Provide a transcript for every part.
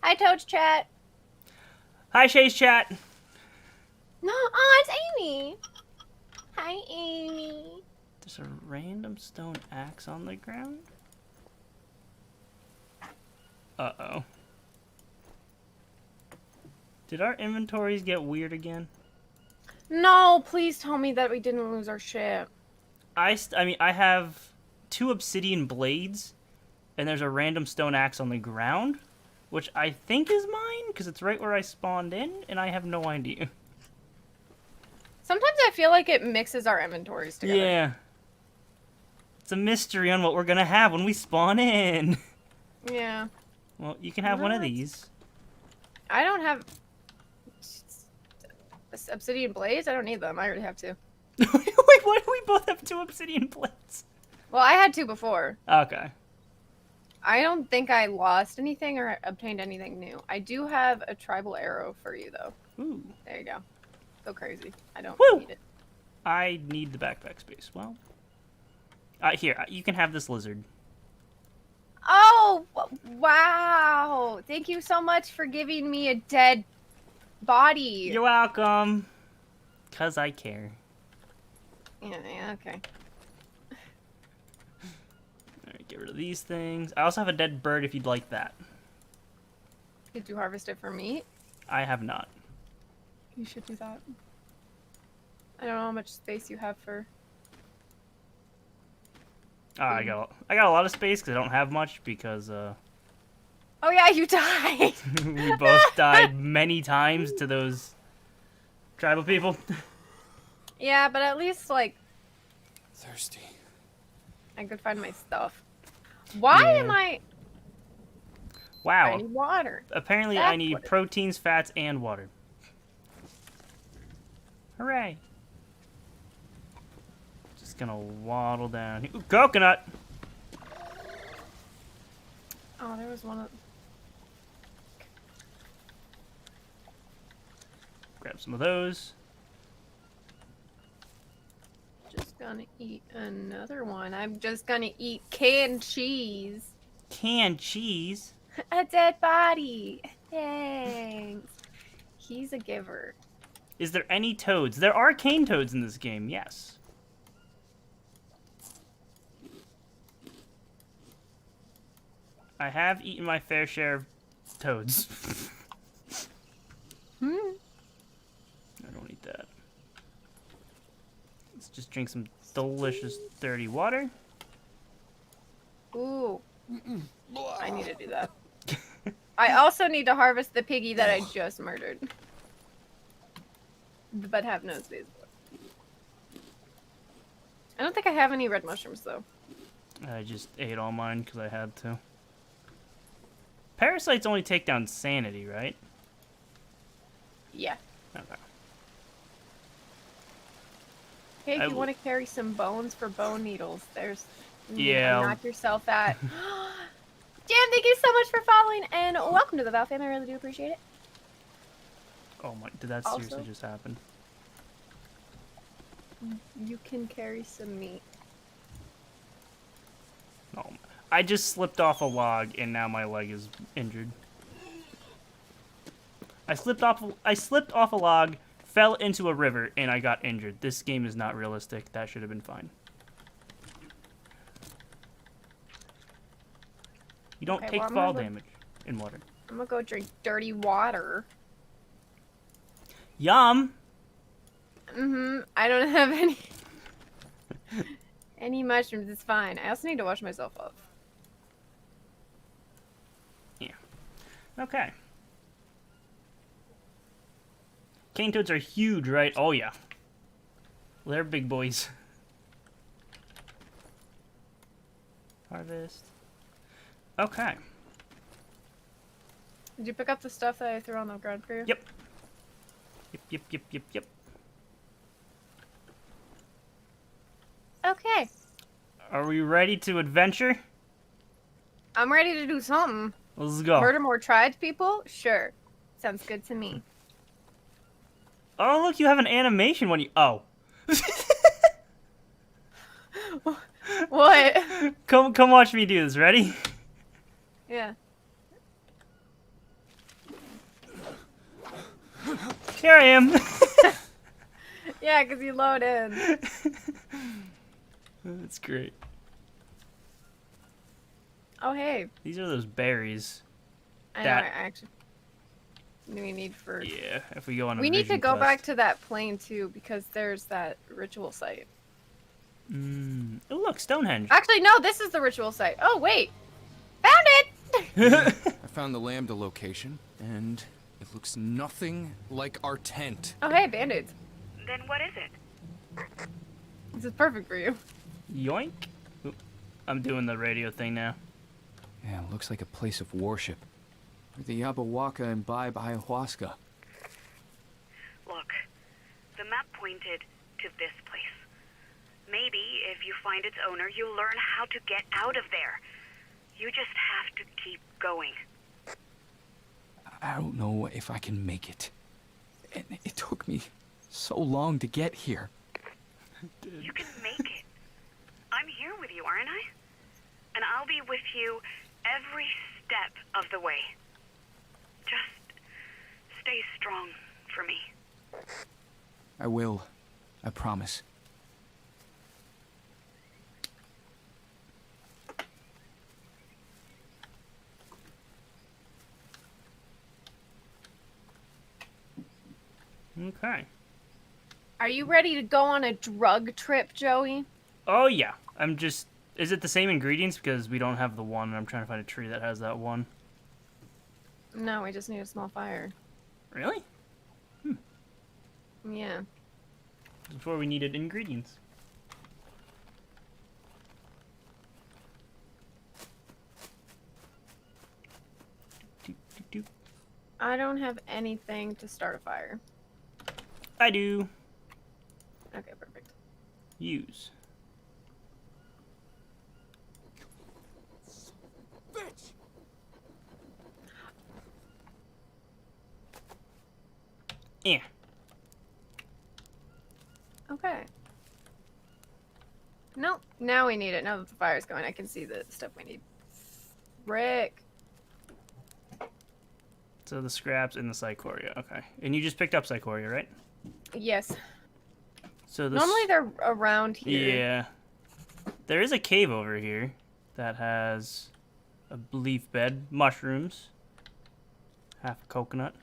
Hi, Toad's chat. Hi, Shay's chat. No, oh, it's Amy. Hi, Amy. There's a random stone axe on the ground. Uh-oh. Did our inventories get weird again? No, please tell me that we didn't lose our ship. I have 2 obsidian blades, and there's a random stone axe on the ground, which I think is mine, because it's right where I spawned in, and I have no idea. Sometimes I feel like it mixes our inventories together. Yeah. It's a mystery on what we're gonna have when we spawn in. Yeah. Well, you can have one of these. I don't have obsidian blades. I don't need them. I already have 2. Wait, why do we both have 2 obsidian blades? Well, I had 2 before. Okay. I don't think I lost anything or obtained anything new. I do have a tribal arrow for you, though. Ooh. There you go. Go crazy. I don't need it. I need the backpack space. Well, here, you can have this lizard. Oh, wow. Thank you so much for giving me a dead body. You're welcome. 'Cause I care. Yeah, okay. Alright, get rid of these things. I also have a dead bird if you'd like that. Did you harvest it for meat? I have not. You should do that. I don't know how much space you have for... I got a lot of space because I don't have much because Oh yeah, you died! we both died many times to those tribal people. Yeah, but at least, like... Thirsty. I could find my stuff. Why am I... Wow. I need water. Apparently I need proteins, fats, and water. Hooray. Just gonna waddle down here. Ooh, coconut! Oh, there was one of... Grab some of those. Just gonna eat another one. I'm just gonna eat canned cheese. Canned cheese? A dead body. Thanks. He's a giver. Is there any toads? There are cane toads in this game, yes. I have eaten my fair share of toads. I don't eat that. Let's just drink some delicious, dirty water. Ooh. I need to do that. I also need to harvest the piggy that I just murdered. But have no space for. I don't think I have any red mushrooms, though. I just ate all mine because I had to. Parasites only take down sanity, right? Yeah. Okay. Hey, if you want to carry some bones for bone needles, there's... Yeah. Knock yourself at... Jam, thank you so much for following, and welcome to the Val family. I really do appreciate it. Oh my, did that seriously just happen? You can carry some meat. Oh, I just slipped off a log and now my leg is injured. I slipped off a log, fell into a river, and I got injured. This game is not realistic. That should have been fine. You don't take fall damage in water. I'm gonna go drink dirty water. Yum! I don't have any... any mushrooms. It's fine. I also need to wash myself off. Yeah. Okay. Cane toads are huge, right? Oh, yeah. They're big boys. Harvest. Okay. Did you pick up the stuff that I threw on the ground for you? Yep. Yep. Okay. Are we ready to adventure? I'm ready to do something. Let's go. Murder more tribes people? Sure. Sounds good to me. Oh, look, you have an animation when you... Oh. What? Come watch me do this. Ready? Yeah. Here I am. Yeah, because you load in. That's great. Oh, hey. These are those berries. I know, That- I actually... We need for... Yeah, if we go on a We need to vision go quest. back to that plane, too, because there's that ritual site. Oh, look, Stonehenge. Actually, no, this is the ritual site. Oh, wait. Found it! I found the lambda location, and it looks nothing like our tent. Oh, hey, Band-Aids. Then what is it? This is perfect for you. Yoink. Oop, I'm doing the radio thing now. Yeah, it looks like a place of worship. Where the Yabawaka imbibe ayahuasca. Look, the map pointed to this place. Maybe if you find its owner, you'll learn how to get out of there. You just have to keep going. I don't know if I can make it. And it took me so long to get here. You can make it. I'm here with you, aren't I? And I'll be with you every step of the way. Just stay strong for me. I will. I promise. Okay. Are you ready to go on a drug trip, Joey? Oh, yeah. I'm just... Is it the same ingredients? Because we don't have the one, and I'm trying to find a tree that has that one. No, we just need a small fire. Really? Yeah. Before we needed ingredients. Doop, doop, doop. I don't have anything to start a fire. I do. Okay, perfect. Use. Bitch! Yeah. Okay. Nope. Now we need it. Now that the fire's going, I can see the stuff we need. Rick. So the scraps and the Psychoria. Okay. And you just picked up Psychoria, right? Yes. So this... Normally they're around here. Yeah. There is a cave over here that has a leaf bed, mushrooms, half a coconut.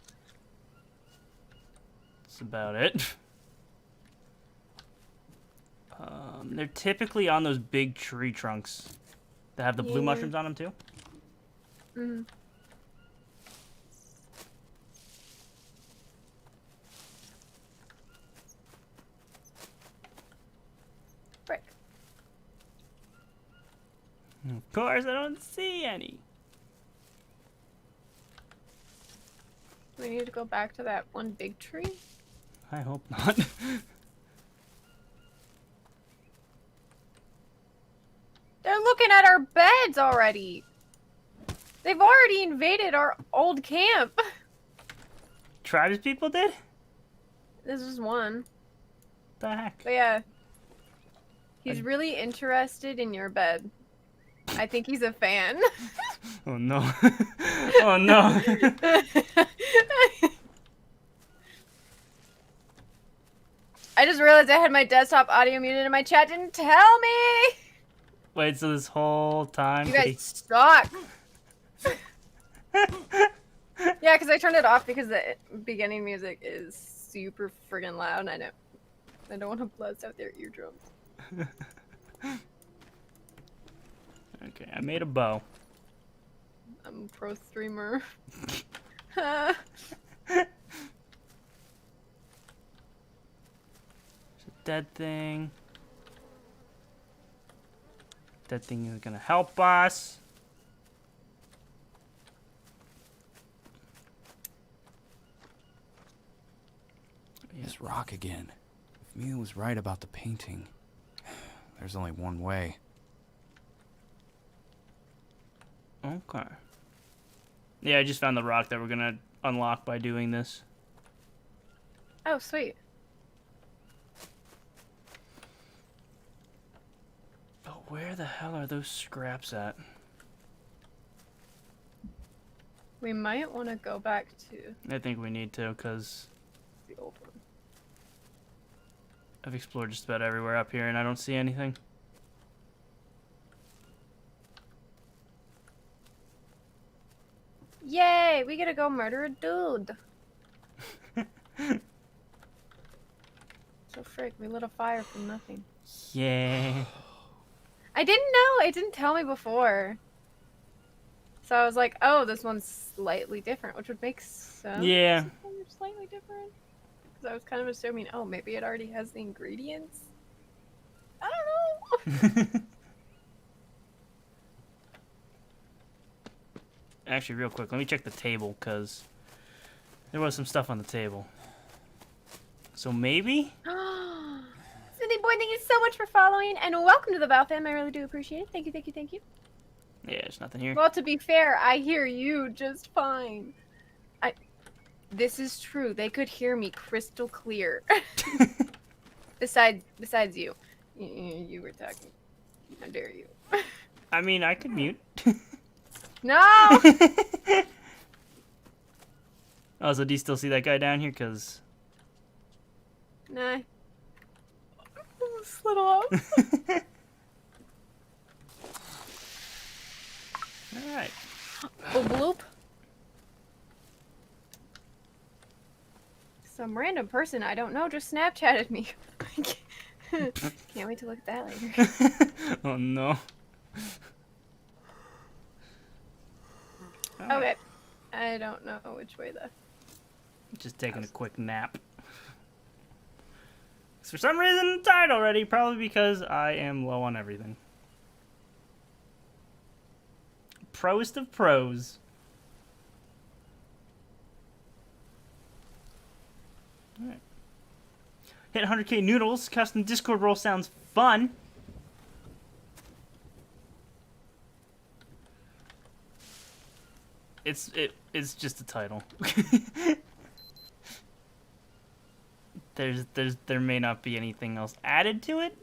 That's about it. They're typically on those big tree trunks that have the blue Yeah. mushrooms on them too. Mm-hmm. Frick. Of course, I don't see any. We need to go back to that one big tree. I hope not. They're looking at our beds already. They've already invaded our old camp. Tribes people did? This is one. The heck? But yeah. He's really interested in your bed. I think he's a fan. Oh no. Oh no. I just realized I had my desktop audio muted and my chat didn't tell me. Wait, so this whole time... You guys suck. Yeah, because I turned it off because the beginning music is super friggin' loud and I don't want to blast out their eardrums. Okay, I made a bow. I'm a pro streamer. Dead thing. Dead thing is gonna help us. This rock again. If Mia was right about the painting, there's only one way. Okay. Yeah, I just found the rock that we're gonna unlock by doing this. Oh, sweet. But where the hell are those scraps at? We might want to go back to... I think we need to, because the old one. I've explored just about everywhere up here, and I don't see anything. Yay! We gotta go murder a dude. So frick, we lit a fire from nothing. Yeah. I didn't know. It didn't tell me before. So I was like, oh, this one's slightly different, which would make sense. Yeah. if they're slightly different. Because I was kind of assuming, oh, maybe it already has the ingredients. I don't know. Actually, real quick, let me check the table, because there was some stuff on the table. So maybe? Cindy Boy, thank you so much for following, and welcome to the Val fam. I really do appreciate it. Thank you, thank you, thank you. Yeah, there's nothing here. Well, to be fair, I hear you just fine. This is true. They could hear me crystal clear. Besides you. You were talking. How dare you? I mean, I could mute. No! Oh, so do you still see that guy down here? Because... Nah. Slid off. Alright. Oh, bloop. Some random person I don't know just Snapchatted me. Can't wait to look at that later. Oh, no. Okay. I don't know which way the... Just taking a quick nap. For some reason, I'm tired already. Probably because I am low on everything. Proest of pros. Alright. Hit 100k noodles. Custom Discord role sounds fun. It's just a title. There may not be anything else added to it.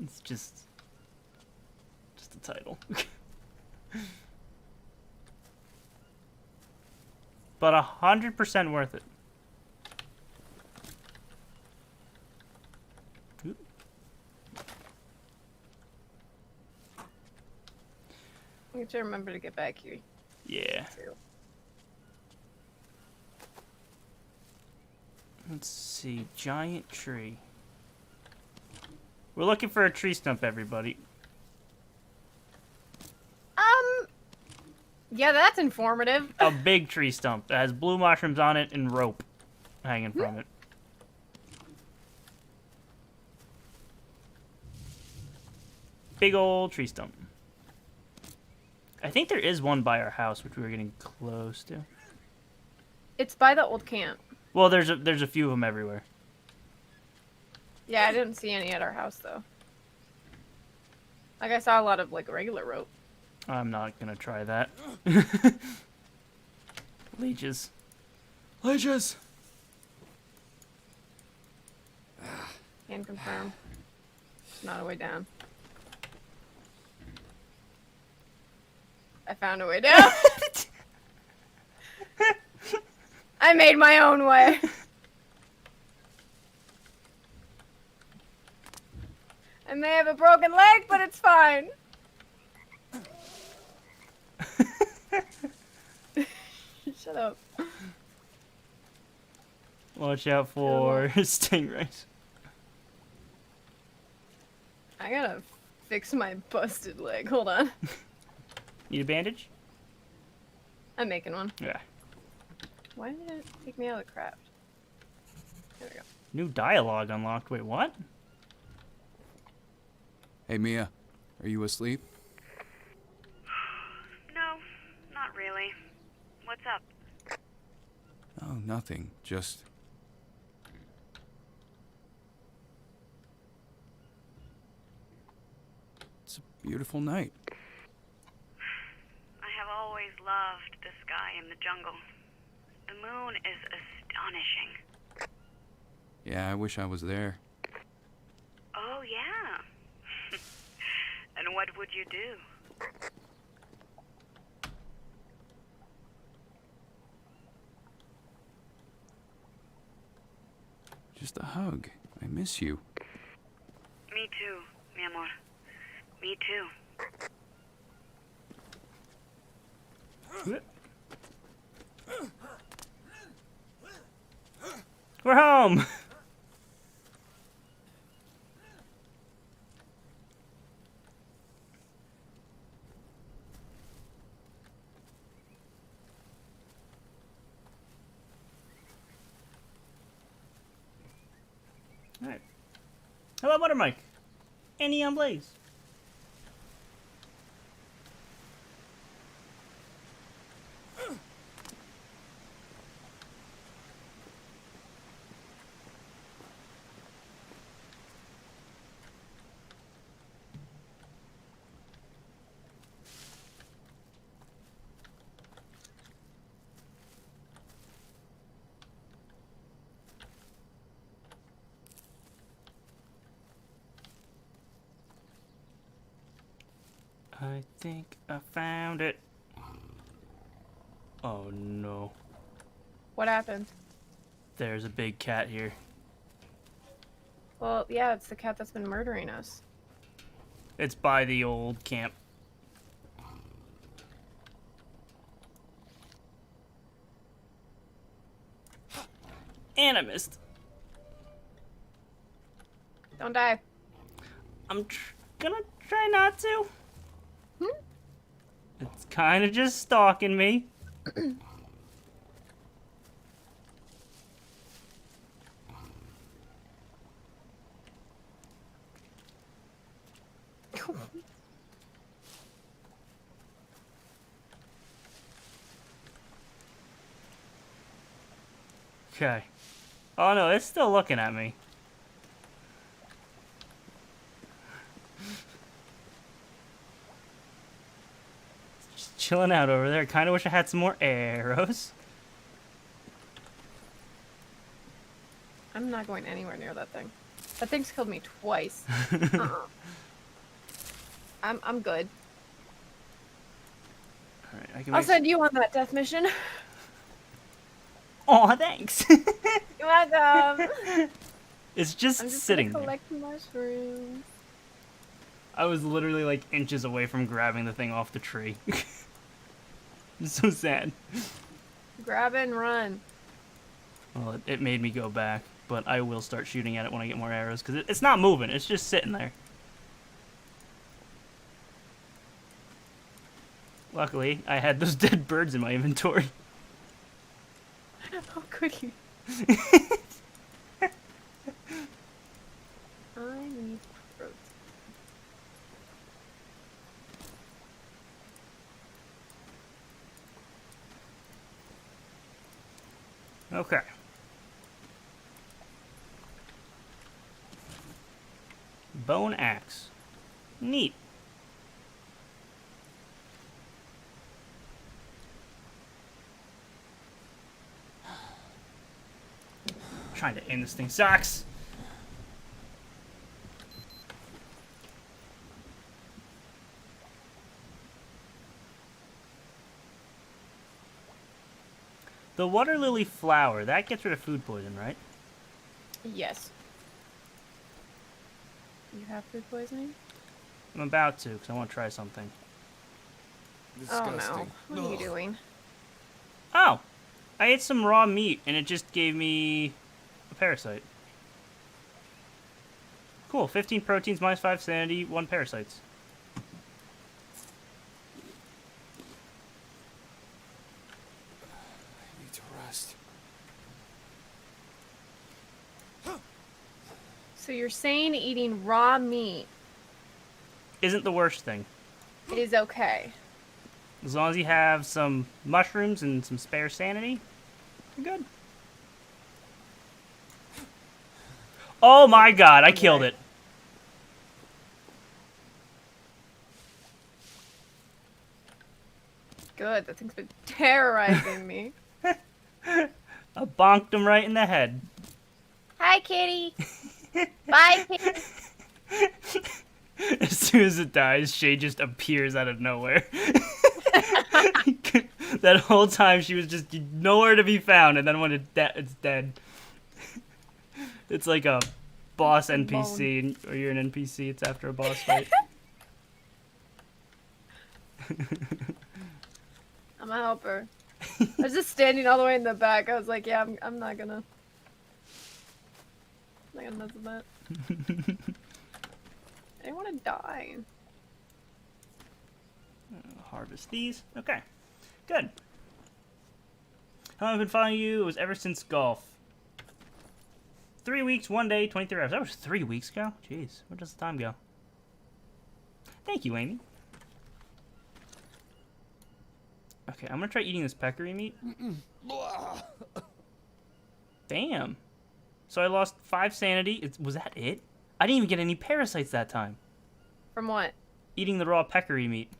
It's just a title. But 100% worth it. Oop. I need to remember to get back here. Yeah. Too. Let's see. Giant tree. We're looking for a tree stump, everybody. Yeah, that's informative. A big tree stump that has blue mushrooms on it and rope hanging from it. Big old tree stump. I think there is one by our house, which we were getting close to. It's by the old camp. Well, there's a few of them everywhere. Yeah, I didn't see any at our house, though. Like, I saw a lot of, like, regular rope. I'm not gonna try that. Leeches. Leeches! Can confirm. Not a way down. I found a way down. I made my own way. I may have a broken leg, but it's fine. Shut up. Watch out for stingrays. I gotta fix my busted leg. Hold on. Need a bandage? I'm making one. Yeah. Why did it take me out of the craft? There we go. New dialogue unlocked. Wait, what? Hey, Mia. Are you asleep? No, not really. What's up? Oh, nothing. Just... It's a beautiful night. I have always loved the sky in the jungle. The moon is astonishing. Yeah, I wish I was there. Oh, yeah. And what would you do? Just a hug. I miss you. Me too, mi amor. Me too. We're home! Alright. Hello, Butter Mike. And Neon Blaze. I think I found it. Oh no. What happened? There's a big cat here. Well, yeah, it's the cat that's been murdering us. It's by the old camp. And I missed. Don't die. I'm gonna try not to. It's kind of just stalking me. Okay. Oh no, it's still looking at me. Just chilling out over there. Kind of wish I had some more arrows. I'm not going anywhere near that thing. That thing's killed me twice. I'm good. Alright, I can I'll make... send you on that death mission. Aw, thanks. You're welcome. It's just, I'm just sitting gonna there. collect mushrooms. I was literally like inches away from grabbing the thing off the tree. It's so sad. Grab and run. Well, it made me go back, but I will start shooting at it when I get more arrows, because it's not moving, it's just sitting there. Luckily, I had those dead birds in my inventory. Oh, goody. I need protein. Okay. Bone axe. Neat. Trying to aim this thing sucks. The water lily flower, that gets rid of food poison, right? Yes. You have food poisoning? I'm about to, because I want to try something. Oh no. What are you doing? Oh! I ate some raw meat, and it just gave me a parasite. Cool, 15 proteins, minus 5 sanity, 1 parasites. I need to rest. So you're saying eating raw meat Isn't the worst thing. is okay? As long as you have some mushrooms and some spare sanity, you're good. Oh my god, I killed it. Good, that thing's been terrorizing me. I bonked him right in the head. Hi, kitty. Bye, kitty. As soon as it dies, Shay just appears out of nowhere. That whole time she was just nowhere to be found, and then when it's dead. It's like a boss Bone. NPC, or you're an NPC. It's after a boss fight. I'm a helper. I was just standing all the way in the back. I was like, yeah, I'm not gonna mess with that. I didn't want to die. Harvest these. Okay. Good. How long have I been following you? It was ever since golf. 3 weeks, 1 day, 23 hours. That was 3 weeks ago? Jeez. Where does the time go? Thank you, Amy. Okay, I'm gonna try eating this peccary meat. Damn. So I lost 5 sanity. Was that it? I didn't even get any parasites that time. From what? Eating the raw peccary meat.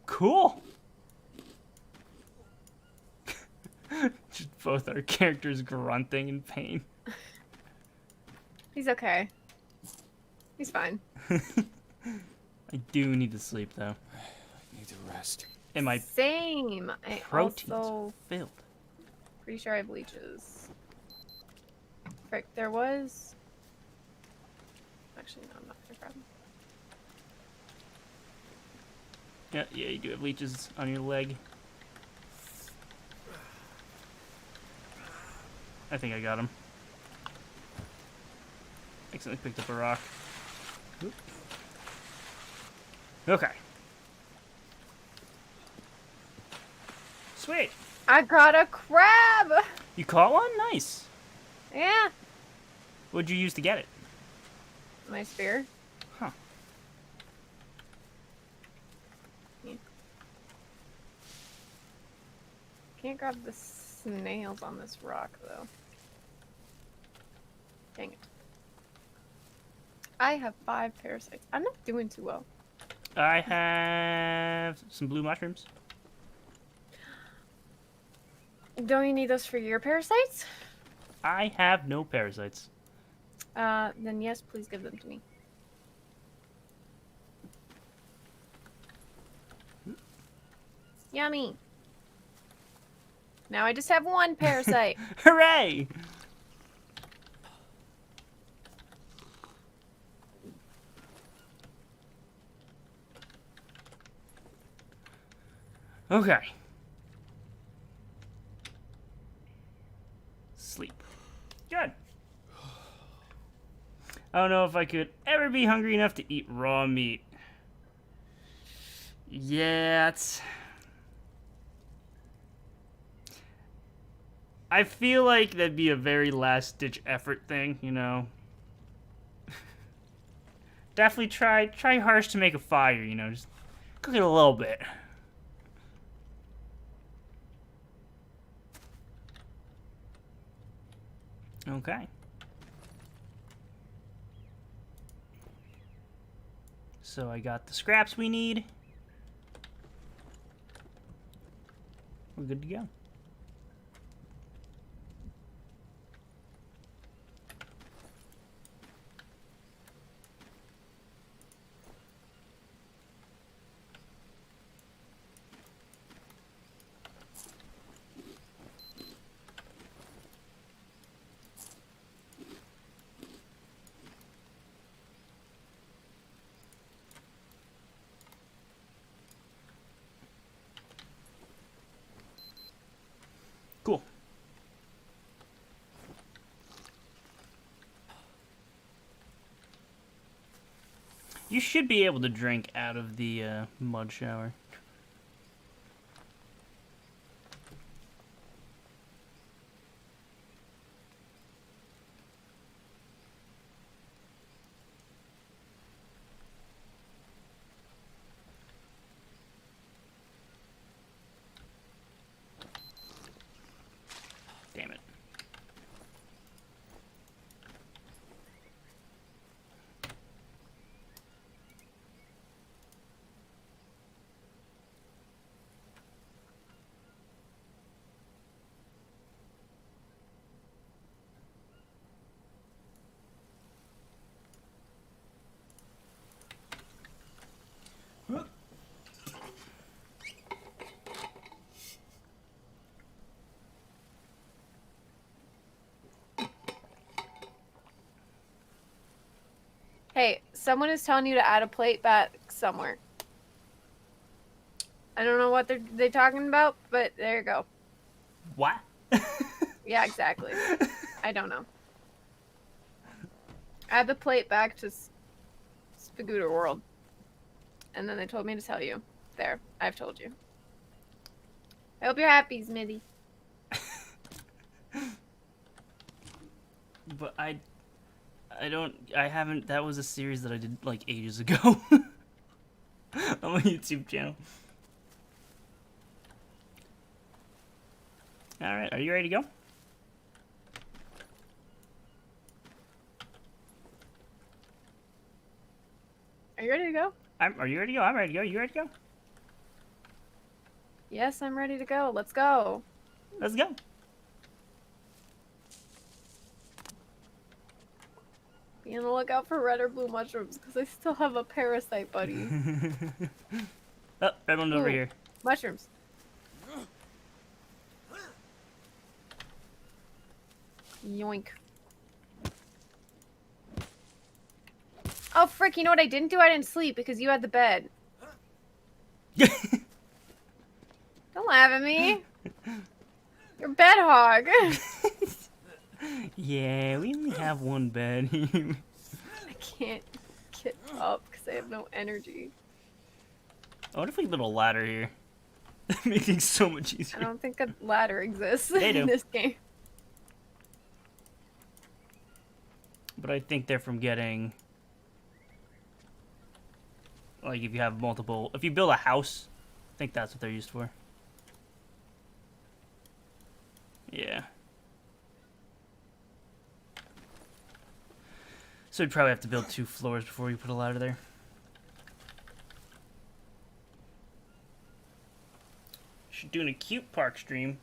Cool. Just both our characters grunting in pain. He's okay. He's fine. I do need to sleep though. I need to rest. And my Same. I protein's also filled. pretty sure I have leeches. Frick, there was. Actually, no, I'm not gonna grab them. Yeah, you do have leeches on your leg. I think I got him. Accidentally picked up a rock. Oop. Okay. Sweet. I got a crab. You caught one? Nice. Yeah. What'd you use to get it? My spear. Huh. Yeah. Can't grab the snails on this rock though. Dang it. I have 5 parasites. I'm not doing too well. I have some blue mushrooms. Don't you need those for your parasites? I have no parasites. Then yes, please give them to me. Yummy. Now I just have 1 parasite. Hooray! Okay. Sleep. Good. I don't know if I could ever be hungry enough to eat raw meat. Yeah, it's... I feel like that'd be a very last-ditch effort thing, you know? Definitely try harsh to make a fire, you know? Just cook it a little bit. Okay. So I got the scraps we need. We're good to go. Cool. You should be able to drink out of the mud shower. Damn it. Hey, someone is telling you to add a plate back somewhere. I don't know what they're talking about, but there you go. What? Yeah, exactly. I don't know. Add the plate back to Spagooter World. And then they told me to tell you. There, I've told you. I hope you're happy, Smithy. But I haven't, that was a series that I did like ages ago. On my YouTube channel. Alright, are you ready to go? Are you ready to go? Are you ready to go? I'm ready to go. You ready to go? Yes, I'm ready to go. Let's go. Let's go. Be on the lookout for red or blue mushrooms, because I still have a parasite buddy. Oh, red one's over Ooh. here. Mushrooms. Yoink. Oh, frick, you know what I didn't do? I didn't sleep because you had the bed. Don't laugh at me. You're a bed hog. Yeah, we only have one bed here. I can't get up because I have no energy. I wonder if we build a ladder here. That makes things so much I easier. don't think a ladder exists They do. in this game. But I think they're from getting... Like, if you have multiple... If you build a house, I think that's what they're used for. Yeah. So we'd probably have to build 2 floors before we put a ladder there. Doing a cute park stream.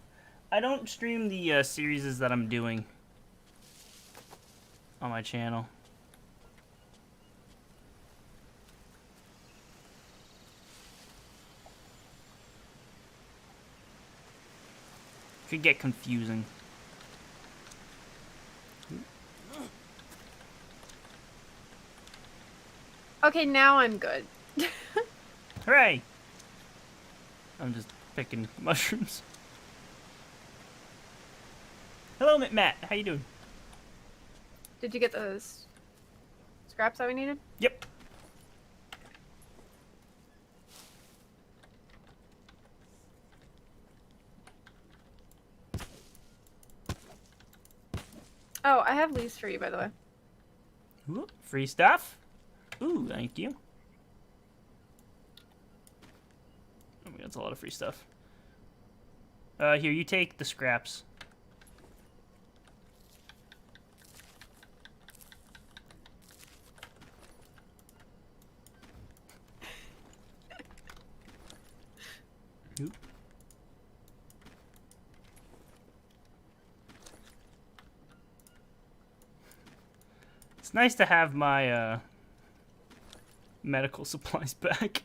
I don't stream the series that I'm doing on my channel. Could get confusing. Okay, now I'm good. Hooray! I'm just picking mushrooms. Hello, Matt. How you doing? Did you get those scraps that we needed? Yep. Oh, I have leaves for you, by the way. Ooh, free stuff. Ooh, thank you. Oh, that's a lot of free stuff. Here, you take the scraps. Oop. It's nice to have my medical supplies back.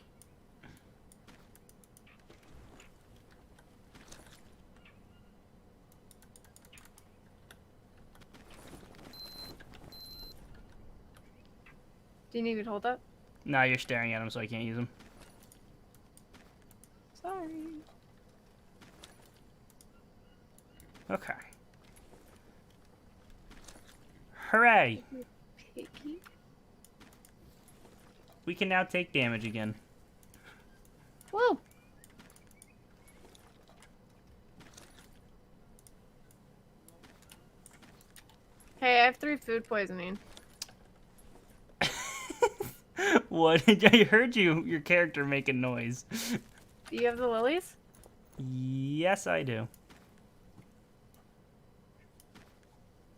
Do you need me to hold that? Nah, you're staring at them, so I can't use them. Sorry. Okay. Hooray! Picky. We can now take damage again. Woo! Hey, I have 3 food poisoning. What? I heard your character make a noise. Do you have the lilies? Yes, I do.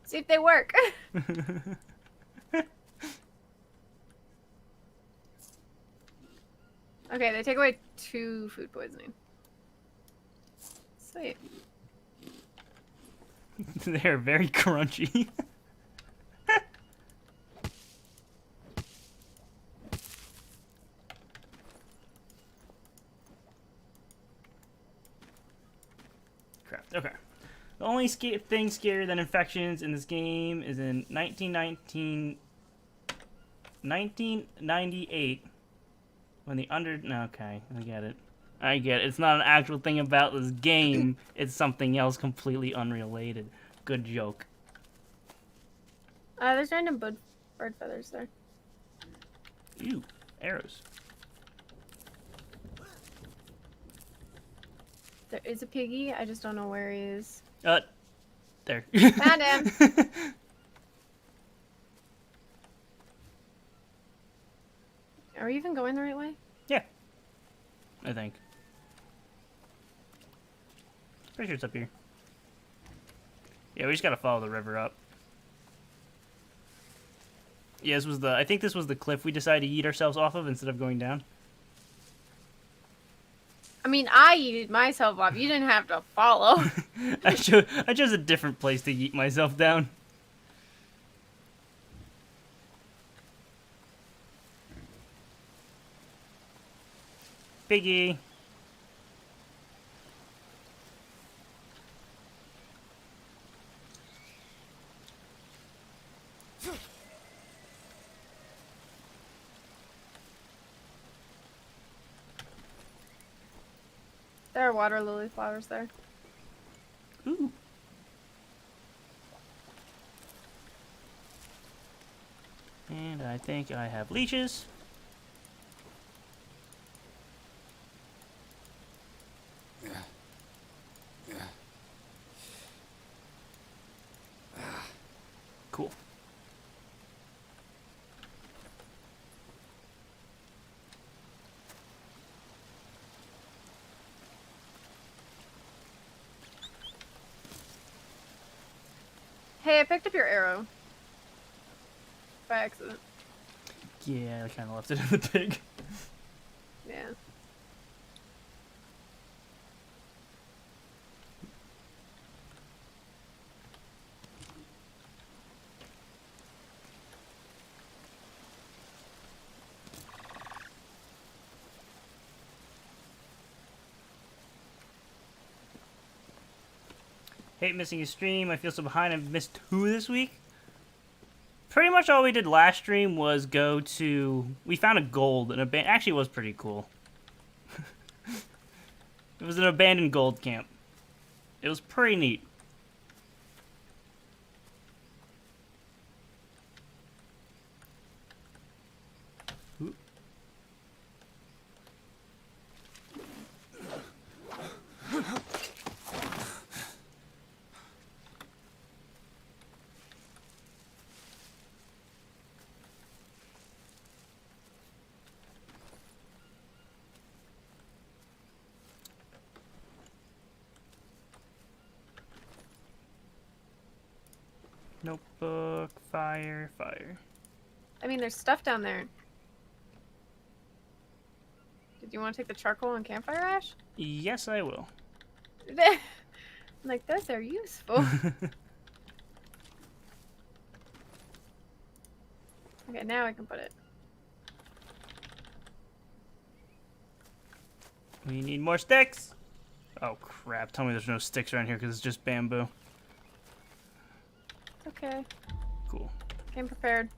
See if they work. Okay, they take away 2 food poisoning. Sweet. They're very crunchy. Crap. Okay. The only thing scarier than infections in this game is in 1919. 1998. When the under... Okay, I get it. I get it. It's not an actual thing about this game. It's something else completely unrelated. Good joke. There's random bird feathers there. Ew. Arrows. There is a piggy. I just don't know where he is. There. Found him. Are we even going the right way? Yeah. I think. Pretty sure it's up here. Yeah, we just gotta follow the river up. Yeah, this was the... I think this was the cliff we decided to yeet ourselves off of instead of going down. I mean, I yeeted myself off. You didn't have to follow. I chose a different place to yeet myself down. Piggy. There are water lily flowers there. Ooh. And I think I have leeches. Cool. Hey, I picked up your arrow. By accident. Yeah, I kind of left it in the pig. Yeah. Hate missing a stream. I feel so behind. I've missed 2 this week. Pretty much all we did last stream was go to... We found a gold in a band. Actually, it was pretty cool. It was an abandoned gold camp. It was pretty neat. Ooh. Notebook, fire. I mean, there's stuff down there. Did you want to take the charcoal and campfire ash? Yes, I will. I'm like, those are useful. Okay, now I can put it. We need more sticks. Oh, crap. Tell me there's no sticks around here because it's just bamboo. Okay. Cool. Came prepared.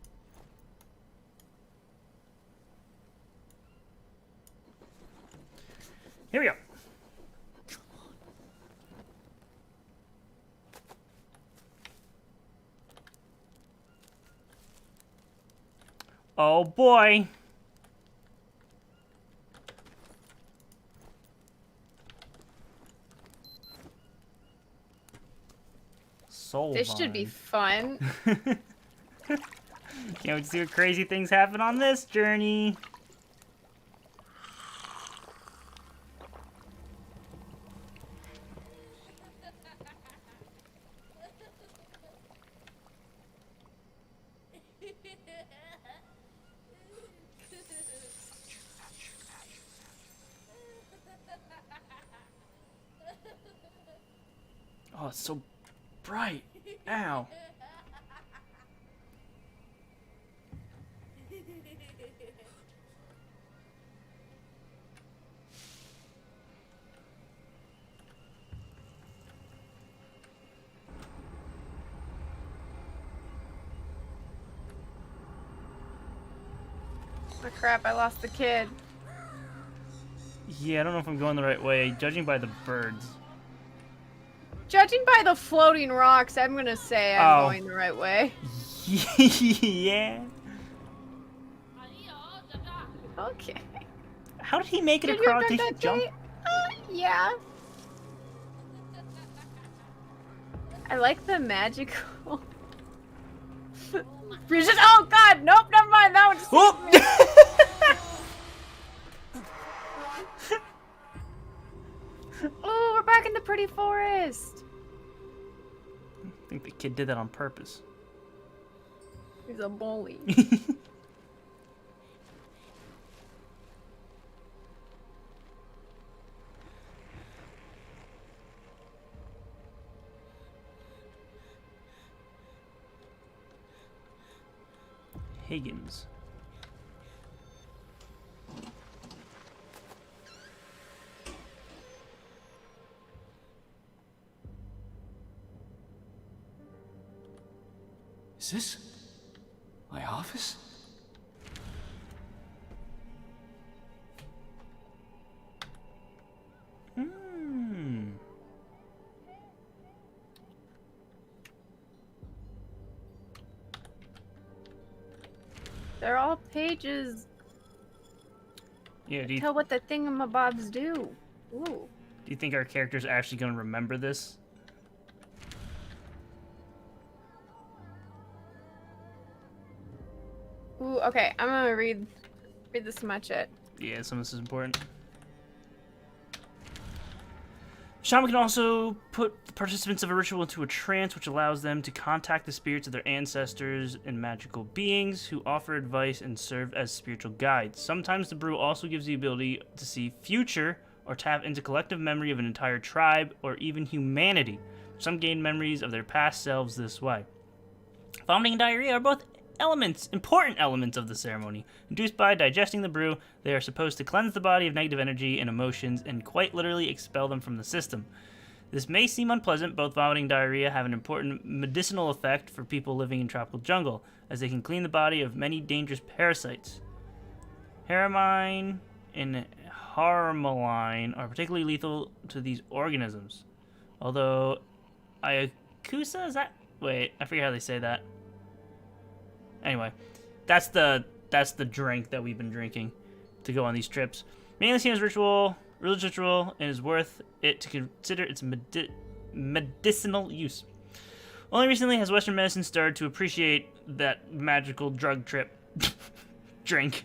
Here we go. Oh boy. Soul This should be vine. fun. Can't wait to see what crazy things happen on this journey. Oh, it's so bright. Ow. Oh crap, I lost the kid. Yeah, I don't know if I'm going the right way, judging by the birds. Judging by the floating rocks, I'm gonna say I'm Oh. going the right way. Yeah. Okay. How did he make it Did you across? drink Did he that jump? day? Yeah. I like the magical. Oh god, nope, never mind. That one just. Oh, we're back in the pretty forest. I think the kid did that on purpose. He's a bully. Higgins. Is this my office? Hmm. They're all pages. Yeah, do Tell what the thingamabobs do. Ooh. you think our character's actually going to remember this? Ooh, okay, I'm gonna read this much it. Yeah, some of this is important. Shaman can also put the participants of a ritual into a trance, which allows them to contact the spirits of their ancestors and magical beings who offer advice and serve as spiritual guides. Sometimes the brew also gives the ability to see future or tap into collective memory of an entire tribe or even humanity. Some gain memories of their past selves this way. Vomiting and diarrhea are both important elements of the ceremony. Induced by digesting the brew, they are supposed to cleanse the body of negative energy and emotions and quite literally expel them from the system. This may seem unpleasant. Both vomiting and diarrhea have an important medicinal effect for people living in tropical jungle, as they can clean the body of many dangerous parasites. Haramine and harmaline are particularly lethal to these organisms. Although Ayakusa, is that? Wait, I forget how they say that. Anyway, that's the drink that we've been drinking to go on these trips. Mainly seen as religious ritual, and is worth it to consider its medicinal use. Only recently has Western medicine started to appreciate that magical drug trip drink.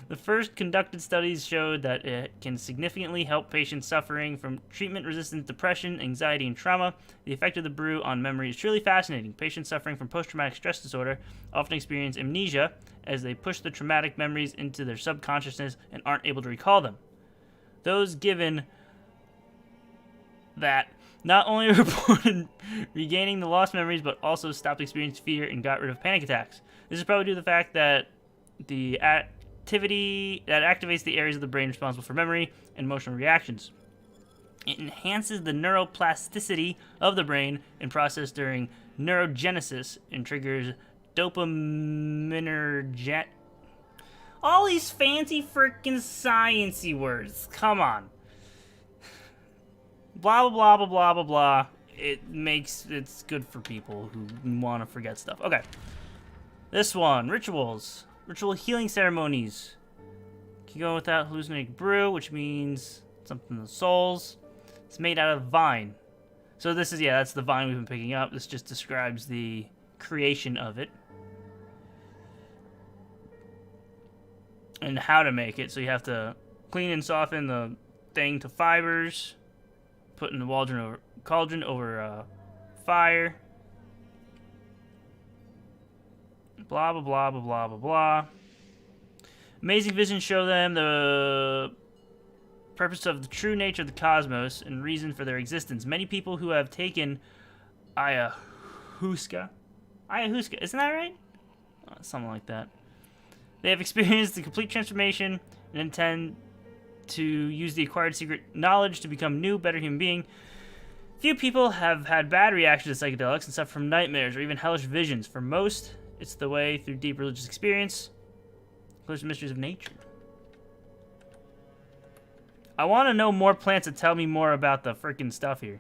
The first conducted studies showed that it can significantly help patients suffering from treatment-resistant depression, anxiety, and trauma. The effect of the brew on memory is truly fascinating. Patients suffering from post-traumatic stress disorder often experience amnesia as they push the traumatic memories into their subconsciousness and aren't able to recall them. Those given that not only reported regaining the lost memories, but also stopped experiencing fear and got rid of panic attacks. This is probably due to the fact that the activity that activates the areas of the brain responsible for memory and emotional reactions. It enhances the neuroplasticity of the brain and process during neurogenesis and triggers dopaminergic. All these fancy freaking sciencey words. Come on. Blah blah blah blah blah blah blah. It's good for people who want to forget stuff. Okay. This one, rituals. Ritual healing ceremonies. Can go without hallucinogenic brew, which means something in the souls. It's made out of vine. So this is, that's the vine we've been picking up. This just describes the creation of it. And how to make it. So you have to clean and soften the thing to fibers. Put in the cauldron over fire. Blah, blah, blah, blah, blah, blah, blah. Amazing visions show them the purpose of the true nature of the cosmos and reason for their existence. Many people who have taken ayahuasca, isn't that right? Something like that. They have experienced the complete transformation and intend to use the acquired secret knowledge to become new, better human being. Few people have had bad reactions to psychedelics and suffer from nightmares or even hellish visions. For most, it's the way through deep religious experience. Close to mysteries of nature. I want to know more plants that tell me more about the freaking stuff here.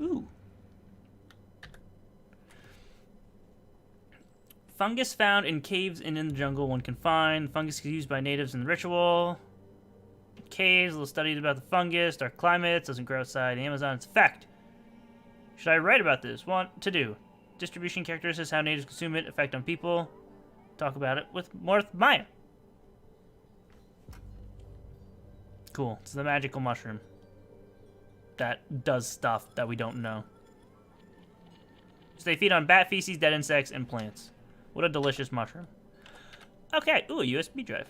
Ooh. Fungus found in caves and in the jungle one can find. Fungus is used by natives in the ritual. Caves, a little studies about the fungus. Dark climates, doesn't grow outside the Amazon. Its effect. Should I write about this? Want to do. Distribution characteristics, how natives consume it, effect on people. Talk about it with Maya. Cool. It's the magical mushroom that does stuff that we don't know. So they feed on bat feces, dead insects, and plants. What a delicious mushroom. Okay. Ooh, a USB drive.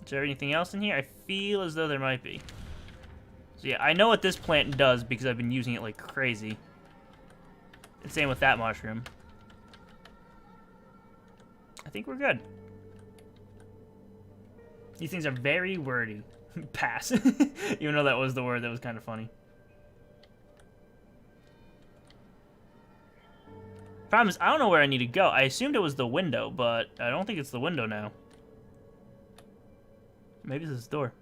Is there anything else in here? I feel as though there might be. So yeah, I know what this plant does because I've been using it like crazy. And same with that mushroom. I think we're good. These things are very wordy. Pass. Even though that was the word that was kind of funny. Problem is, I don't know where I need to go. I assumed it was the window, but I don't think it's the window now. Maybe this is the door.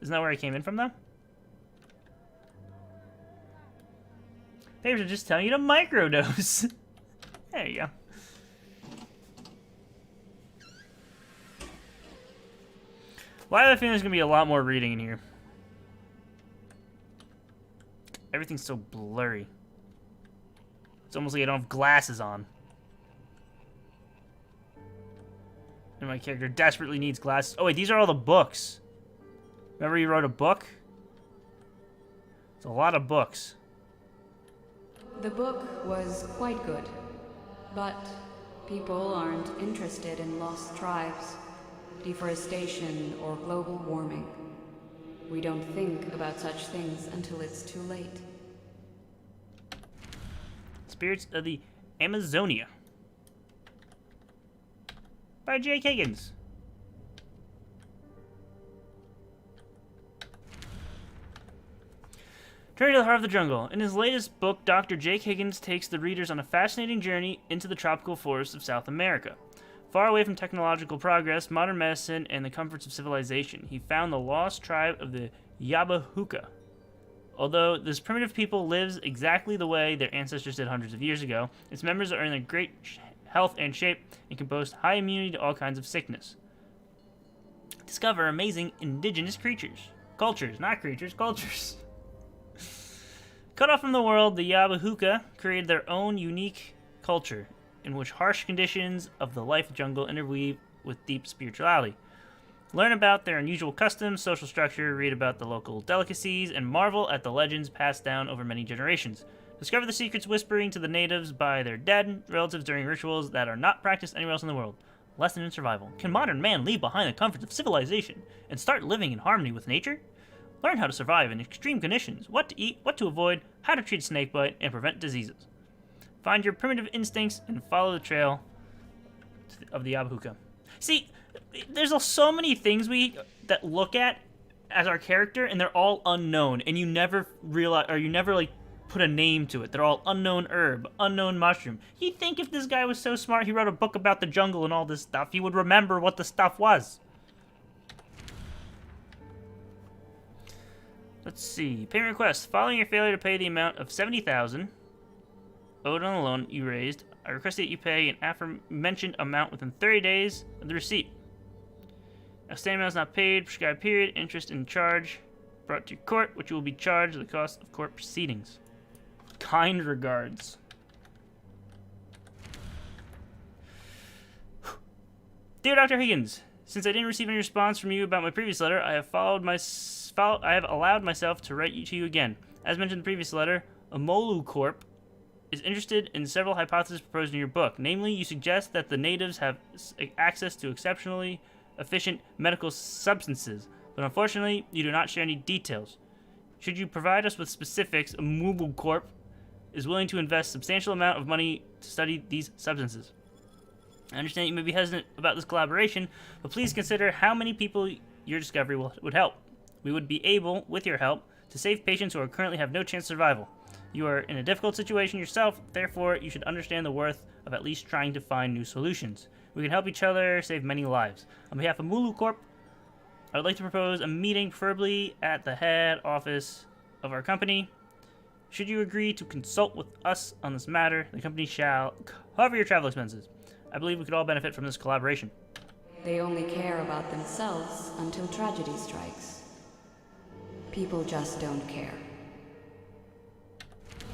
Isn't that where I came in from, though? Papers are just telling you to microdose. There you go. Why do I feel there's going to be a lot more reading in here? Everything's so blurry. It's almost like I don't have glasses on. And my character desperately needs glasses. Oh, wait, these are all the books. Remember you wrote a book? It's a lot of books. The book was quite good, but people aren't interested in lost tribes, deforestation, or global warming. We don't think about such things until it's too late. Spirits of the Amazonia by Jake Higgins. Turning to the heart of the jungle. In his latest book, Dr. Jake Higgins takes the readers on a fascinating journey into the tropical forests of South America. Far away from technological progress, modern medicine, and the comforts of civilization, he found the lost tribe of the Yabahuka. Although this primitive people lives exactly the way their ancestors did hundreds of years ago, its members are in a great health and shape and can boast high immunity to all kinds of sickness. Discover amazing indigenous cultures, not creatures, cultures. Cut off from the world, the Yabahuka created their own unique culture in which harsh conditions of the life jungle interweave with deep spirituality. Learn about their unusual customs, social structure, read about the local delicacies, and marvel at the legends passed down over many generations. Discover the secrets whispering to the natives by their dead relatives during rituals that are not practiced anywhere else in the world. Lesson in survival. Can modern man leave behind the comforts of civilization and start living in harmony with nature? Learn how to survive in extreme conditions, what to eat, what to avoid, how to treat snakebite, and prevent diseases. Find your primitive instincts and follow the trail of the Yabahuka. See, there's so many things that look at as our character, and they're all unknown, and you never realize, or you never like put a name to it. They're all unknown herb, unknown mushroom. You'd think if this guy was so smart, he wrote a book about the jungle and all this stuff, he would remember what the stuff was. Let's see. Payment request. Following your failure to pay the amount of $70,000 owed on the loan you raised, I request that you pay an aforementioned amount within 30 days of the receipt. Outstanding amount is not paid, prescribed period, interest in charge, brought to court, which you will be charged the cost of court proceedings. Kind regards. Dear Dr. Higgins, since I didn't receive any response from you about my previous letter, I have allowed myself to write to you again. As mentioned in the previous letter, Amolu Corp is interested in several hypotheses proposed in your book. Namely, you suggest that the natives have access to exceptionally efficient medical substances, but unfortunately, you do not share any details. Should you provide us with specifics, Amolu Corp is willing to invest a substantial amount of money to study these substances. I understand you may be hesitant about this collaboration, but please consider how many people your discovery would help. We would be able, with your help, to save patients who currently have no chance of survival. You are in a difficult situation yourself, therefore you should understand the worth of at least trying to find new solutions. We can help each other save many lives. On behalf of Mulu Corp, I would like to propose a meeting, preferably at the head office of our company. Should you agree to consult with us on this matter, the company shall cover your travel expenses. I believe we could all benefit from this collaboration. They only care about themselves until tragedy strikes. People just don't care.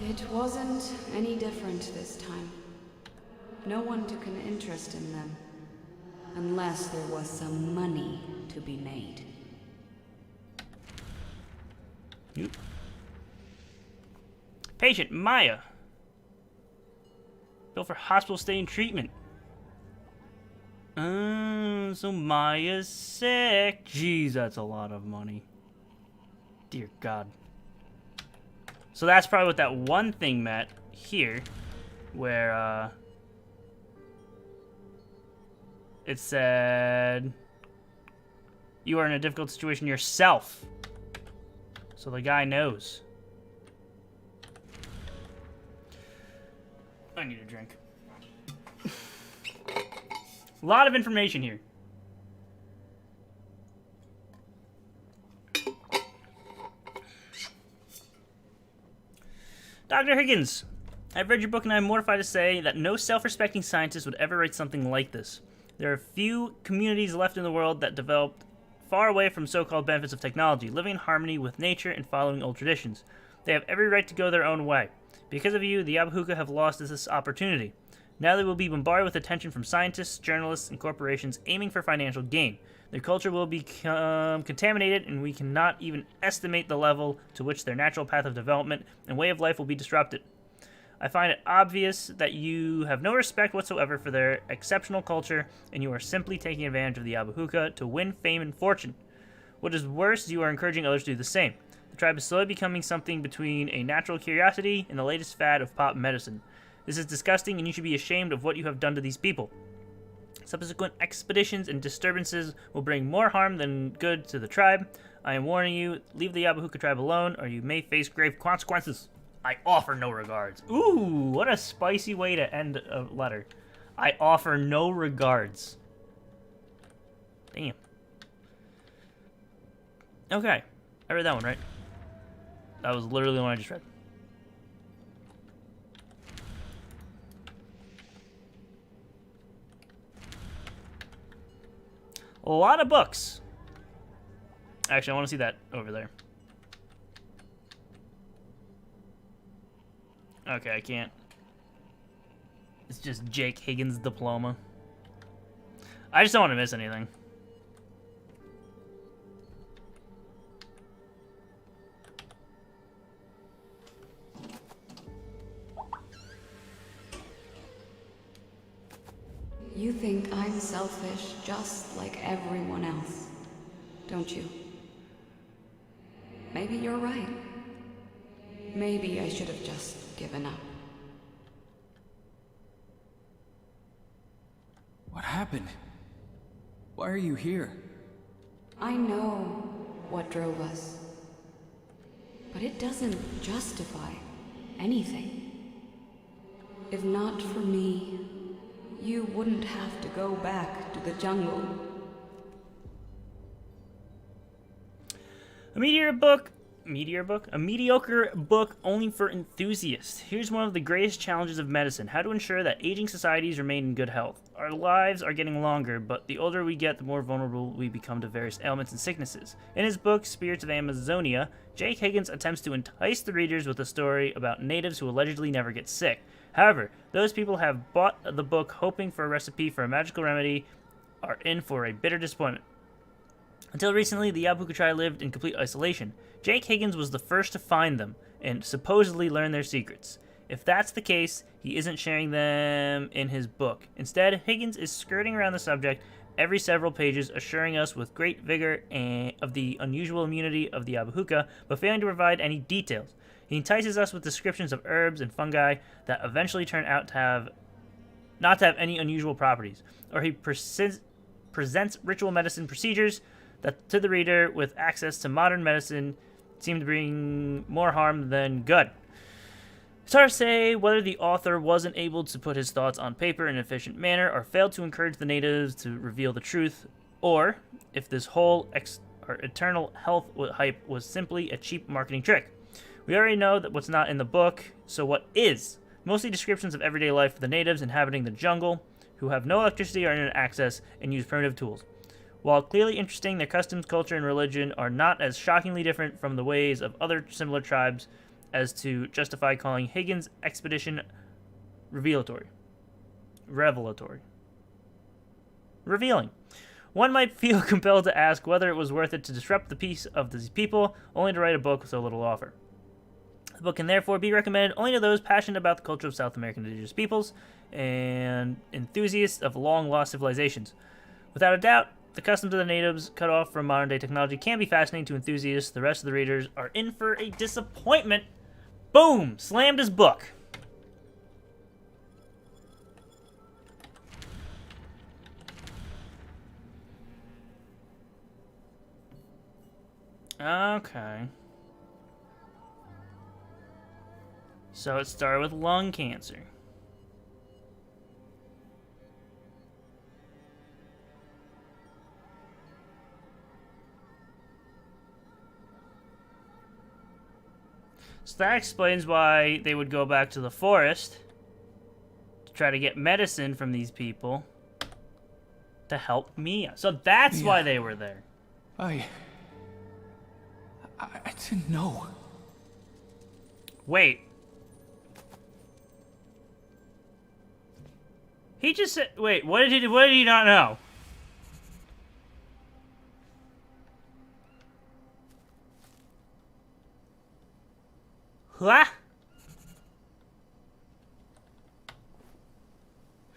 It wasn't any different this time. No one took an interest in them, unless there was some money to be made. Yep. Patient Maya. Bill for hospital stay and treatment. So Maya's sick. Jeez, that's a lot of money. Dear God. So that's probably what that one thing meant here, where it said you are in a difficult situation yourself. So the guy knows. I need a drink. A lot of information here. Dr. Higgins, I've read your book and I'm mortified to say that no self-respecting scientist would ever write something like this. There are few communities left in the world that developed far away from so-called benefits of technology, living in harmony with nature and following old traditions. They have every right to go their own way. Because of you, the Abahuka have lost this opportunity. Now they will be bombarded with attention from scientists, journalists, and corporations aiming for financial gain. Their culture will become contaminated, and we cannot even estimate the level to which their natural path of development and way of life will be disrupted. I find it obvious that you have no respect whatsoever for their exceptional culture, and you are simply taking advantage of the Abahuka to win fame and fortune. What is worse, you are encouraging others to do the same. The tribe is slowly becoming something between a natural curiosity and the latest fad of pop medicine. This is disgusting, and you should be ashamed of what you have done to these people. Subsequent expeditions and disturbances will bring more harm than good to the tribe. I am warning you, leave the Abahuka tribe alone, or you may face grave consequences. I offer no regards. Ooh, what a spicy way to end a letter. I offer no regards. Damn. Okay, I read that one, right? That was literally the one I just read. A lot of books. Actually, I want to see that over there. Okay, I can't. It's just Jake Higgins' diploma. I just don't want to miss anything. You think I'm selfish just like everyone else, don't you? Maybe you're right. Maybe I should have just given up. What happened? Why are you here? I know what drove us, but it doesn't justify anything. If not for me, you wouldn't have to go back to the jungle. A mediocre book only for enthusiasts. Here's one of the greatest challenges of medicine: how to ensure that aging societies remain in good health. Our lives are getting longer, but the older we get, the more vulnerable we become to various ailments and sicknesses. In his book, Spirits of Amazonia, Jake Higgins attempts to entice the readers with a story about natives who allegedly never get sick. However, those people who have bought the book hoping for a recipe for a magical remedy are in for a bitter disappointment. Until recently, the Abahuka tribe lived in complete isolation. Jake Higgins was the first to find them and supposedly learn their secrets. If that's the case, he isn't sharing them in his book. Instead, Higgins is skirting around the subject every several pages, assuring us with great vigor of the unusual immunity of the Abahuka, but failing to provide any details. He entices us with descriptions of herbs and fungi that eventually turn out to not to have any unusual properties, or he presents ritual medicine procedures that to the reader with access to modern medicine seem to bring more harm than good. It's hard to say whether the author wasn't able to put his thoughts on paper in an efficient manner or failed to encourage the natives to reveal the truth, or if this whole eternal health hype was simply a cheap marketing trick. We already know that what's not in the book, so what is? Mostly descriptions of everyday life for the natives inhabiting the jungle, who have no electricity or internet access and use primitive tools. While clearly interesting, their customs, culture, and religion are not as shockingly different from the ways of other similar tribes as to justify calling Higgins' expedition revelatory. Revealing. One might feel compelled to ask whether it was worth it to disrupt the peace of these people, only to write a book with so little to offer. The book can therefore be recommended only to those passionate about the culture of South American indigenous peoples and enthusiasts of long-lost civilizations. Without a doubt, the customs of the natives, cut off from modern-day technology, can be fascinating to enthusiasts. The rest of the readers are in for a disappointment. Boom! Slammed his book. Okay. So it started with lung cancer. So that explains why they would go back to the forest to try to get medicine from these people to help Mia. So that's why they were there. I didn't know. Wait. He just said, wait, what did he not know? What?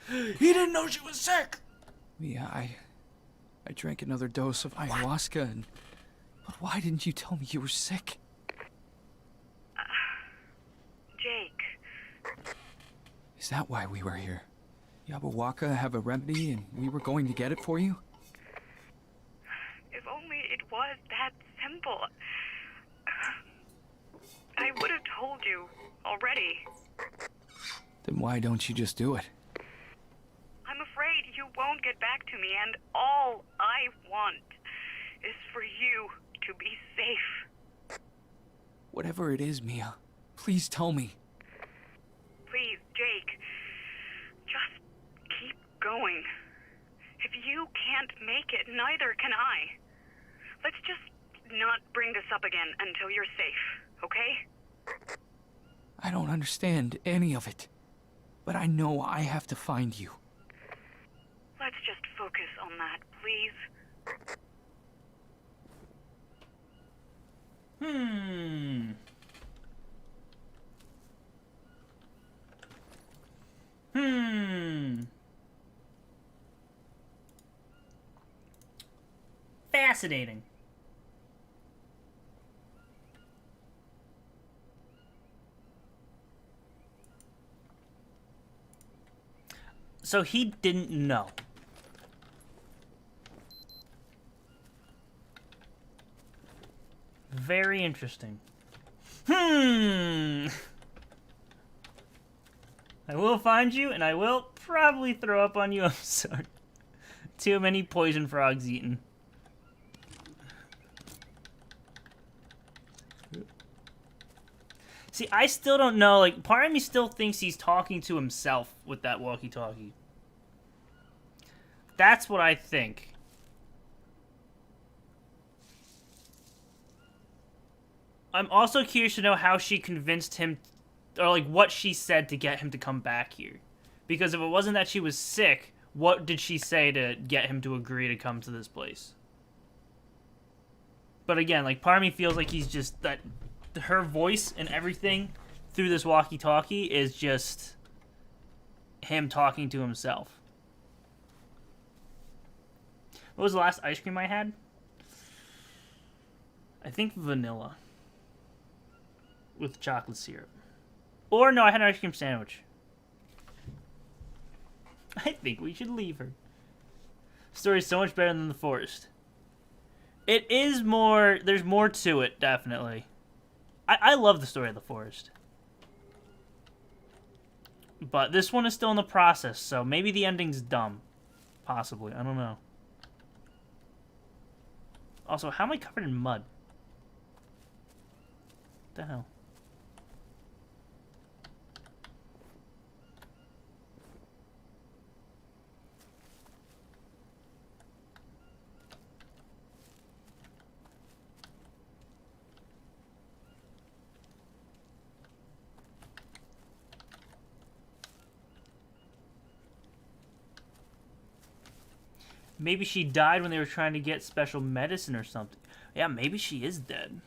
He didn't know she was sick. Yeah, I drank another dose of ayahuasca, and but why didn't you tell me you were sick? Jake. Is that why we were here? Yabawaka have a remedy, and we were going to get it for you? If only it was that simple. I would have told you already. Then why don't you just do it? I'm afraid you won't get back to me, and all I want is for you to be safe. Whatever it is, Mia, please tell me. Please, Jake, just keep going. If you can't make it, neither can I. Let's just not bring this up again until you're safe, okay? I don't understand any of it, but I know I have to find you. Let's just focus on that, please. Fascinating. So he didn't know. Very interesting. I will find you, and I will probably throw up on you. I'm sorry. Too many poison frogs eaten. See, I still don't know. Like, part of me still thinks he's talking to himself with that walkie-talkie. That's what I think. I'm also curious to know how she convinced him, or like what she said to get him to come back here. Because if it wasn't that she was sick, what did she say to get him to agree to come to this place? But again, like, part of me feels like he's just that her voice and everything through this walkie-talkie is just him talking to himself. What was the last ice cream I had? I think vanilla with chocolate syrup. Or no, I had an ice cream sandwich. I think we should leave her. The story is so much better than the forest. It is more, there's more to it, definitely. I love the story of the forest. But this one is still in the process, so maybe the ending's dumb. Possibly. I don't know. Also, how am I covered in mud? What the hell? Maybe she died when they were trying to get special medicine or something. Yeah, maybe she is dead.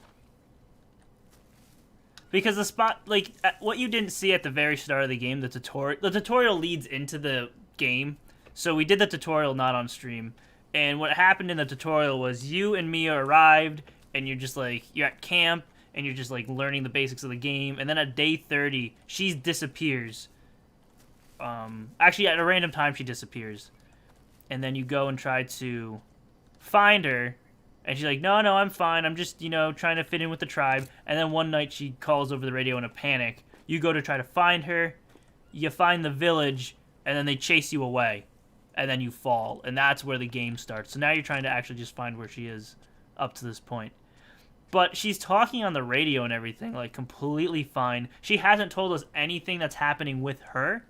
Because the spot, like, what you didn't see at the very start of the game, the tutorial leads into the game. So we did the tutorial not on stream. And what happened in the tutorial was you and Mia arrived, and you're just like, you're at camp, and you're just like learning the basics of the game. And then at day 30, she disappears. Actually, at a random time, she disappears. And then you go and try to find her, and she's like, no, I'm fine. I'm just, trying to fit in with the tribe. And then one night she calls over the radio in a panic. You go to try to find her, you find the village, and then they chase you away. And then you fall, and that's where the game starts. So now you're trying to actually just find where she is up to this point. But she's talking on the radio and everything, like, completely fine. She hasn't told us anything that's happening with her.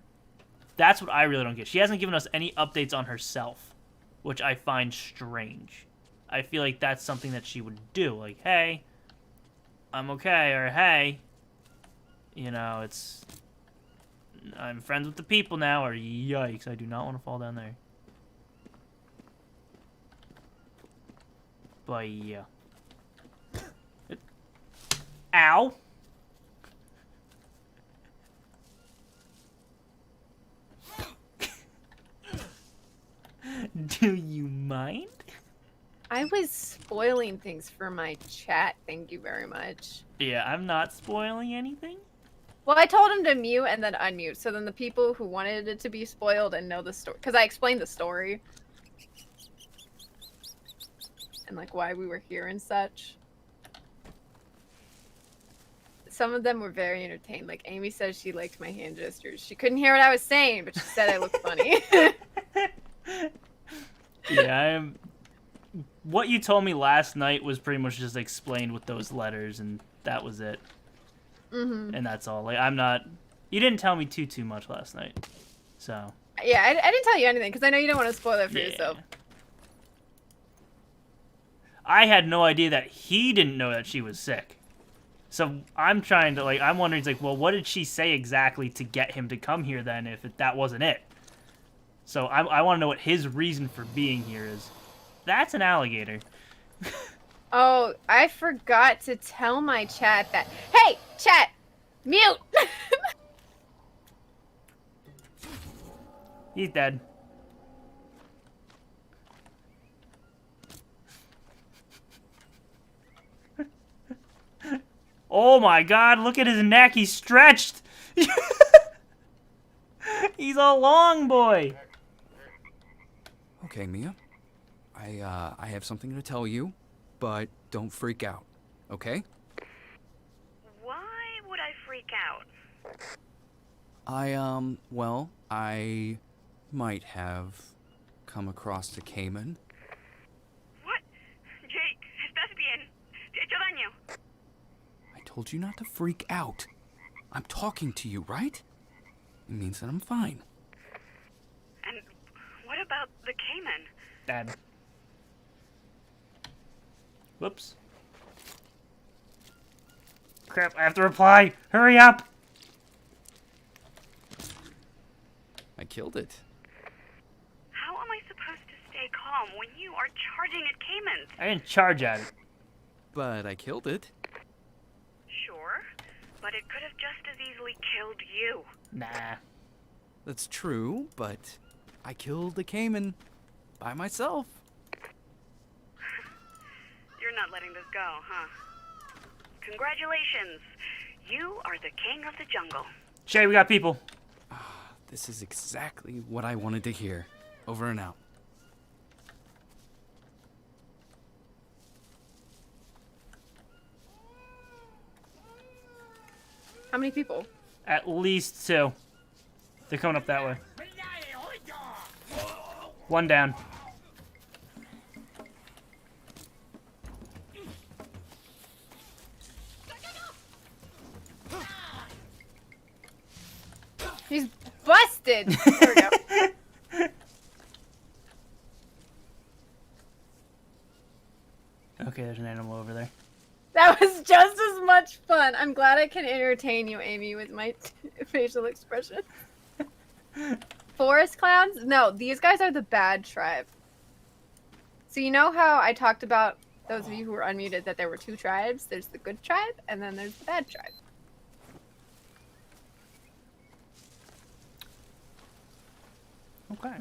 That's what I really don't get. She hasn't given us any updates on herself, which I find strange. I feel like that's something that she would do. Like, hey, I'm okay, or hey, I'm friends with the people now, or yikes, I do not want to fall down there. But yeah. Ow! Do you mind? I was spoiling things for my chat. Thank you very much. Yeah, I'm not spoiling anything. Well, I told him to mute and then unmute. So then the people who wanted it to be spoiled and know the story, because I explained the story and like why we were here and such. Some of them were very entertained. Like Amy said, she liked my hand gestures. She couldn't hear what I was saying, but she said I looked funny. Yeah, what you told me last night was pretty much just explained with those letters, and that was it. Mm-hmm. And that's all. Like, I'm not. You didn't tell me too much last night, so. Yeah, I didn't tell you anything because I know you don't want to spoil it for yourself. I had no idea that he didn't know that she was sick. So I'm trying to, like, I'm wondering, like, well, what did she say exactly to get him to come here then if that wasn't it? So I want to know what his reason for being here is. That's an alligator. Oh, I forgot to tell my chat that. Hey, chat, mute. He's dead. Oh my god, look at his neck, he's stretched! He's a long boy! Okay, Mia. I have something to tell you, but don't freak out, okay? Why would I freak out? I might have come across the Cayman. What? Jake, estás bien? ¿Te he hecho daño? I told you not to freak out. I'm talking to you, right? It means that I'm fine. And what about the Cayman? Dad. Whoops. Crap, I have to reply! Hurry up! I killed it. How am I supposed to stay calm when you are charging at Caymans? I didn't charge at it. But I killed it. Sure, but it could have just as easily killed you. Nah. That's true, but I killed the Cayman by myself. You're not letting this go, huh? Congratulations. You are the king of the jungle. Shay, we got people. This is exactly what I wanted to hear. Over and out. How many people? At least 2. They're coming up that way. One down. He's busted. There we go. Okay, there's an animal over there. That was just as much fun. I'm glad I can entertain you, Amy, with my facial expression. Forest clowns? No, these guys are the bad tribe. So you know how I talked about, those of you who were unmuted, that there were two tribes? There's the good tribe, and then there's the bad tribe. Okay.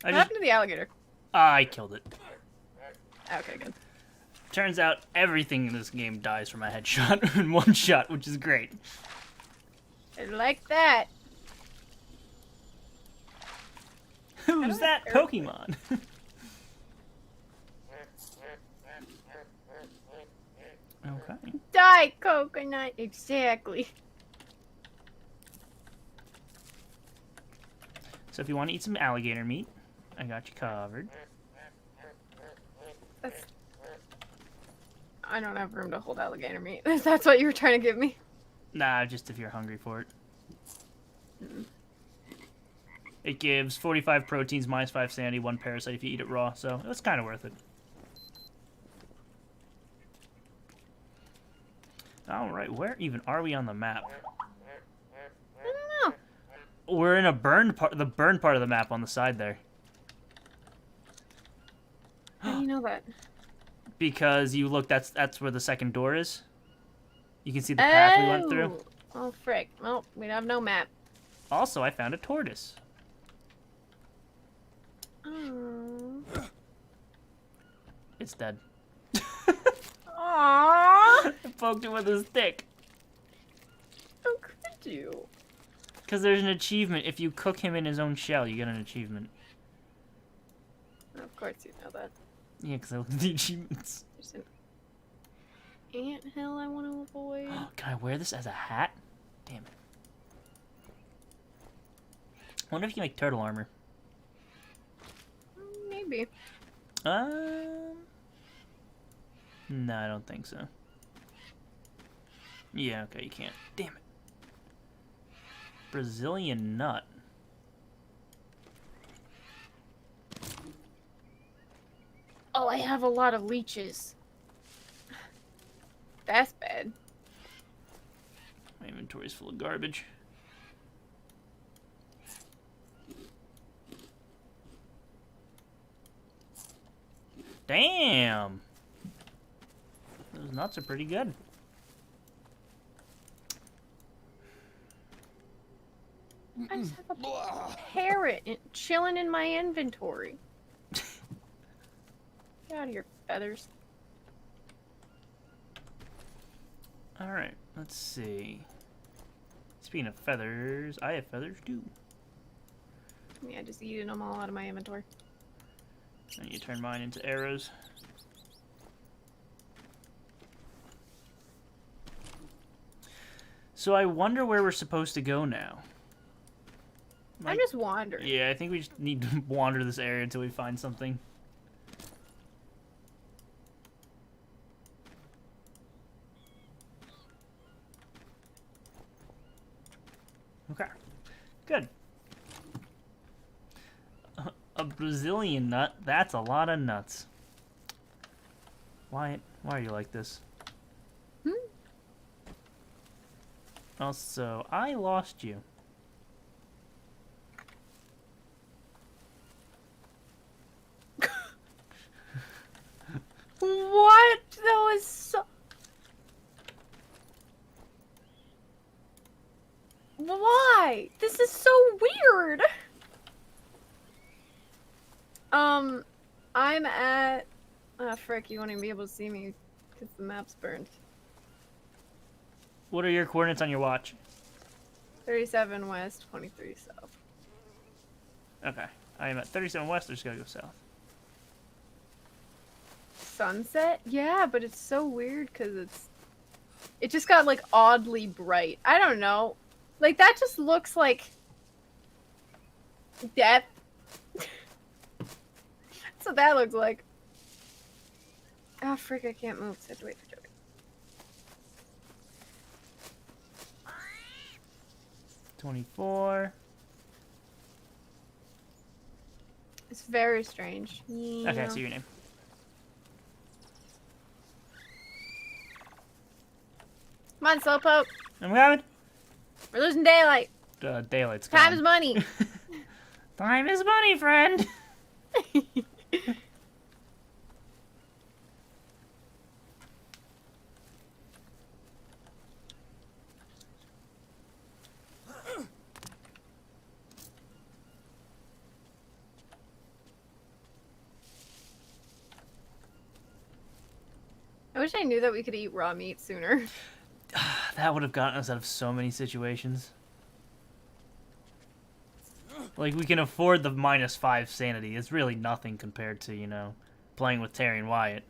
What happened to the alligator? I killed it. Okay, good. Turns out everything in this game dies from a headshot in one shot, which is great. I like that. Who's that Pokemon? Okay. Die, coconut. Exactly. So if you want to eat some alligator meat, I got you covered. I don't have room to hold alligator meat. If that's what you were trying to give me. Nah, just if you're hungry for it. It gives 45 proteins, minus 5 sanity, 1 parasite if you eat it raw, so it's kind of worth it. Alright, where even are we on the map? I don't know. We're in a burned part, the burned part of the map on the side there. How do you know that? Because you look, that's where the second door is. You can see the path we went through. Oh, frick. Well, we have no map. Also, I found a tortoise. Oh. It's dead. Aww. I poked it with a stick. How could you? Because there's an achievement. If you cook him in his own shell, you get an achievement. Of course you know that. Yeah, because I looked at the achievements. There's an anthill I want to avoid. Can I wear this as a hat? Damn it. I wonder if you can make turtle armor. Maybe. No, I don't think so. Yeah, okay, you can't. Damn it. Brazilian nut. Oh, I have a lot of leeches. That's bad. My inventory's full of garbage. Damn! Those nuts are pretty good. I just have a parrot chilling in my inventory. Get out of here, feathers. Alright, let's see. Speaking of feathers, I have feathers too. Yeah, just eating them all out of my inventory. And you turn mine into arrows. So I wonder where we're supposed to go now. I'm just wandering. Yeah, I think we just need to wander this area until we find something. Okay, good. A Brazilian nut, that's a lot of nuts. Why are you like this? Also, I lost you. What? That was so... Why? This is so weird. I'm at... Ah, frick, you won't even be able to see me because the map's burned. What are your coordinates on your watch? 37 west, 23 south. Okay, I am at 37 west, I just gotta go south. sunset? Yeah, but it's so weird because it just got like oddly bright. I don't know. Like that just looks like death. That's what that looks like. Oh frick, I can't move, so I have to wait for Joey. $24. It's very strange. Yeah. Okay, I see your name. Come on, Slowpoke. I'm coming. We're losing daylight. Daylight's Time gone. is money. Time is money, friend. I wish I knew that we could eat raw meat sooner. That would have gotten us out of so many situations. Like, we can afford the -5 sanity. It's really nothing compared to, you know, playing with Terry and Wyatt.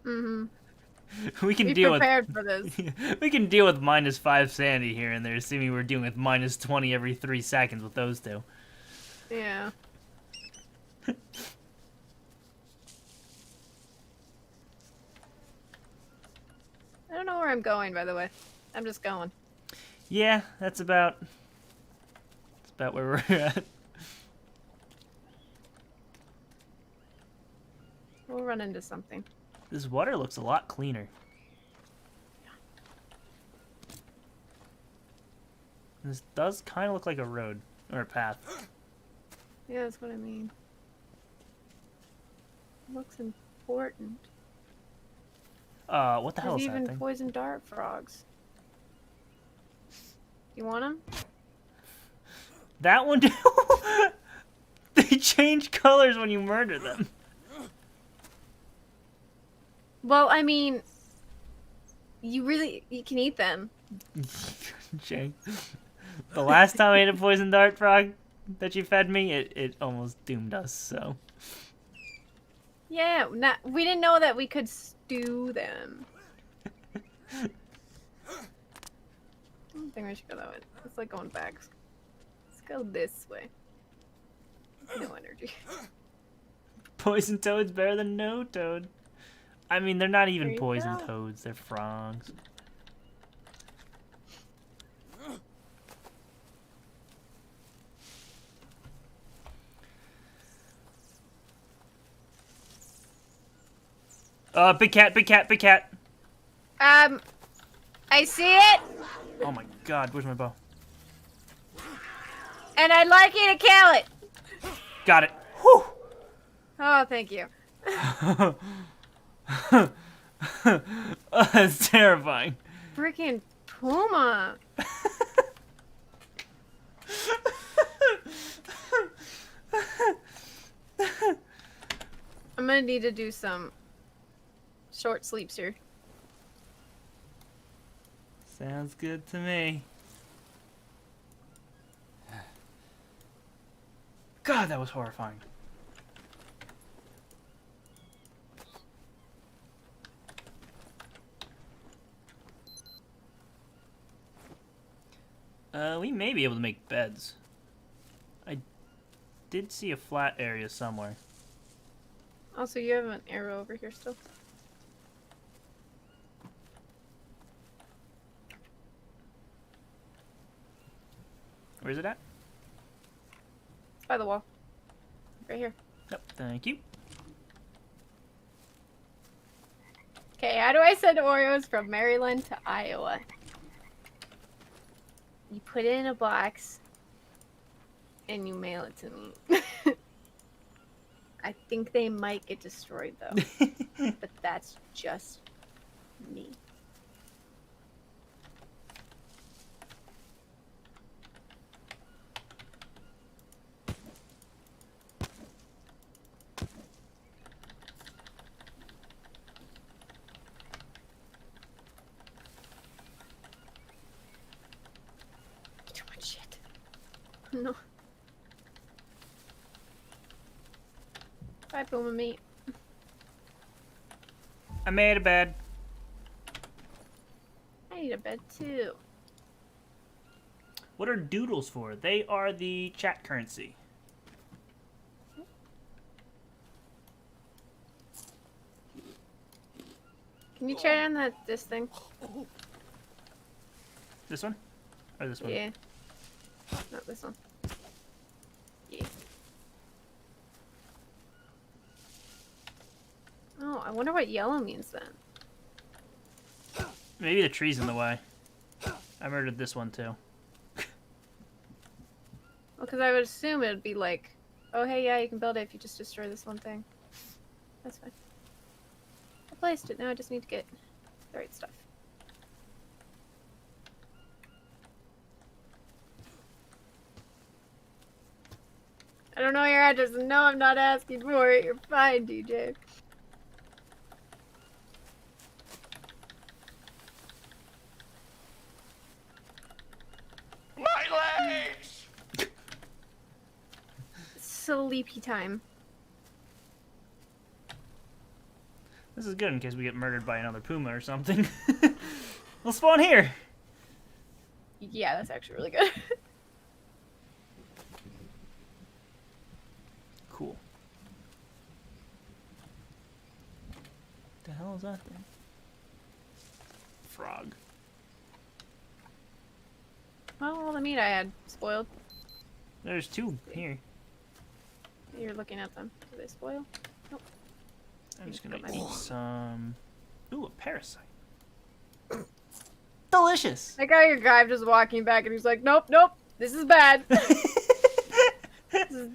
Mm-hmm. We can Be deal prepared for this. we can deal with -5 sanity here and there, assuming we're dealing with -20 every 3 seconds with those two. Yeah. I don't know where I'm going, by the way. I'm just going. Yeah, that's about where we're at. We'll run into something. This water looks a lot cleaner. This does kind of look like a road or a path. Yeah, that's what I mean. Looks important. What the hell There's is that even thing? poison dart frogs. You want them? That one too? They change colors when you murder them. Well, I mean, you can eat them. Jay. The last time I ate a poison dart frog that you fed me, it almost doomed us, so. Yeah, we didn't know that we could stew them. I don't think we should go that way. It's like going back. Let's go this way. No energy. Poison toad's better than no toad. I mean, they're not even There you poison go. toads, they're frogs. Big cat, big cat, big cat. I see it, Oh my god, where's my bow? and I'd like you to kill it. Got it. Whew. Oh, thank you. Oh, that's terrifying. Freaking puma. I'm gonna need to do some short sleeps here. Sounds good to me. God, that was horrifying. We may be able to make beds. I did see a flat area somewhere. Also, you have an arrow over here still. Where's it at? It's by the wall. Right here. Yep, thank you. Okay, how do I send Oreos from Maryland to Iowa? You put it in a box and you mail it to me. I think they might get destroyed though. But that's just me. Too much shit. No. Bye, Puma meat. I made a bed. I need a bed too. What are doodles for? They are the chat currency. Can you try on this thing? This one? Or this one? Yeah. Not this one. Yeah. Oh, I wonder what yellow means then. Maybe the tree's in the way. I murdered this one too. Well, because I would assume it would be like, oh, hey, yeah, you can build it if you just destroy this one thing. That's fine. I placed it. Now I just need to get the right stuff. I don't know your address, and no, I'm not asking for it. You're fine, DJ. My legs! Sleepy time. This is good in case we get murdered by another puma or something. We'll spawn here. Yeah, that's actually really good. Cool. The hell is that thing? Frog. Well, all the meat I had spoiled. There's two here. You're looking at them. Do they spoil? Nope. I'm just gonna Got my eat meat. some. Ooh, a parasite. Delicious. That guy your guy just walking back and he's like, nope, nope, this is bad.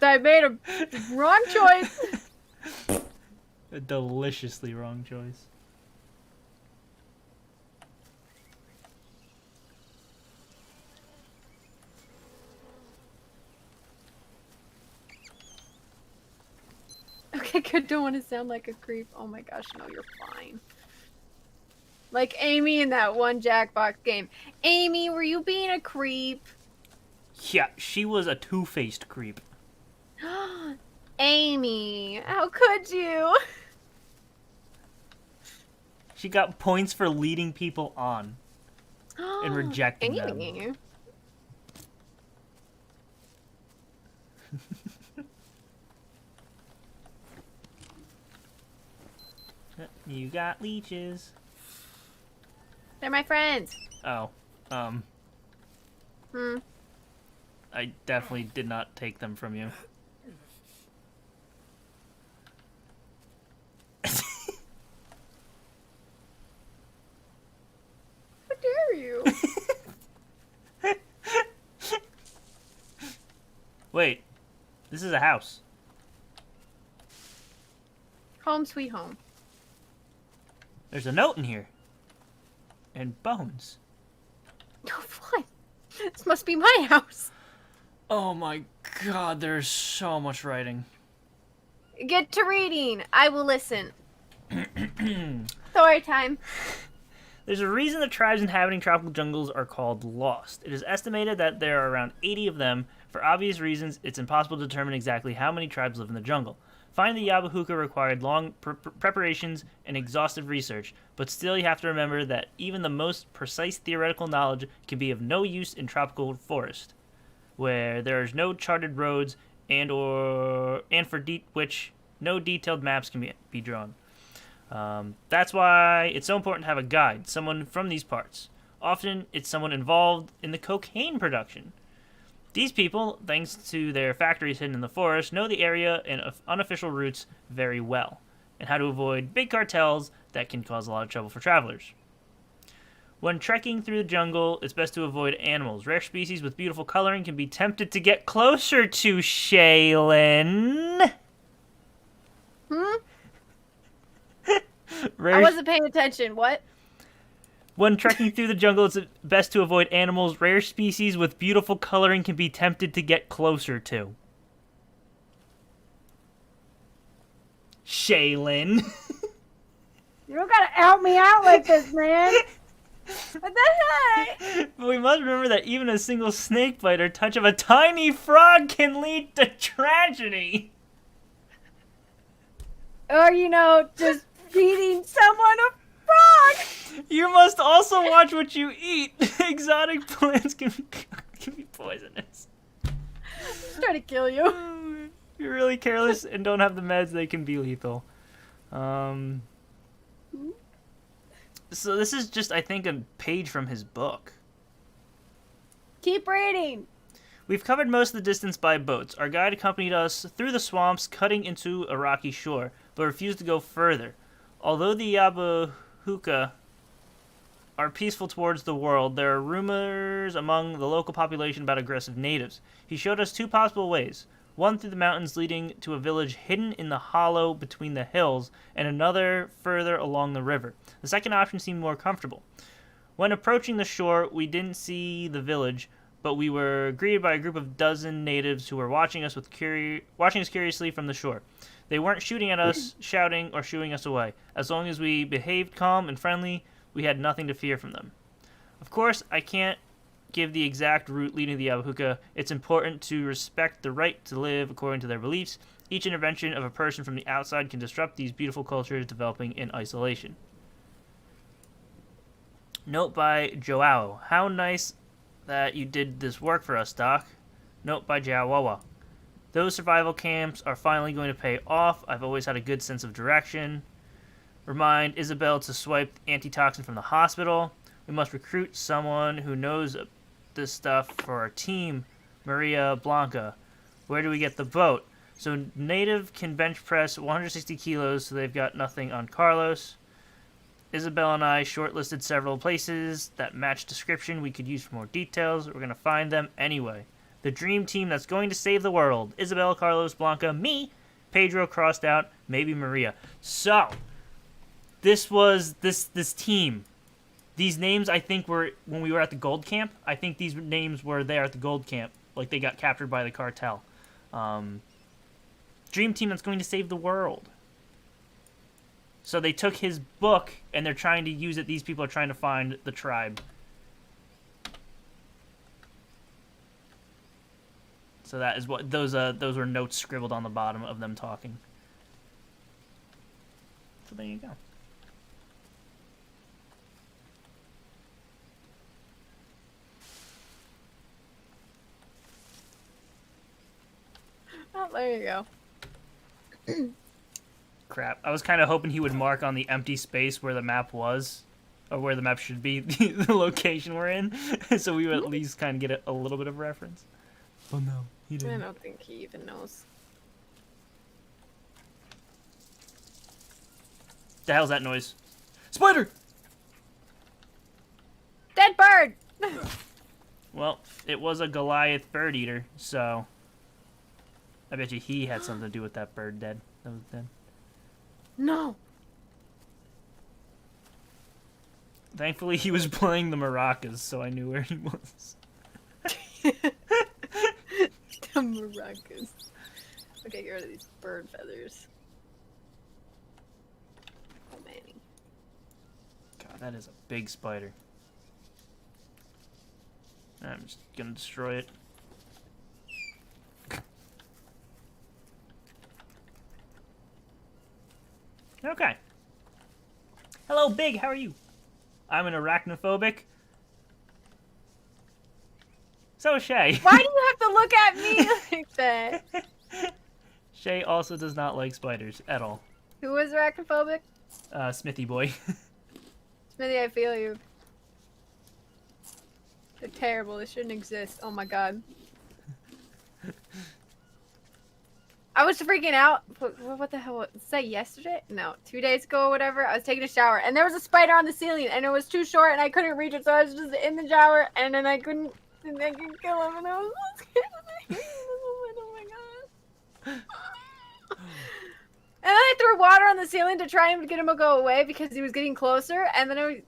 I made a wrong choice. A deliciously wrong choice. Okay, good. Don't want to sound like a creep. Oh my gosh, no, you're fine. Like Amy in that one Jackbox game. Amy, were you being a creep? Yeah, she was a two-faced creep. Amy, how could you? She got points for leading people on and rejecting them. Amy. You got leeches. They're my friends. Oh, I definitely did not take them from you. How dare you? Wait, this is a house. Home sweet home. There's a note in here. And bones. What? This must be my house. Oh my god, there's so much writing. Get to reading. I will listen. Story time. There's a reason the tribes inhabiting tropical jungles are called lost. It is estimated that there are around 80 of them. For obvious reasons, it's impossible to determine exactly how many tribes live in the jungle. Finding the Yabahuka required long preparations and exhaustive research, but still you have to remember that even the most precise theoretical knowledge can be of no use in tropical forest, where there is no charted roads and for which no detailed maps can be drawn. That's why it's so important to have a guide, someone from these parts. Often it's someone involved in the cocaine production. These people, thanks to their factories hidden in the forest, know the area and unofficial routes very well, and how to avoid big cartels that can cause a lot of trouble for travelers. When trekking through the jungle, it's best to avoid animals. Rare species with beautiful coloring can be tempted to get closer to Shaylin. I wasn't paying attention. What? When trekking through the jungle, it's best to avoid animals. Rare species with beautiful coloring can be tempted to get closer to Shaylin. You don't gotta out me out like this, man. What the heck? But we must remember that even a single snake bite or touch of a tiny frog can lead to tragedy. Or, just feeding someone a frog! You must also watch what you eat. Exotic plants can be poisonous. I'm trying to kill you. If you're really careless and don't have the meds, they can be lethal. So this is just, I think, a page from his book. Keep reading. We've covered most of the distance by boats. Our guide accompanied us through the swamps, cutting into a rocky shore, but refused to go further. Although the Yabahuka are peaceful towards the world, there are rumors among the local population about aggressive natives. He showed us two possible ways. One through the mountains leading to a village hidden in the hollow between the hills, and another further along the river. The second option seemed more comfortable. When approaching the shore, we didn't see the village, but we were greeted by a group of dozen natives who were watching us curiously from the shore. They weren't shooting at us, shouting, or shooing us away. As long as we behaved calm and friendly, we had nothing to fear from them. Of course, I can't give the exact route leading to the Yabahuka. It's important to respect the right to live according to their beliefs. Each intervention of a person from the outside can disrupt these beautiful cultures developing in isolation. Note by Joao. How nice that you did this work for us, Doc. Note by Jawawa. Those survival camps are finally going to pay off. I've always had a good sense of direction. Remind Isabel to swipe antitoxin from the hospital. We must recruit someone who knows this stuff for our team. Maria Blanca. Where do we get the boat? So Native can bench press 160 kilos, so they've got nothing on Carlos. Isabel and I shortlisted several places that match description we could use for more details. We're going to find them anyway. The dream team that's going to save the world. Isabel, Carlos, Blanca, me, Pedro crossed out, maybe Maria. So, this was this team. These names, I think, were when we were at the gold camp. I think these names were there at the gold camp. Like, they got captured by the cartel. Dream team that's going to save the world. So they took his book, and they're trying to use it. These people are trying to find the tribe. So that is what those were notes scribbled on the bottom of them talking. So there you go. Oh, there you go. Crap. I was kind of hoping he would mark on the empty space where the map was, or where the map should be, the location we're in, so we would at least kind of get a little bit of reference. Oh no, he I didn't. don't think he even knows. The hell's that noise? Spider! Dead bird! Well, it was a Goliath bird eater, so I bet you he had something to do with that bird that was dead. No. Thankfully, he was playing the maracas, so I knew where he was. The maracas. Okay, get rid of these bird feathers. Oh, Manny. God, that is a big spider. I'm just gonna destroy it. Okay. Hello, Big. How are you? I'm an arachnophobic. So is Shay. Why do you have to look at me like that? Shay also does not like spiders at all. Who is arachnophobic? Smithy boy. Smithy, I feel you. They're terrible. They shouldn't exist. Oh my god. I was freaking out. What the hell? Was that yesterday? No, 2 days ago or whatever. I was taking a shower and there was a spider on the ceiling and it was too short and I couldn't reach it, so I was just in the shower and then I couldn't kill him and I was so scared. Oh my god. And then I threw water on the ceiling to try and get him to go away because he was getting closer, and then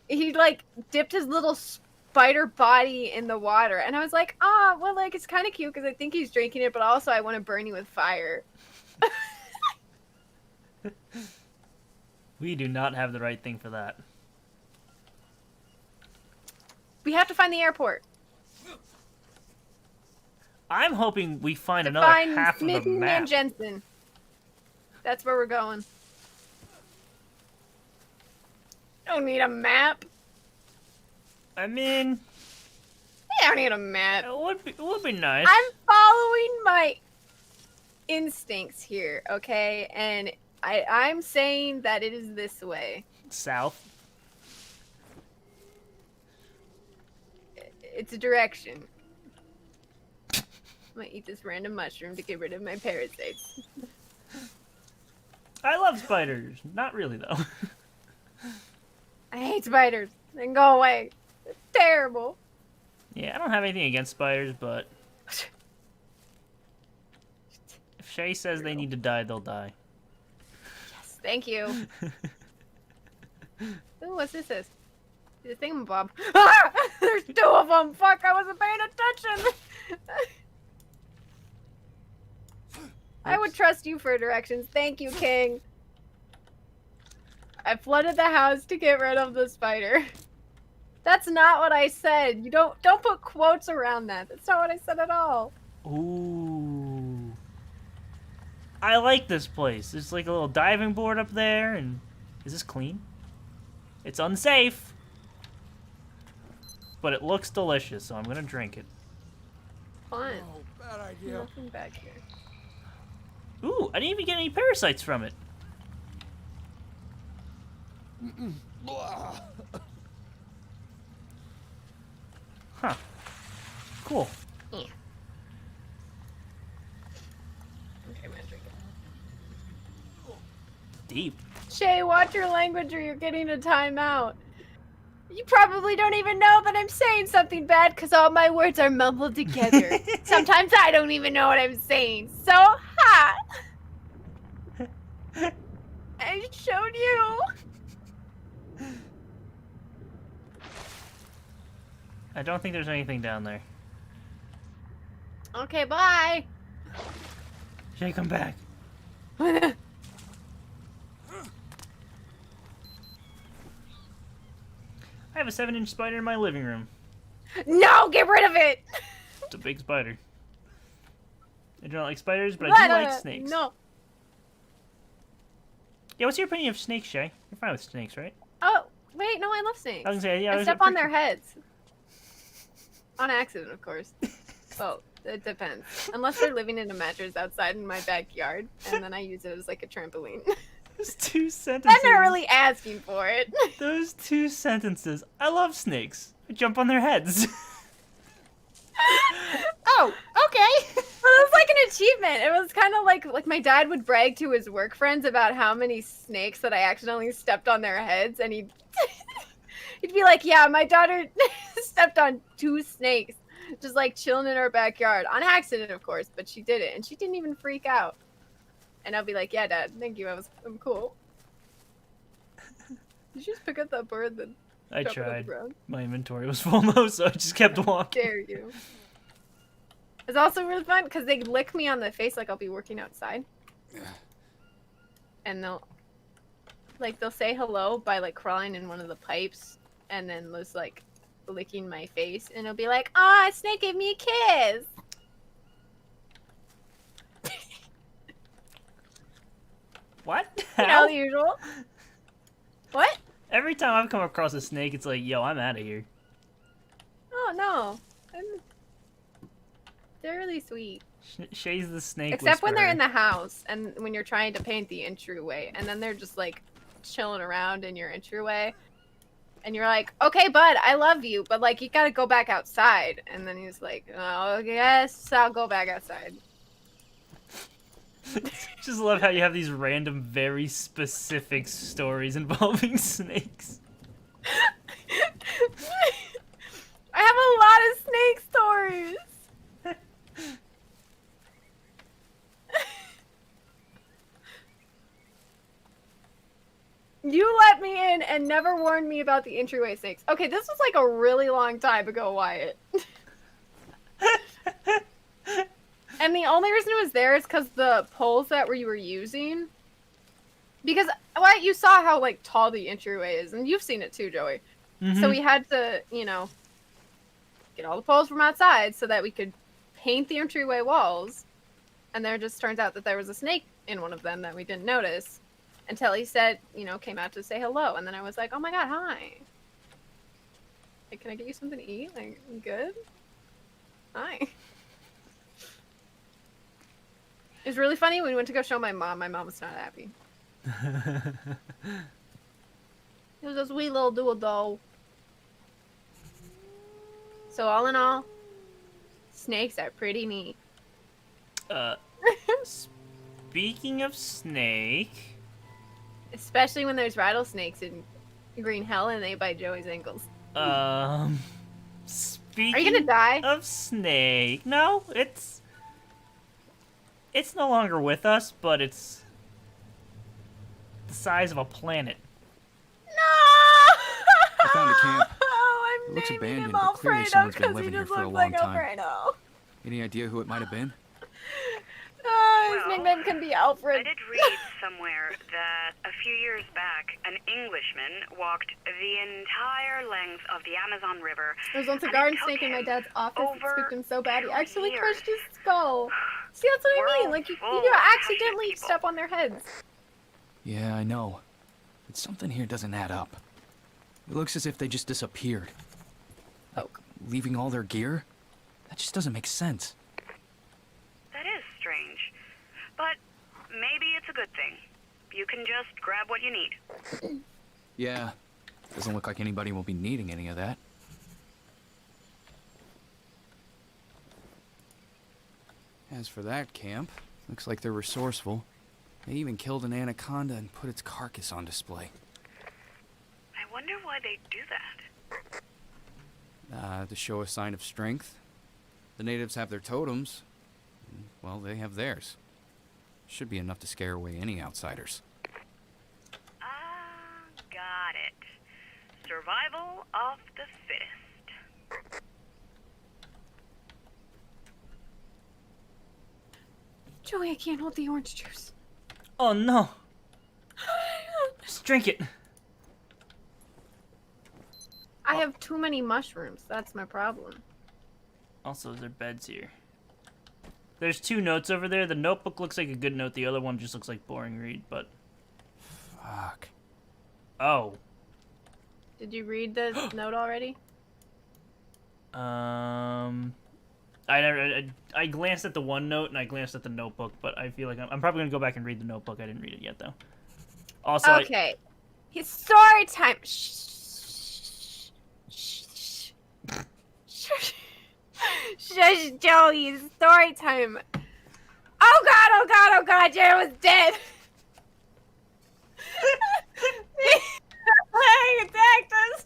he like dipped his little spider body in the water, and I was like, ah, well, like, it's kind of cute because I think he's drinking it, but also I want to burn you with fire. We do not have the right thing for that. We have to find the airport. I'm hoping we find To another find half of the Smithy map. and Jensen. That's where we're going. Don't need a map. I mean, I don't need a map. it would be nice. I'm following my instincts here, okay? And I'm saying that it is this way. South. It's a direction. I'm gonna eat this random mushroom to get rid of my parasites. I love spiders. Not really, though. I hate spiders. Then go away. They're terrible. Yeah, I don't have anything against spiders, but if Shay says they need to die, they'll die. Yes, thank you. Ooh, what's this? Is a thingamabob. Ah! There's 2 of them. Fuck, I wasn't paying attention. I would trust you for directions. Thank you, King. I flooded the house to get rid of the spider. That's not what I said. You don't put quotes around that. That's not what I said at all. Ooh. I like this place. There's like a little diving board up there, and is this clean? It's unsafe. But it looks delicious, so I'm gonna drink it. Fun. Oh, bad idea. Nothing back here. Ooh, I didn't even get any parasites from it. Huh. Cool. Yeah. Okay, I'm gonna drink it. Deep. Shay, watch your language or you're getting a timeout. You probably don't even know that I'm saying something bad because all my words are mumbled together. Sometimes I don't even know what I'm saying. So, ha! I showed you. I don't think there's anything down there. Okay, bye. Shay, come back. I have a 7-inch spider in my living room. No, get rid of it. It's a big spider. I don't like spiders, but I do like snakes. No. Yeah, what's your opinion of snakes, Shay? You're fine with snakes, right? Oh, wait, no, I love snakes. I was gonna say, yeah. I step on their heads. On accident, of course. Well, it depends. Unless they're living in a mattress outside in my backyard, and then I use it as like a trampoline. Those 2 sentences. I'm not really asking for it. Those 2 sentences. I love snakes. I jump on their heads. Oh, okay. Well, it was like an achievement. It was kind of like my dad would brag to his work friends about how many snakes that I accidentally stepped on their heads, and he'd be like, "Yeah, my daughter stepped on 2 snakes, just like chilling in our backyard on accident, of course, but she did it, and she didn't even freak out." And I'll be like, "Yeah, Dad, thank you. I'm cool." Did you just pick up that bird then? I drop it on the tried. ground? My inventory was full though, so I just kept walking. Dare you? It's also really fun because they lick me on the face like I'll be working outside, and they'll say hello by like crawling in one of the pipes, and then just like licking my face, and it'll be like, "Ah, a snake gave me a kiss." What? You know, How? the usual. What? Every time I've come across a snake, it's like, yo, I'm out of here. Oh no, they're really sweet. Shay's the snake Except when they're whisperer. in the house and when you're trying to paint the entryway, and then they're just like chilling around in your entryway, and you're like, "Okay, bud, I love you, but like you gotta go back outside." And then he's like, "Oh, yes, I'll go back outside." Just love how you have these random, very specific stories involving snakes. I have a lot of snake stories. You let me in and never warned me about the entryway snakes. Okay, this was like a really long time ago, Wyatt. And the only reason it was there is because the poles that we were using. Because, Wyatt, you saw how like tall the entryway is, and you've seen it too, Joey. So we had to, you know, get all the poles from outside so that we could paint the entryway walls. And there just turns out that there was a snake in one of them that we didn't notice. until he said, came out to say hello. And then I was like, oh my god, hi. Like, can I get you something to eat? Like, you good? Hi. It was really funny when we went to go show my mom. My mom was not happy. It was a sweet little doodle doll. So all in all, snakes are pretty neat. Speaking of snake... Especially when there's rattlesnakes in Green Hell and they bite Joey's ankles. Speaking Are you gonna die? of snake... No, it's no longer with us, but it's the size of a planet. I found a camp. Oh, I'm It looks naming abandoned, him but clearly Alfredo someone's been because he living here just for a looks long like time. Alfredo. Any idea who it might have been? His Well, nickname can be I Alfred. did read somewhere that a few years back, an Englishman walked the entire length of the Amazon River. There was once a and it garden took snake in my him dad's office that over spooked him so bad he 2 actually years. crushed his skull. See, that's what We're I mean. all Like, you full of passionate accidentally people. step on their heads. Yeah, I know. But something here doesn't add up. It looks as if they just disappeared. Oh. Leaving all their gear? That just doesn't make sense. That is strange. But maybe it's a good thing. You can just grab what you need. Yeah. Doesn't look like anybody will be needing any of that. As for that camp, looks like they're resourceful. They even killed an anaconda and put its carcass on display. I wonder why they do that. To show a sign of strength. The natives have their totems. Well, they have theirs. Should be enough to scare away any outsiders. Ah, got it. Survival of the fittest. Joey, I can't hold the orange juice. Oh no! Just drink it. I have too many mushrooms. That's my problem. Also, there are beds here. There's 2 notes over there. The notebook looks like a good note. The other one just looks like boring read, but... Fuck. Oh. Did you read the note already? I glanced at the one note and I glanced at the notebook, but I feel like I'm probably gonna go back and read the notebook. I didn't read it yet, though. Also, Okay. His story time. Shh. Shush, Joey. It's story time. Oh god, oh god, oh god, Jared was dead. They attacked us.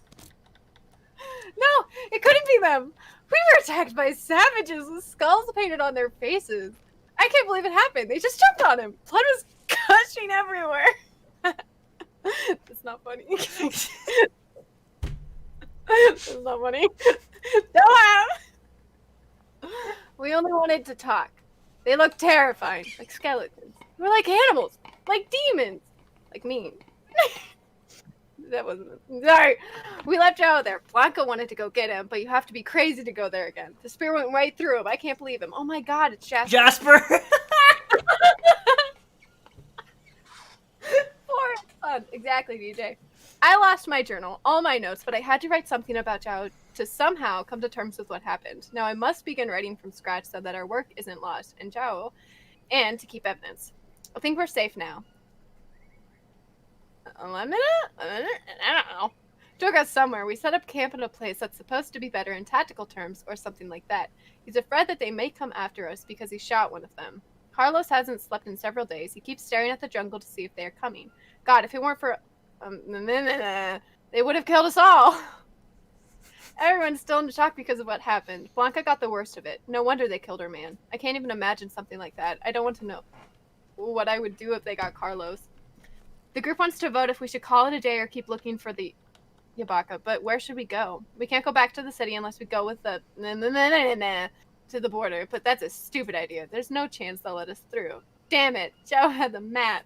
No, it couldn't be them. We were attacked by savages with skulls painted on their faces. I can't believe it happened. They just jumped on him. Blood was gushing everywhere. That's not funny. That's not funny. Don't laugh. We only wanted to talk. They looked terrifying, like skeletons. We're like animals, like demons, like me. That wasn't. Sorry. We left Joe there. Blanca wanted to go get him, but you have to be crazy to go there again. The spear went right through him. I can't believe him. Oh my god, it's Jasper. Jasper! Poor fun. Exactly, DJ. I lost my journal, all my notes, but I had to write something about Zhao to somehow come to terms with what happened. Now I must begin writing from scratch so that our work isn't lost in Zhao, and to keep evidence. I think we're safe now. A minute? I don't know. Took us somewhere. We set up camp in a place that's supposed to be better in tactical terms, or something like that. He's afraid that they may come after us because he shot one of them. Carlos hasn't slept in several days. He keeps staring at the jungle to see if they are coming. God, if it weren't for... they would have killed us all. Everyone's still in shock because of what happened. Blanca got the worst of it. No wonder they killed her man. I can't even imagine something like that. I don't want to know what I would do if they got Carlos. The group wants to vote if we should call it a day or keep looking for the Yabaka, but where should we go? We can't go back to the city unless we go with the to the border, but that's a stupid idea. There's no chance they'll let us through. Damn it, Joe had the map.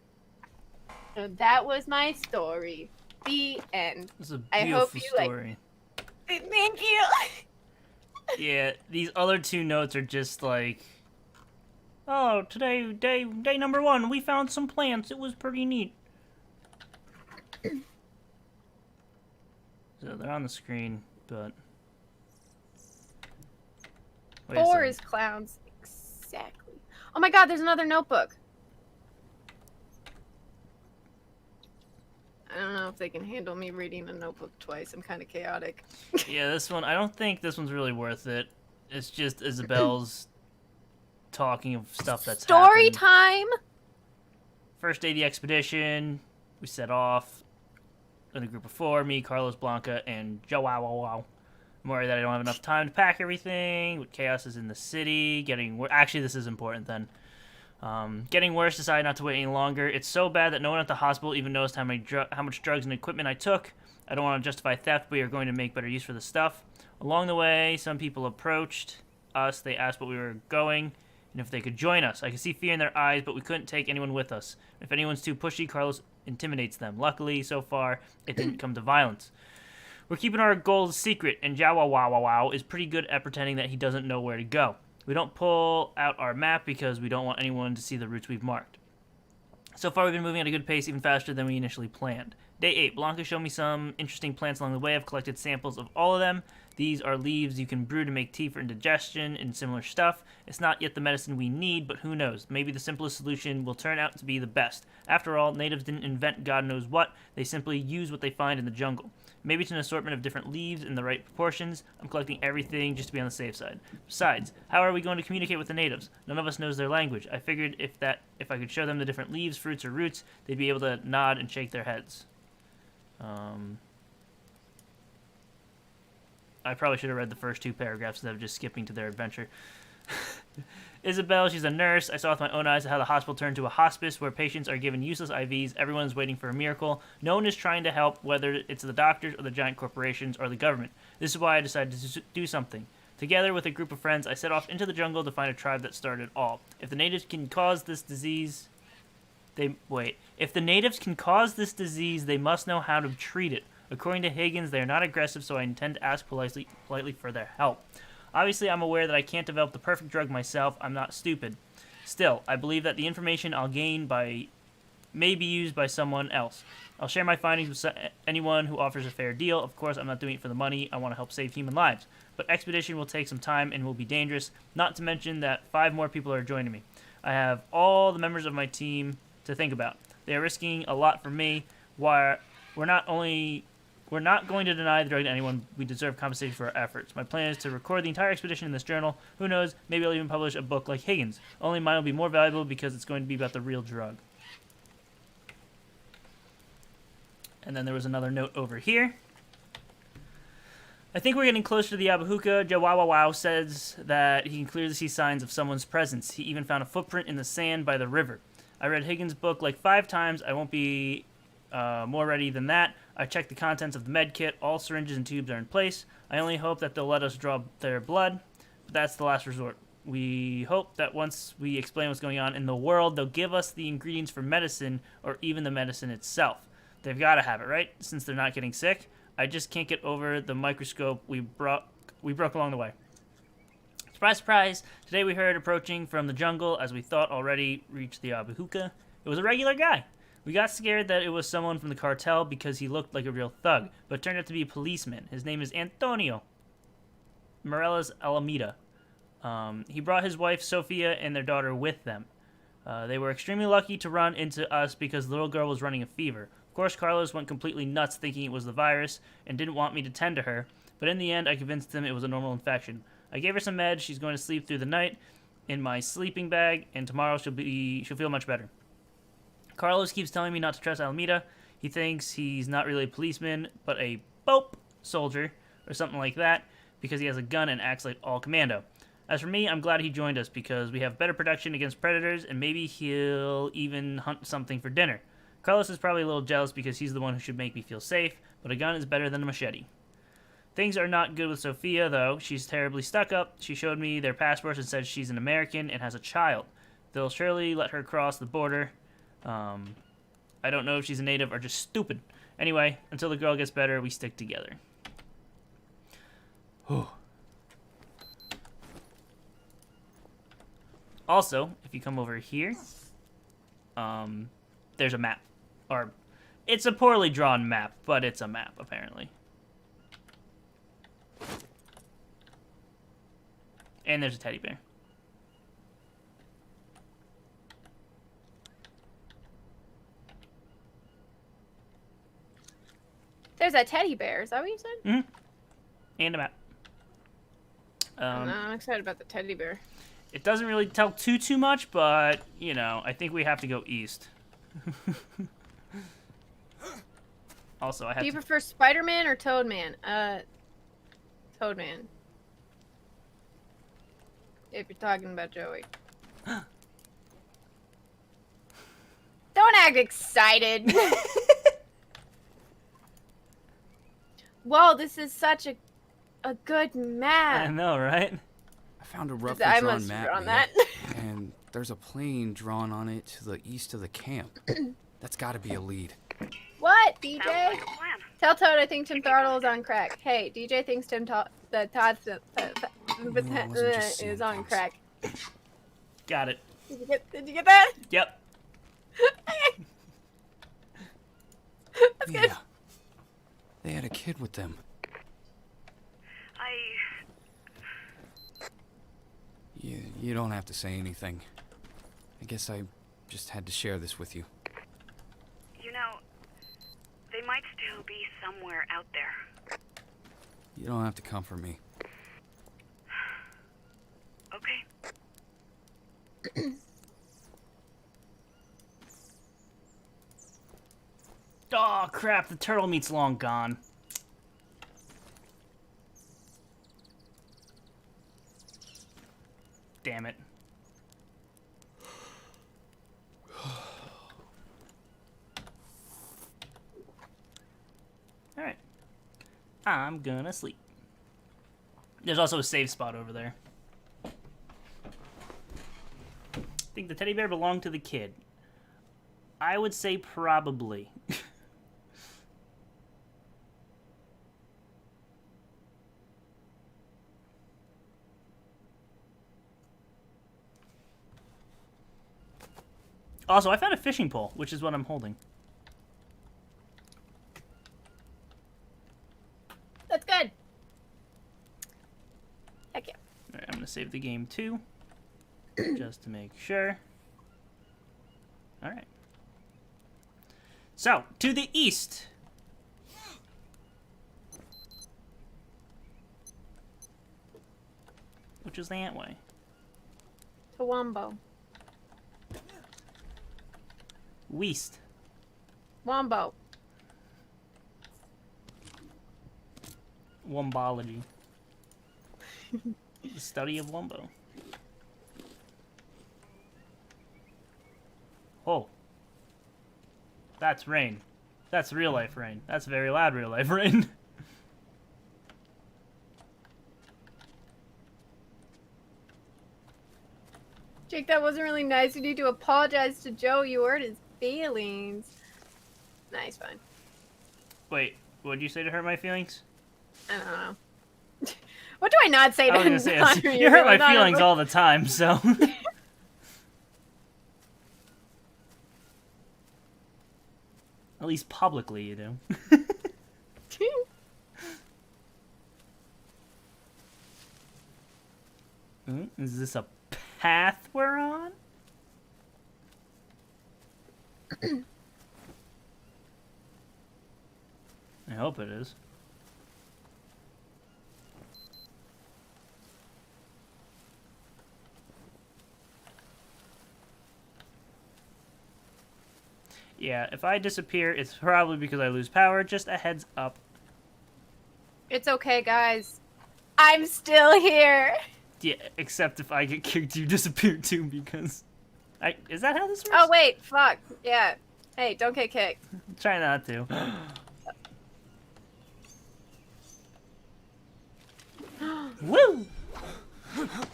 And that was my story. The end. It's a I hope beautiful you story. Thank you. Yeah, these other 2 notes are just like... Oh, today, day number 1, we found some plants. It was pretty neat. So they're on the screen, but... Wait a 4 second. is clowns. Exactly. Oh my god, there's another notebook. I don't know if they can handle me reading a notebook twice. I'm kind of chaotic. Yeah, this one, I don't think this one's really worth it. It's just Isabel's talking of stuff that's Story happened. time! First day of the expedition, we set off in a group of 4, me, Carlos, Blanca, and Joe. I'm worried that I don't have enough time to pack everything. Chaos is in the city. Actually, this is important then. Getting worse, decided not to wait any longer. It's so bad that no one at the hospital even knows how much drugs and equipment I took. I don't want to justify theft, but we are going to make better use for the stuff. Along the way, some people approached us. They asked where we were going and if they could join us. I could see fear in their eyes, but we couldn't take anyone with us. If anyone's too pushy, Carlos intimidates them. Luckily, so far, it didn't come to violence. We're keeping our goals secret, and Jow is pretty good at pretending that he doesn't know where to go. We don't pull out our map because we don't want anyone to see the routes we've marked. So far, we've been moving at a good pace, even faster than we initially planned. Day 8, Blanca showed me some interesting plants along the way. I've collected samples of all of them. These are leaves you can brew to make tea for indigestion and similar stuff. It's not yet the medicine we need, but who knows? Maybe the simplest solution will turn out to be the best. After all, natives didn't invent God knows what. They simply use what they find in the jungle. Maybe it's an assortment of different leaves in the right proportions. I'm collecting everything just to be on the safe side. Besides, how are we going to communicate with the natives? None of us knows their language. I figured if I could show them the different leaves, fruits, or roots, they'd be able to nod and shake their heads. I probably should have read the first 2 paragraphs instead of just skipping to their adventure. Isabel, she's a nurse. I saw with my own eyes how the hospital turned to a hospice where patients are given useless IVs. Everyone's waiting for a miracle. No one is trying to help, whether it's the doctors or the giant corporations or the government. This is why I decided to do something. Together with a group of friends, I set off into the jungle to find a tribe that started it all. If the natives can cause this disease, they must know how to treat it. According to Higgins, they are not aggressive, so I intend to ask politely for their help. Obviously, I'm aware that I can't develop the perfect drug myself. I'm not stupid. Still, I believe that the information I'll gain may be used by someone else. I'll share my findings with anyone who offers a fair deal. Of course, I'm not doing it for the money. I want to help save human lives. But expedition will take some time and will be dangerous, not to mention that 5 more people are joining me. I have all the members of my team to think about. They are risking a lot for me. We're not going to deny the drug to anyone. We deserve compensation for our efforts. My plan is to record the entire expedition in this journal. Who knows, maybe I'll even publish a book like Higgins. Only mine will be more valuable because it's going to be about the real drug. And then there was another note over here. I think we're getting closer to the Abahuka. Joe says that he can clearly see signs of someone's presence. He even found a footprint in the sand by the river. I read Higgins' book like 5 times. I won't be more ready than that. I checked the contents of the med kit. All syringes and tubes are in place. I only hope that they'll let us draw their blood, but that's the last resort. We hope that once we explain what's going on in the world, they'll give us the ingredients for medicine or even the medicine itself. They've got to have it, right? Since they're not getting sick. I just can't get over the microscope we broke along the way. Surprise, surprise. Today we heard approaching from the jungle as we thought already reached the Abahuka. It was a regular guy. We got scared that it was someone from the cartel because he looked like a real thug, but it turned out to be a policeman. His name is Antonio Morales Alameda. He brought his wife Sophia and their daughter with them. They were extremely lucky to run into us because the little girl was running a fever. Of course, Carlos went completely nuts thinking it was the virus and didn't want me to tend to her, but in the end I convinced him it was a normal infection. I gave her some meds. She's going to sleep through the night in my sleeping bag, and tomorrow she'll feel much better. Carlos keeps telling me not to trust Alameda. He thinks he's not really a policeman, but a BOP soldier, or something like that, because he has a gun and acts like all commando. As for me, I'm glad he joined us because we have better protection against predators, and maybe he'll even hunt something for dinner. Carlos is probably a little jealous because he's the one who should make me feel safe, but a gun is better than a machete. Things are not good with Sophia, though. She's terribly stuck up. She showed me their passports and said she's an American and has a child. They'll surely let her cross the border. I don't know if she's a native or just stupid. Anyway, until the girl gets better, we stick together. Also, if you come over here, there's a map. Or, it's a poorly drawn map, but it's a map, apparently. And there's a teddy bear. There's a teddy bear. Is that what you said? Mm-hmm. And a map. I'm excited about the teddy bear. It doesn't really tell too much, but, you know, I think we have to go east. Also, I have Do you to... prefer Spider-Man or Toadman? Toadman. If you're talking about Joey. Don't act excited. Whoa, this is such a good I map. know, right? I found a roughly I drawn must have map, drawn Mia, that. and there's a plane drawn on it to the east of the camp. That's got to be a lead. What, Sounds DJ? like a plan. Tell Toad I think Tim Throttle is on crack. Hey, DJ thinks Todd wasn't just is saying on things. crack. Got it. Did you get that? Yep. That's Mia, good. they had a kid with them. You don't have to say anything. I guess I just had to share this with you. You know, they might still be somewhere out there. You don't have to comfort me. Okay. Oh, crap. The turtle meat's long gone. Damn it. Alright. I'm gonna sleep. There's also a save spot over there. I think the teddy bear belonged to the kid. I would say probably. Also, I found a fishing pole, which is what I'm holding. That's good. Heck yeah. Alright, I'm gonna save the game too. Just to make sure. Alright. So, to the east. Which is that way? Tawambo. West. Wombo. Wombology. The study of Wombo. Oh. That's rain. That's real life rain. That's very loud real life rain. Jake, that wasn't really nice. You need to apologize to Joe. You hurt his feelings. Nice, fine. Wait, what did you say to hurt my feelings? I don't know. What do I not say I was to gonna say, honor you hurt my Not feelings a- all the time, so. At least publicly, you do. Is this a path we're on? I hope it is. Yeah, if I disappear, it's probably because I lose power. Just a heads up. It's okay, guys. I'm still here. Yeah, except if I get kicked, you disappear too because... Is that how this works? Oh, wait. Fuck. Yeah. Hey, don't get kicked. Try not to. Woo!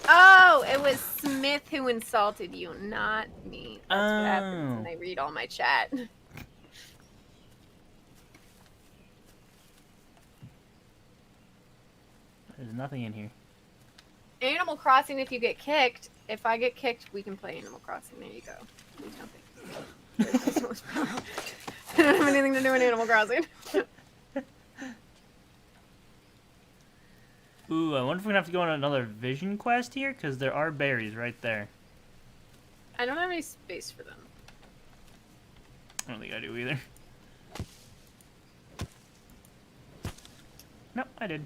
Oh, it was Smith who insulted you, not me. That's what happens when Oh. I read all my chat. There's nothing in here. Animal Crossing, if you get kicked. If I get kicked, we can play Animal Crossing. There you go. Please don't think. I don't have anything to do in Animal Crossing. Ooh, I wonder if we're gonna have to go on another vision quest here, because there are berries right there. I don't have any space for them. I don't think I do either. Nope, I did.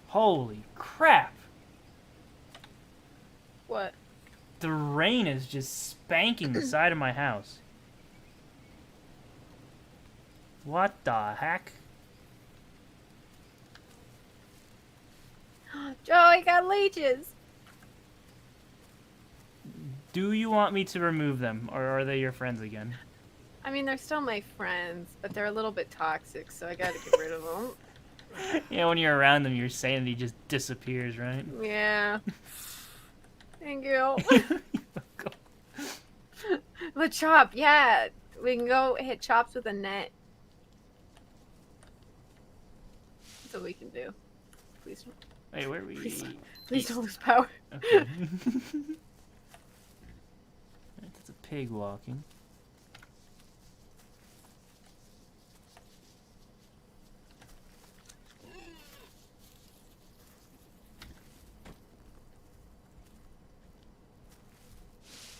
Holy crap! What? The rain is just spanking the side of my house. What the heck? Joe, I got leeches. Do you want me to remove them, or are they your friends again? I mean, they're still my friends, but they're a little bit toxic, so I gotta get rid of them. Yeah, when you're around them, your sanity just disappears, right? Yeah. Thank you. The chop, yeah. We can go hit chops with a net. That's what we can do. Please don't. Wait, where are we? Please don't lose power. Okay. That's a pig walking.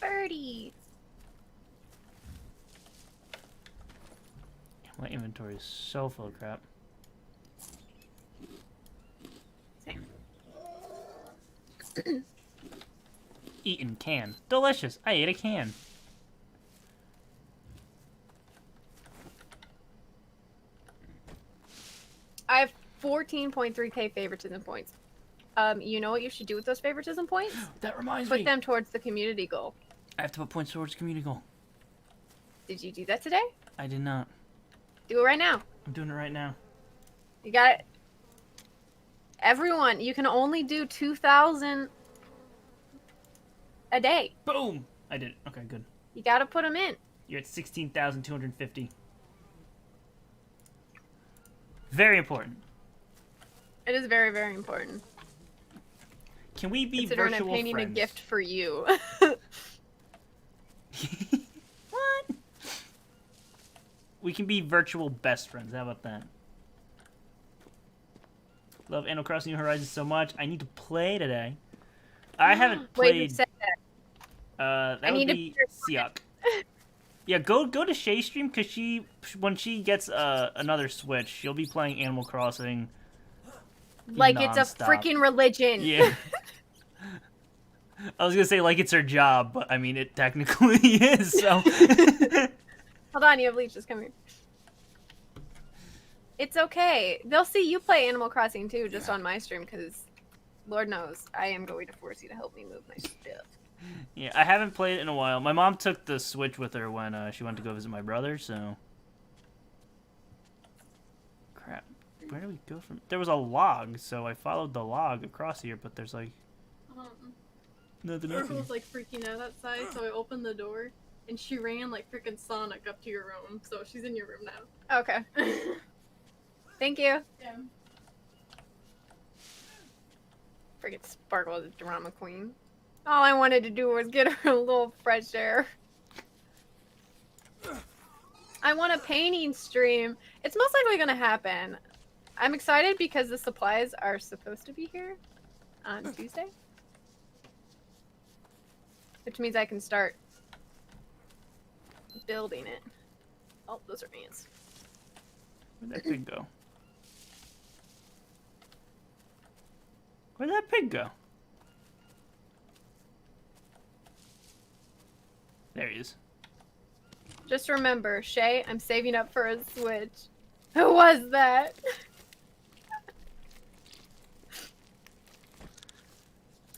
Birdies. My inventory is so full of crap. Same. Eaten can. Delicious. I ate a can. I have 14.3k favoritism points. You know what you should do with those favoritism points? That reminds Put me. them towards the community goal. I have to put points towards community goal. Did you do that today? I did not. Do it right now. I'm doing it right now. You got it. Everyone, you can only do 2,000 a day. Boom! I did it. Okay, good. You gotta put them in. You're at 16,250. Very important. It is very, very important. Can we be Considering virtual I'm painting friends? a gift for you. What? We can be virtual best friends. How about that? Love Animal Crossing New Horizons so much. I need to play today. I haven't Wait, who played. said that? That I would need to be be your Siak. Yeah, go to Shay's stream because when she gets another Switch, she'll be playing Animal Crossing. Like it's a nonstop. freaking religion. Yeah. I was gonna say like it's her job, but I mean it technically is. So. Hold on, you have leeches. Come here. It's okay. They'll see you play Animal Crossing too, just on my stream, because Lord knows I am going to force you to help me move my stuff. Yeah, I haven't played it in a while. My mom took the Switch with her when she went to go visit my brother, so... Crap. Where do we go from... There was a log, so I followed the log across here, but there's, like... Nothing else Urkel here. was like freaking out outside, so I opened the door and she ran like freaking Sonic up to your room. So she's in your room now. Okay. Thank you. Yeah. Friggin' Sparkle is a drama queen. All I wanted to do was get her a little fresh air. I want a painting stream. It's most likely gonna happen. I'm excited because the supplies are supposed to be here on Tuesday. Which means I can start building it. Oh, those are ants. Where'd that pig go? Where'd that pig go? There he is. Just remember, Shay, I'm saving up for a Switch. Who was that?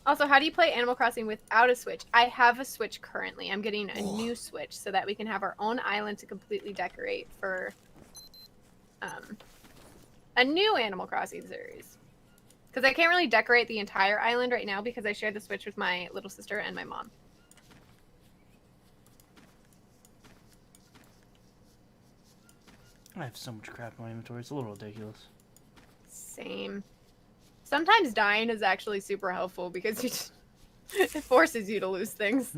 Also, how do you play Animal Crossing without a Switch? I have a Switch currently. I'm getting a new Switch so that we can have our own island to completely decorate for a new Animal Crossing series. Because I can't really decorate the entire island right now because I share the Switch with my little sister and my mom. I have so much crap in my inventory. It's a little ridiculous. Same. Sometimes dying is actually super helpful because you just, it forces you to lose things.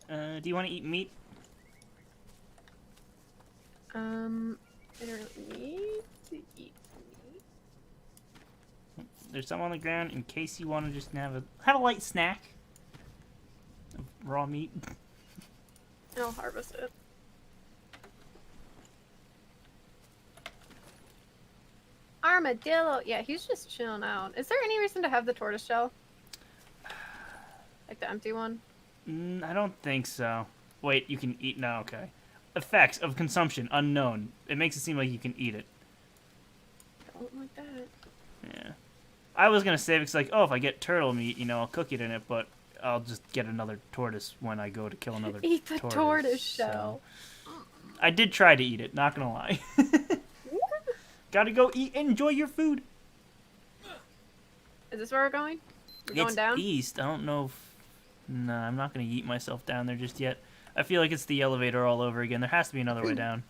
Do you want to eat meat? I don't really need to eat meat. There's some on the ground in case you want to just have a light snack of raw meat. I'll harvest it. Armadillo. Yeah, he's just chilling out. Is there any reason to have the tortoise shell? Like the empty one? I don't think so. Wait, you can eat... No, okay. Effects of consumption, unknown. It makes it seem like you can eat it. Don't like that. Yeah. I was going to say, it's like, oh, if I get turtle meat, you know, I'll cook it in it, but I'll just get another tortoise when I go to kill another Eat the tortoise so. shell. I did try to eat it, not going to lie. Gotta go eat, enjoy your food. Is this where we're going? We're going down? East. I don't know if... No, I'm not going to yeet myself down there just yet. I feel like it's the elevator all over again. There has to be another way down.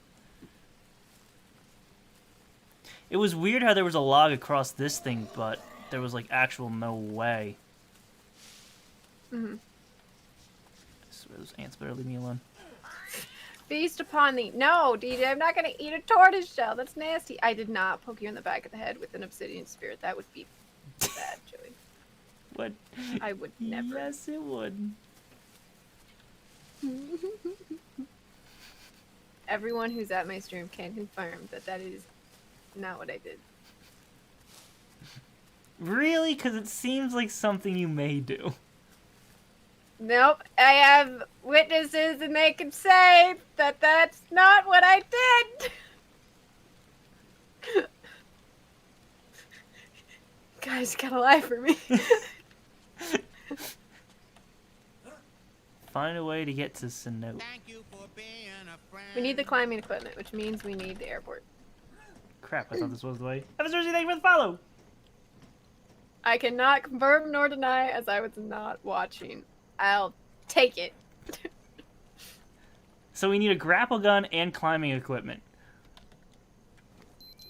It was weird how there was a log across this thing, but there was, like, actual no way. Mm-hmm. I swear those ants better leave me alone. Feast upon thee. No, DJ, I'm not going to eat a tortoise shell. That's nasty. I did not poke you in the back of the head with an obsidian spear. That would be bad, Joey. What? I would never. Yes, it would. Everyone who's at my stream can confirm that that is not what I did. Really? Because it seems like something you may do. Nope, I have witnesses and they can say that that's not what I did. Guys, gotta lie for me. Find a way to get to Sinnoh. We need the climbing equipment, which means we need the airport. Crap, I thought this was the way. Have a Thursday, thank you for the follow! I cannot confirm nor deny as I was not watching. I'll take it. So we need a grapple gun and climbing equipment.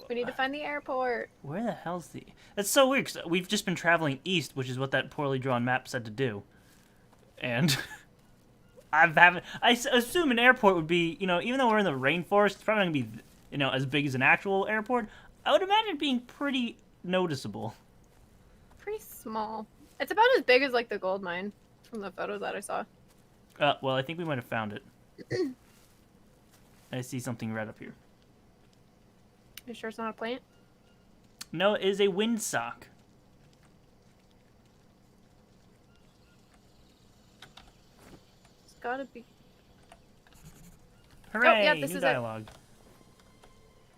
We need to find the airport. Where the hell's the... That's so weird, because we've just been traveling east, which is what that poorly drawn map said to do. And... I assume an airport would be, you know, even though we're in the rainforest, it's probably not going to be, you know, as big as an actual airport. I would imagine it being pretty noticeable. Pretty small. It's about as big as, like, the gold mine from the photos that I saw. Well, I think we might have found it. I see something red up here. You sure it's not a plant? No, it is a windsock. It's gotta be... Hooray, yeah, this new is dialogue.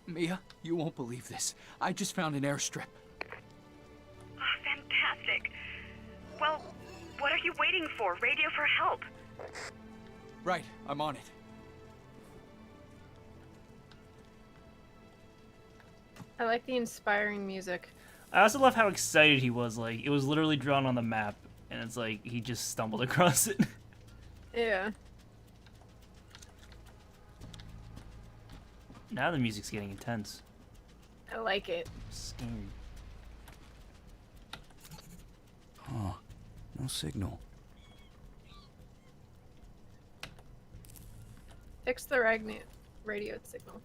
Mia, you won't believe this. I just found an airstrip. Oh, fantastic. Well, what are you waiting for? Radio for help. Right, I'm on it. I like the inspiring music. I also love how excited he was. Like, it was literally drawn on the map, and it's like he just stumbled across it. Yeah. Now the music's getting intense. I like it. Scary. Huh. No signal. Fix the radio signal.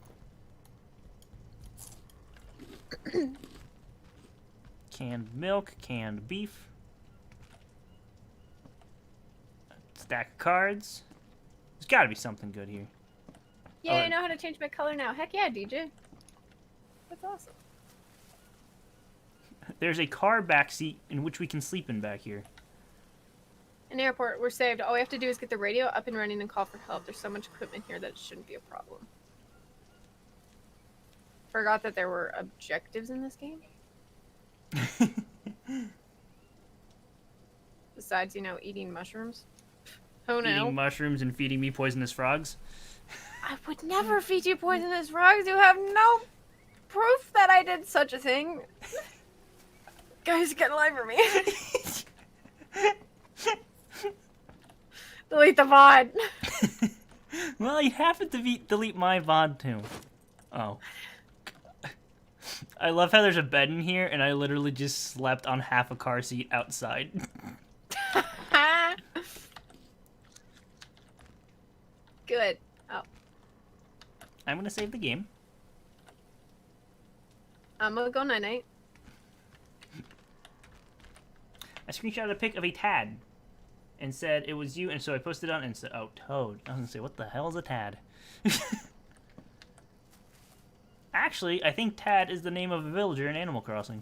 Canned milk, canned beef. A stack of cards. There's gotta be something good here. Yeah, Oh, I know how to change my color now. Heck yeah, DJ. That's awesome. There's a car back seat in which we can sleep in back here. An airport, we're saved. All we have to do is get the radio up and running and call for help. There's so much equipment here that it shouldn't be a problem. Forgot that there were objectives in this game. Besides, you know, eating mushrooms. Oh no. Eating mushrooms and feeding me poisonous frogs. I would never feed you poisonous frogs. You have no proof that I did such a thing. Guys, get alive for me. Delete the VOD. Well, you have to delete my VOD too. Oh. I love how there's a bed in here, and I literally just slept on half a car seat outside. Good. Oh. I'm gonna save the game. I'm gonna go night-night. I screenshotted a pic of a tad and said it was you, and so I posted it on and said, oh, Toad. I was gonna say, what the hell is a tad? Actually, I think Tad is the name of a villager in Animal Crossing.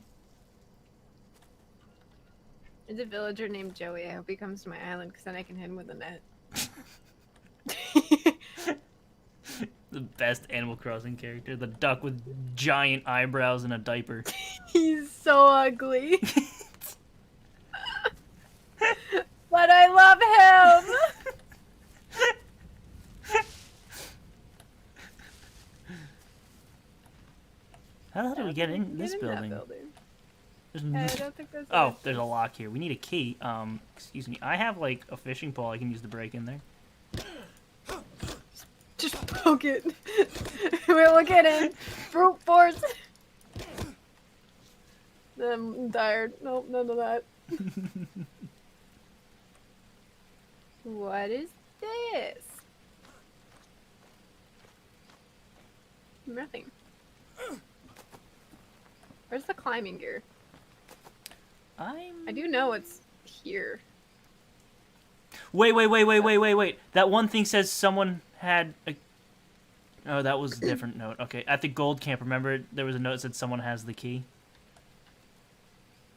There's a villager named Joey. I hope he comes to my island because then I can hit him with a net. The best Animal Crossing character. The duck with giant eyebrows and a diaper. He's so ugly. But I love him! How the hell do we get in this That building? I don't think that's Oh, it. there's a lock here. We need a key. Excuse me. I have, like, a fishing pole I can use to break in there. Just poke it. We'll get in. Brute force. I'm tired. Nope, none of that. What is this? Nothing. Where's the climbing gear? I do know it's here. Wait. That one thing says someone had a... Oh, that was a different note. Okay, at the gold camp, remember there was a note that said someone has the key?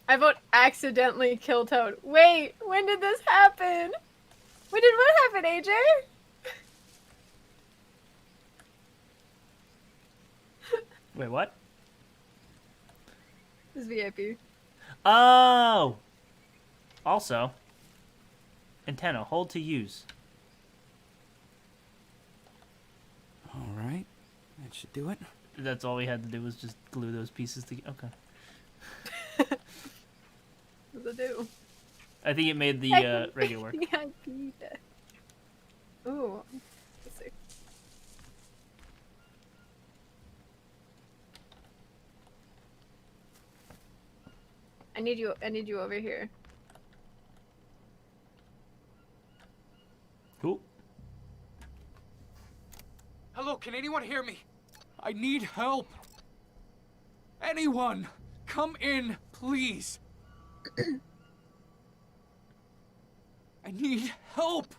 I vote accidentally kill Toad. Wait, when did this happen? When did what happen, AJ? Wait, what? This VIP. Oh! Also, antenna, hold to use. All right. That should do it. That's all we had to do was just glue those pieces together. Okay. What does it do? I think it made the regular work. VIP. Ooh. Let's see. I need you over here. Cool. Hello, can anyone hear me? I need help. Anyone, come in, please. I need help.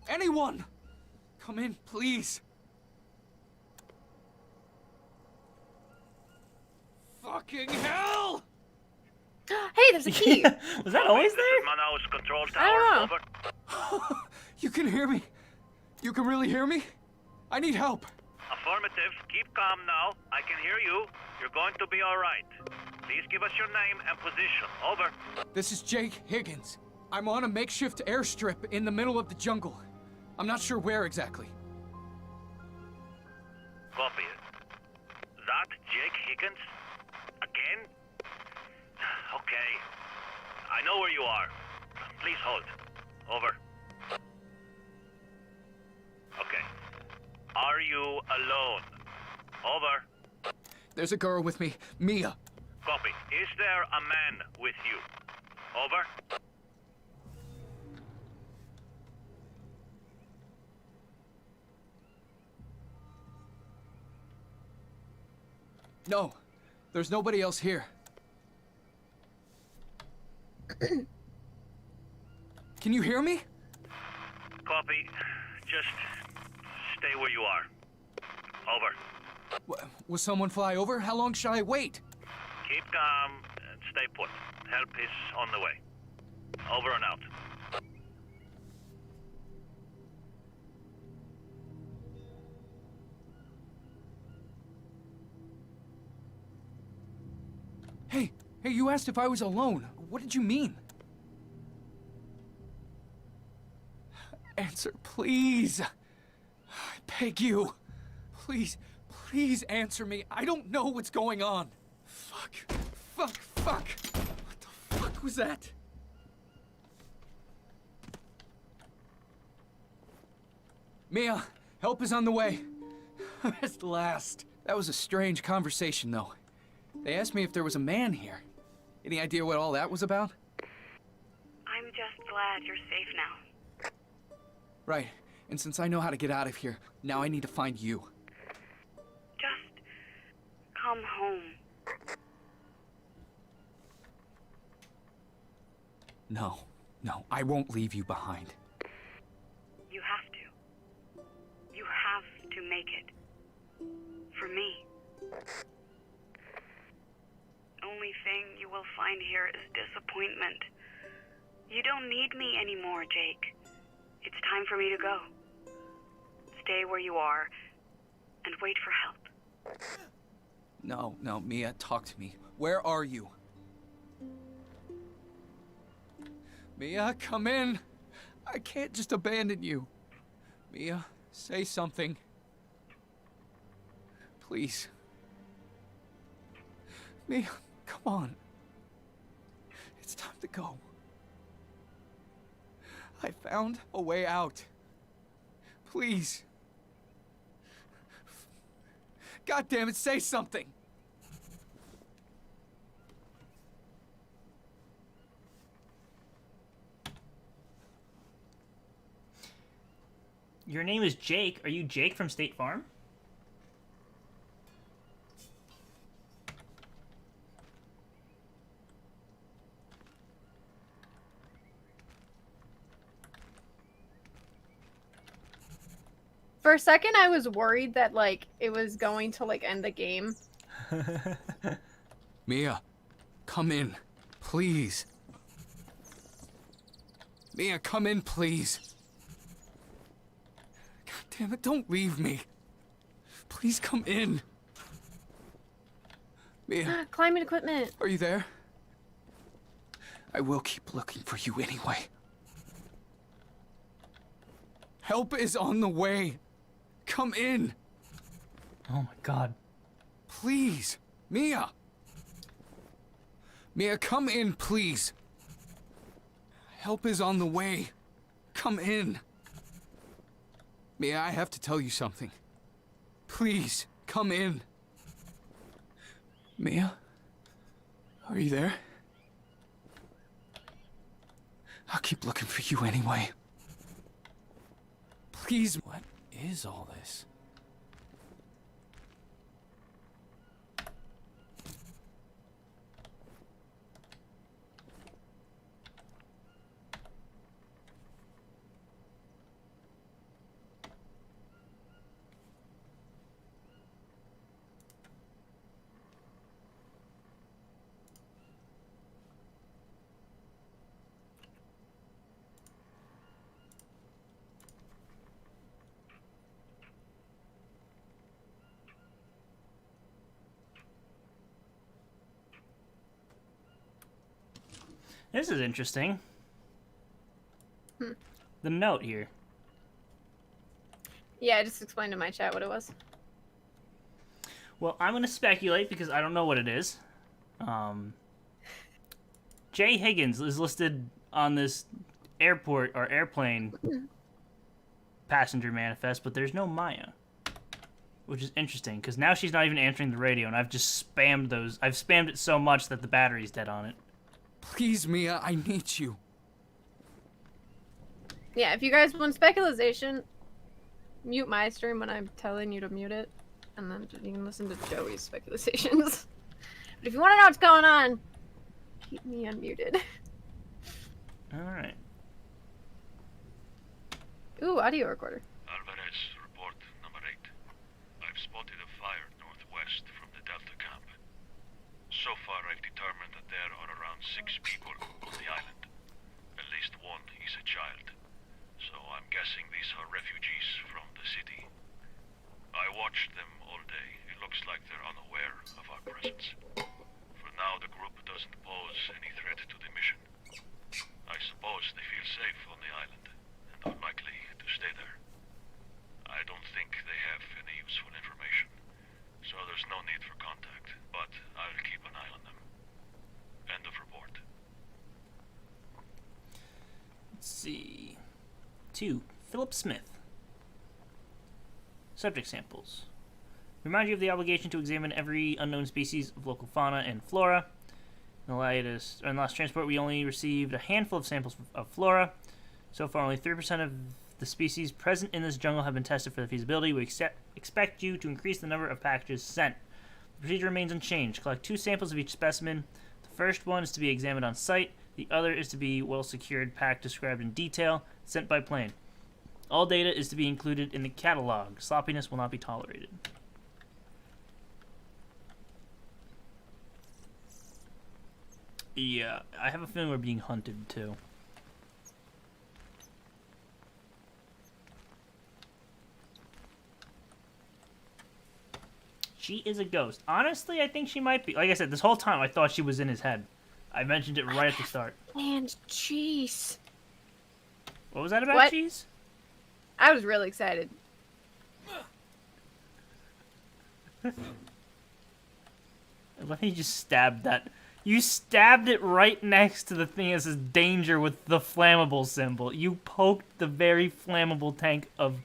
Anyone, come in, please. Fucking hell! Hey, there's a key. Was that always there? Manaus control I don't tower, know. over. You can hear me? You can really hear me? I need help. Affirmative. Keep calm now. I can hear you. You're going to be all right. Please give us your name and position. Over. This is Jake Higgins. I'm on a makeshift airstrip in the middle of the jungle. I'm not sure where exactly. Copy it. That Jake Higgins? Again? Okay. I know where you are. Please hold. Over. Okay. Are you alone? Over. There's a girl with me, Mia. Copy. Is there a man with you? Over. No, there's nobody else here. Can you hear me? Copy. Just stay where you are. Over. Will someone fly over? How long should I wait? Keep calm and stay put. Help is on the way. Over and out. Hey, you asked if I was alone. What did you mean? Answer, please. I beg you. Please answer me. I don't know what's going on. Fuck. What the fuck was that? Mia, help is on the way. At last. That was a strange conversation, though. They asked me if there was a man here. Any idea what all that was about? I'm just glad you're safe now. Right. And since I know how to get out of here, now I need to find you. Just come home. No, I won't leave you behind. You have to. You have to make it. For me. Only thing you will find here is disappointment. You don't need me anymore, Jake. It's time for me to go. Stay where you are and wait for help. No, Mia, talk to me. Where are you? Mia, come in. I can't just abandon you. Mia, say something. Please. Mia, come on. It's time to go. I found a way out. Please. God damn it, say something. Your name is Jake. Are you Jake from State Farm? For a second, I was worried that, like, it was going to, like, end the game. Mia, come in, please. Mia, come in, please. God damn it, don't leave me. Please come in. Mia, Climbing equipment. are you there? I will keep looking for you anyway. Help is on the way. Come in. Oh my god. Please. Mia. Mia, come in, please. Help is on the way. Come in. Mia, I have to tell you something. Please, come in. Mia? Are you there? I'll keep looking for you anyway. Please. What is all this? This is interesting. Hmm. The note here. Yeah, I just explained in my chat what it was. Well, I'm going to speculate because I don't know what it is. Jay Higgins is listed on this airport or airplane passenger manifest, but there's no Maya. Which is interesting, because now she's not even answering the radio, and I've just spammed those. I've spammed it so much that the battery's dead on it. Please, Mia, I need you. Yeah, if you guys want speculation, mute my stream when I'm telling you to mute it, and then you can listen to Joey's speculations. But if you want to know what's going on, keep me unmuted. Alright. Ooh, audio recorder. Alvarez, report number 8. I've spotted a fire northwest from the Delta camp. So far, I've determined that there are around 6 people on the island. At least one is a child. So I'm guessing these are refugees from the city. I watched them all day. It looks like they're unaware of our presence. For now, the group doesn't pose any threat to the mission. I suppose they feel safe on the island and are likely to stay there. I don't think they have any useful information, so there's no need for contact, but I'll keep an eye on them. End of report. Let's see. 2. Philip Smith. Subject samples. Remind you of the obligation to examine every unknown species of local fauna and flora. In the last transport, we only received a handful of samples of flora. So far, only 3% of the species present in this jungle have been tested for the feasibility. We expect you to increase the number of packages sent. The procedure remains unchanged. Collect 2 samples of each specimen. The first one is to be examined on site. The other is to be well secured, packed, described in detail, sent by plane. All data is to be included in the catalog. Sloppiness will not be tolerated. Yeah, I have a feeling we're being hunted too. She is a ghost. Honestly, I think she might be. Like I said, this whole time I thought she was in his head. I mentioned it right at the start. And cheese. What was that about, What? cheese? I was really excited. Let me just stab that. You stabbed it right next to the thing that says danger with the flammable symbol. You poked the very flammable tank of...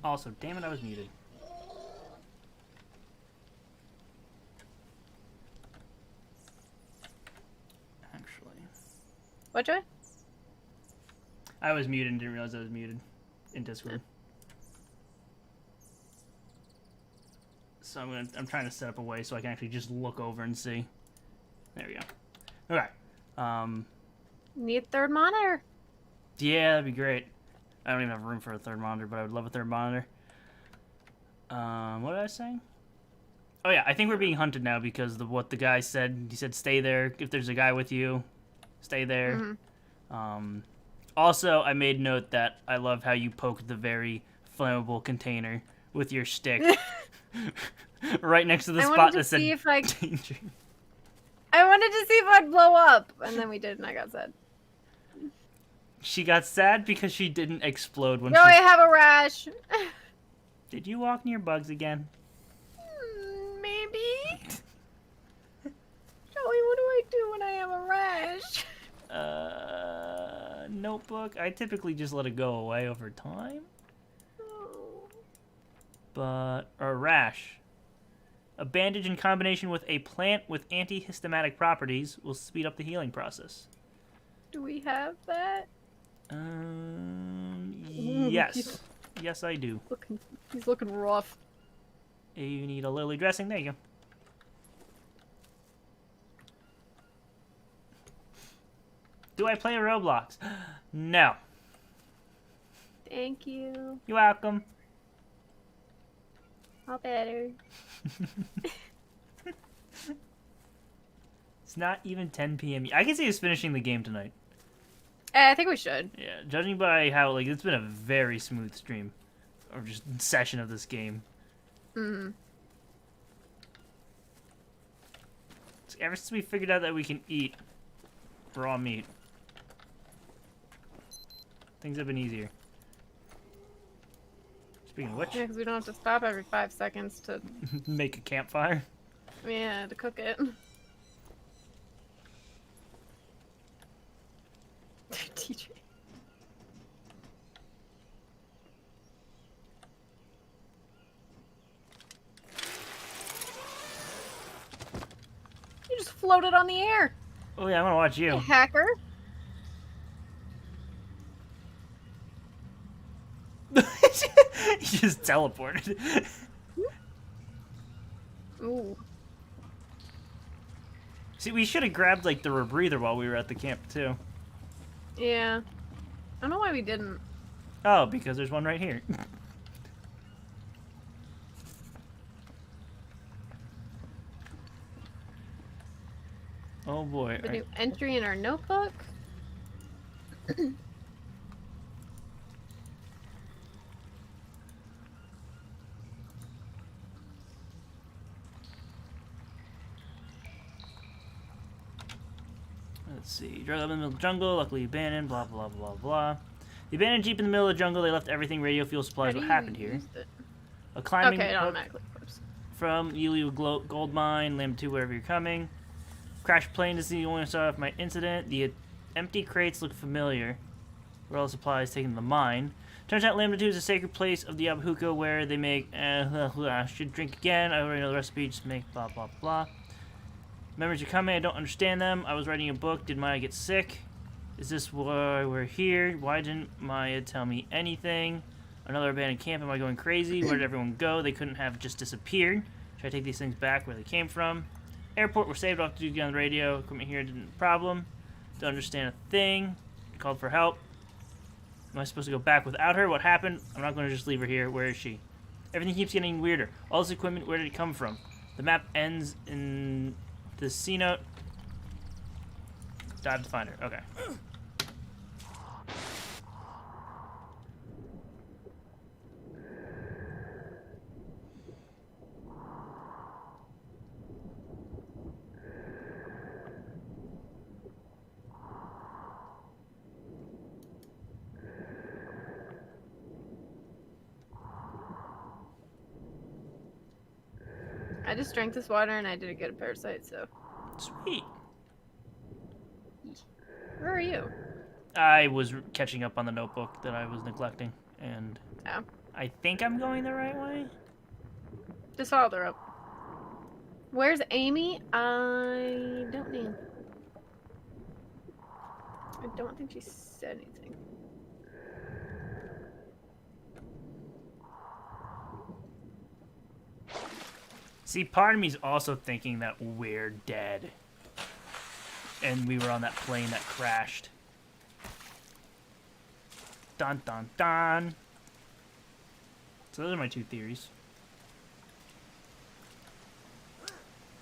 Also, damn it, I was muted. Actually. What, Joy? I was muted and didn't realize I was muted in Discord. So I'm trying to set up a way so I can actually just look over and see. There we go. Okay. Need third monitor. Yeah, that'd be great. I don't even have room for a third monitor, but I would love a third monitor. What did I say? Oh yeah, I think we're being hunted now because of what the guy said. He said stay there. If there's a guy with you, stay there. Mm-hmm. Also, I made note that I love how you poked the very flammable container with your stick right next to the spot that said danger. I wanted to see if I'd blow up, and then we did, and I got sad. She got sad because she didn't explode when No, I have a rash. Did you walk near bugs again? Maybe. Joey, what do I do when I have a rash? Notebook. I typically just let it go away over time. Oh. But a rash. A bandage in combination with a plant with antihistaminic properties will speed up the healing process. Do we have that? Yes. Yes, I do. He's looking rough. You need a lily dressing. There you go. Do I play Roblox? No. Thank you. You're welcome. All better. It's not even 10 p.m. I can see us finishing the game tonight. I think we should. Yeah, judging by how, like, it's been a very smooth stream. Or just session of this game. Mm-hmm. Ever since we figured out that we can eat raw meat, things have been easier. Speaking of which... Yeah, because we don't have to stop every 5 seconds to... make a campfire. Yeah, to cook it. TJ. You just floated on the air. Oh yeah, I want to watch you. Hey, hacker. He just teleported. Ooh. See, we should have grabbed, like, the rebreather while we were at the camp, too. Yeah. I don't know why we didn't. Oh, because there's one right here. Oh boy. The new entry in our notebook. Let's see. Drove up in the middle of the jungle, luckily abandoned, blah, blah, blah, blah. The abandoned jeep in the middle of the jungle, they left everything, radio, fuel, supplies. What happened here? A climbing Okay, it hook automatically flips. from Yuli gold mine, Lamb 2, wherever you're coming. Crashed plane is the only one I saw of my incident. The empty crates look familiar. Where all the supplies taken to the mine. Turns out Lambda 2 is a sacred place of the Abahuco where they make, should drink again. I already know the recipe, just make blah blah blah. Memories are coming, I don't understand them. I was writing a book, did Maya get sick? Is this why we're here? Why didn't Maya tell me anything? Another abandoned camp, am I going crazy? Where did everyone go? They couldn't have just disappeared. Should I take these things back where they came from? Airport, we're saved off duty on the radio. Equipment here didn't problem. Don't understand a thing. Called for help. Am I supposed to go back without her? What happened? I'm not going to just leave her here. Where is she? Everything keeps getting weirder. All this equipment, where did it come from? The map ends in the C note. Dive to find her. Okay. I just drank this water and I didn't get a parasite, so. Sweet. Where are you? I was catching up on the notebook that I was neglecting, and Oh. I think I'm going the right way. Just followed her up. Where's Amy? I don't know. I don't think she said anything. See, part of me is also thinking that we're dead. And we were on that plane that crashed. Dun dun dun. So those are my two theories.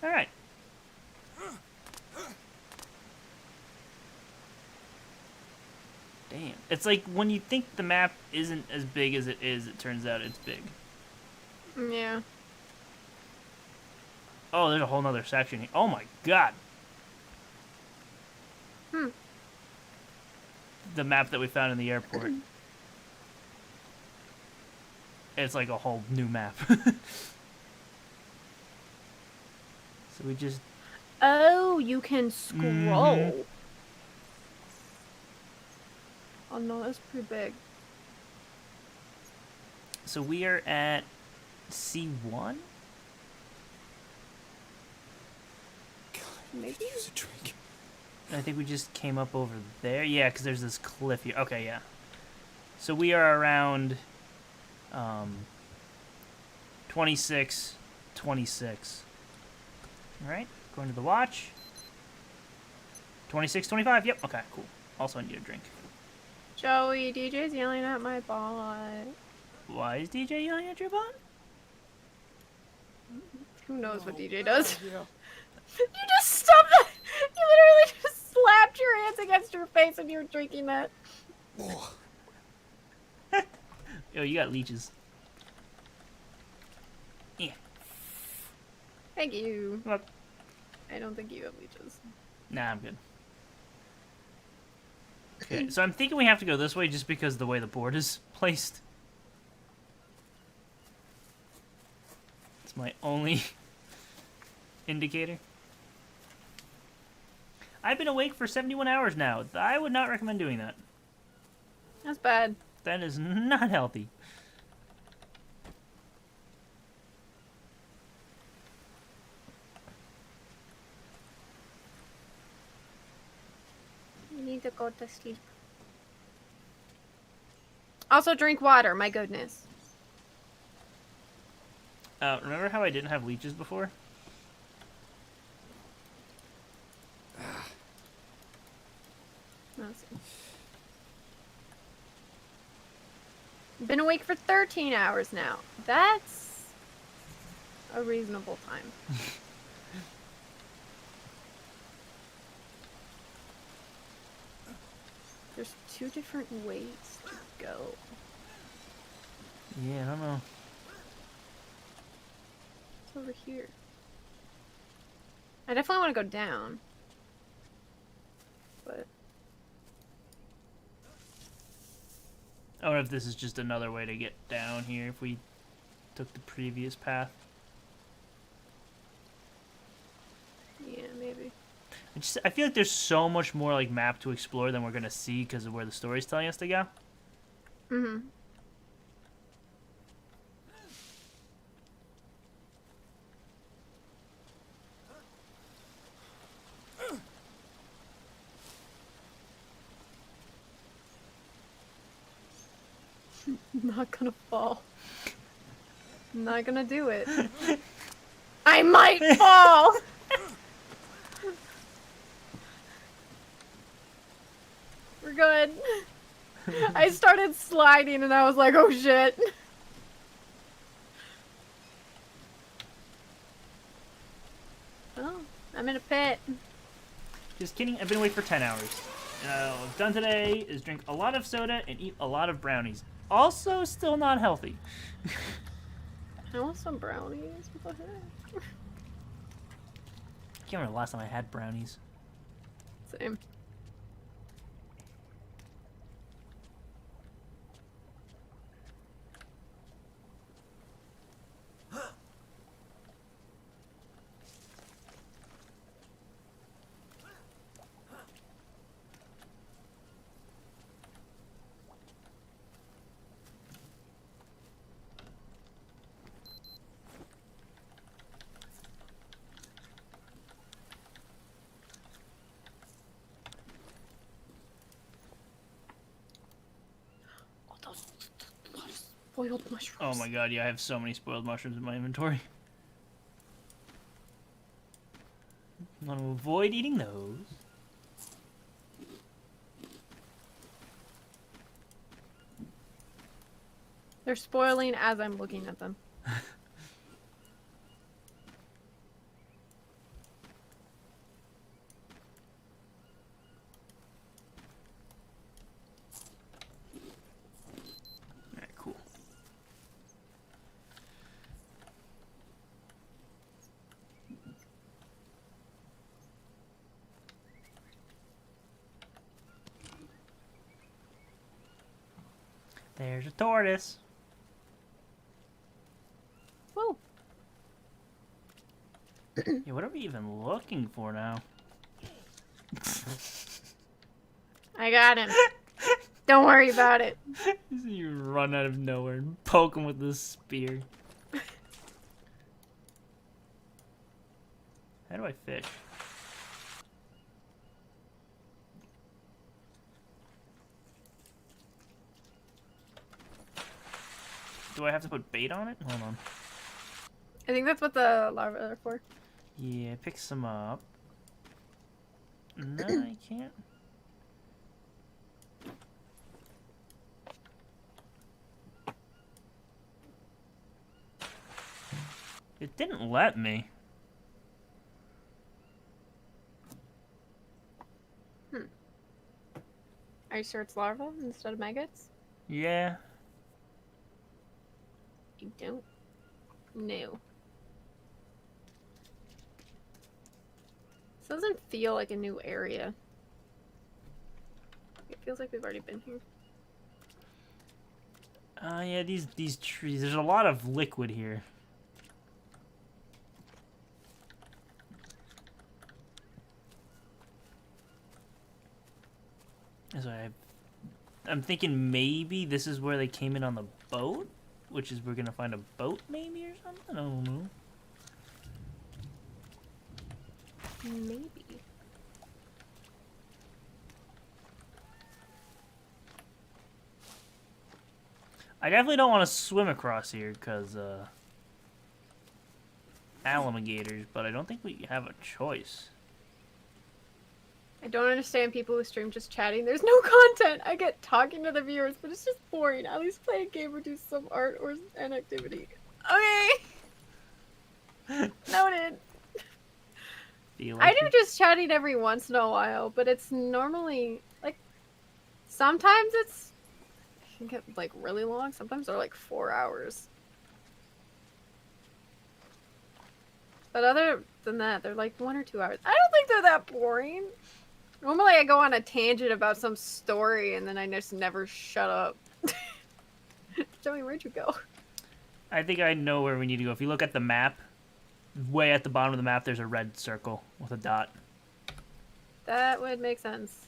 Alright. Damn. It's like when you think the map isn't as big as it is, it turns out it's big. Yeah. Oh, there's a whole nother section here. Oh my god. The map that we found in the airport. It's like a whole new map. So we just... Oh, you can scroll. Oh no, that's pretty big. So we are at C1? Maybe. Use a drink. I think we just came up over there. Yeah, because there's this cliff here. Okay, yeah. So we are around 26. Alright, going to the watch. 26, 25. Yep, okay, cool. Also, I need a drink. Joey, DJ's yelling at my bot. Why is DJ yelling at your bot? Who knows what DJ does? Yeah. You just stubbed that. You literally just slapped your hands against your face when you were drinking that. Oh. Yo, you got leeches. Yeah. Thank you. Look. I don't think you have leeches. Nah, I'm good. Okay, so I'm thinking we have to go this way just because of the way the board is placed. It's my only indicator. I've been awake for 71 hours now. I would not recommend doing that. That's bad. That is not healthy. You need to go to sleep. Also, drink water. My goodness. Remember how I didn't have leeches before? Been awake for 13 hours now. That's a reasonable time. There's two different ways to go. Yeah, I don't know. It's over here. I definitely want to go down. But I wonder if this is just another way to get down here if we took the previous path. yeah, maybe. I feel like there's so much more like map to explore than we're gonna see because of where the story's telling us to go. Mm-hmm. Not gonna fall. Not gonna do it. I might fall! We're good. I started sliding and I was like, oh shit. Oh, I'm in a pit. Just kidding. I've been awake for 10 hours. What I've done today is drink a lot of soda and eat a lot of brownies. Also, still not healthy. I want some brownies. What the heck? I can't remember the last time I had brownies. Same. Spoiled mushrooms. Oh my god, yeah, I have so many spoiled mushrooms in my inventory. I want to avoid eating those. They're spoiling as I'm looking at them. Alright, cool. There's a tortoise. Whoa. Yeah, what are we even looking for now? I got him. Don't worry about it. You run out of nowhere and poke him with this spear. How do I fish? Do I have to put bait on it? Hold on. I think that's what the larvae are for. Yeah, pick some up. No, I can't. It didn't let me. Are you sure it's larvae instead of maggots? Yeah. You don't know. This doesn't feel like a new area. It feels like we've already been here. Yeah, these trees. There's a lot of liquid here. So I'm thinking maybe this is where they came in on the boat, which is we're gonna find a boat maybe or something. I don't know. Maybe. I definitely don't want to swim across here because alligators, but I don't think we have a choice. I don't understand people who stream just chatting. There's no content. I get talking to the viewers, but it's just boring. At least play a game or do some art or an activity. Okay. Noted. I do just chatting every once in a while, but it's normally like sometimes it can get like really long. Sometimes they're like 4 hours. But other than that, they're like 1 or 2 hours. I don't think they're that boring. Normally I go on a tangent about some story and then I just never shut up. Joey, where'd you go? I think I know where we need to go. If you look at the map, way at the bottom of the map, there's a red circle with a dot. That would make sense.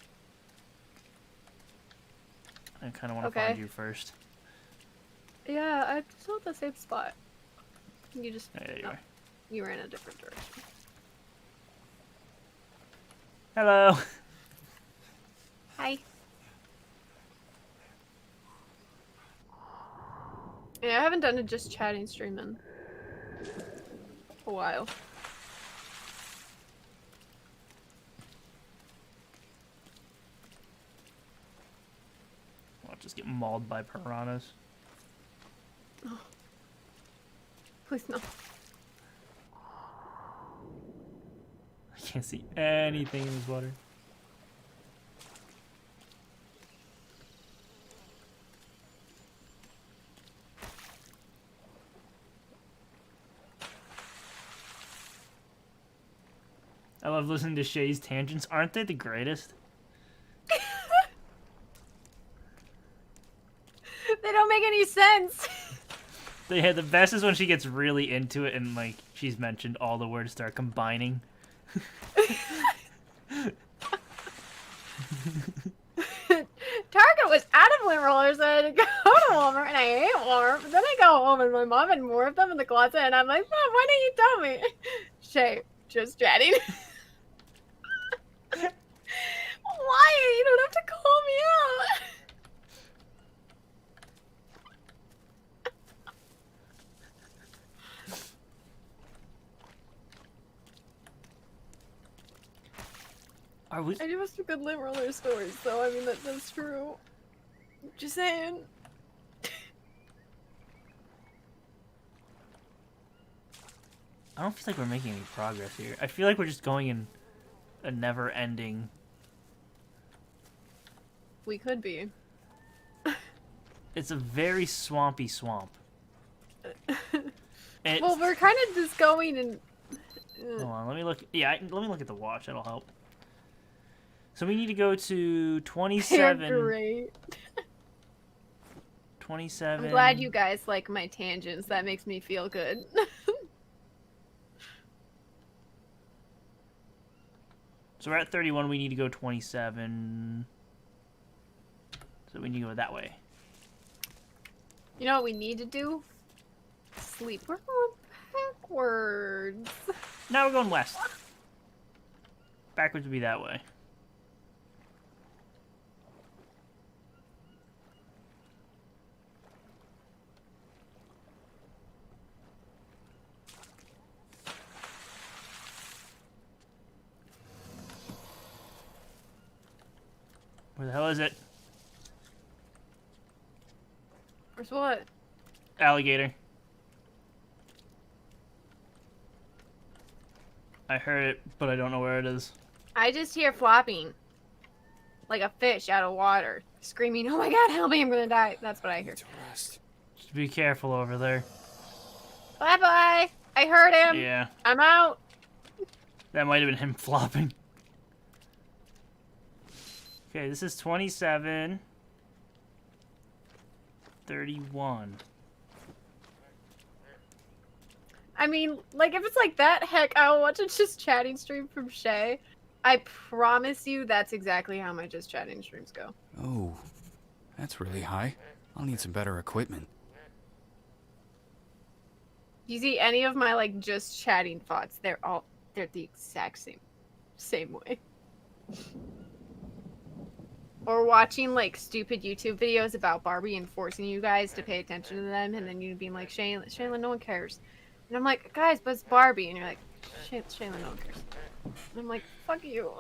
I kind of want to Okay. find you first. Yeah, I'm still at the same spot. You just... There you oh, are. you ran a different direction. Hello. Hi. Yeah, I haven't done a just chatting stream in a while. I'll just get mauled by piranhas. Oh. Please no. I can't see anything in this water. I love listening to Shay's tangents. Aren't they the greatest? They don't make any sense. The best is when she gets really into it and like she's mentioned all the words start combining. Target was out of lint rollers, so I had to go to Walmart, and I hate Walmart. But then I go home, and my mom had more of them in the closet, and I'm like, Mom, why didn't you tell me? Shay, just chatting. Why? You don't have to call me out. Are we? I do have some good lint roller stories, though. I mean, that's true. Just saying. I don't feel like we're making any progress here. I feel like we're just going in a never-ending. We could be. It's a very swampy swamp. And Well, we're kind of just going and. hold on, let me look. Yeah, let me look at the watch. That'll help. So we need to go to They're 27. great. 27. I'm glad you guys like my tangents. That makes me feel good. So we're at 31. We need to go 27. So we need to go that way. You know what we need to do? Sleep. We're going backwards. Now we're going west. Backwards would be that way. Where the hell is it? Where's what? Alligator. I heard it, but I don't know where it is. I just hear flopping. Like a fish out of water. Screaming, oh my god, help me, I'm gonna die. That's what I hear. To rest. Just be careful over there. Bye-bye. I heard him. Yeah, I'm out. that might have been him flopping. Okay, this is 27. 31. I mean, like, if it's like that, heck, I'll watch a just chatting stream from Shay. I promise you that's exactly how my just chatting streams go. Oh, that's really high. I'll need some better equipment. You see any of my, like, just chatting thoughts, they're the exact same way. Or watching, like, stupid YouTube videos about Barbie and forcing you guys to pay attention to them, and then you being like, Shayla, no one cares. And I'm like, guys, but it's Barbie. And you're like, Shayla, no one cares. And I'm like, fuck you.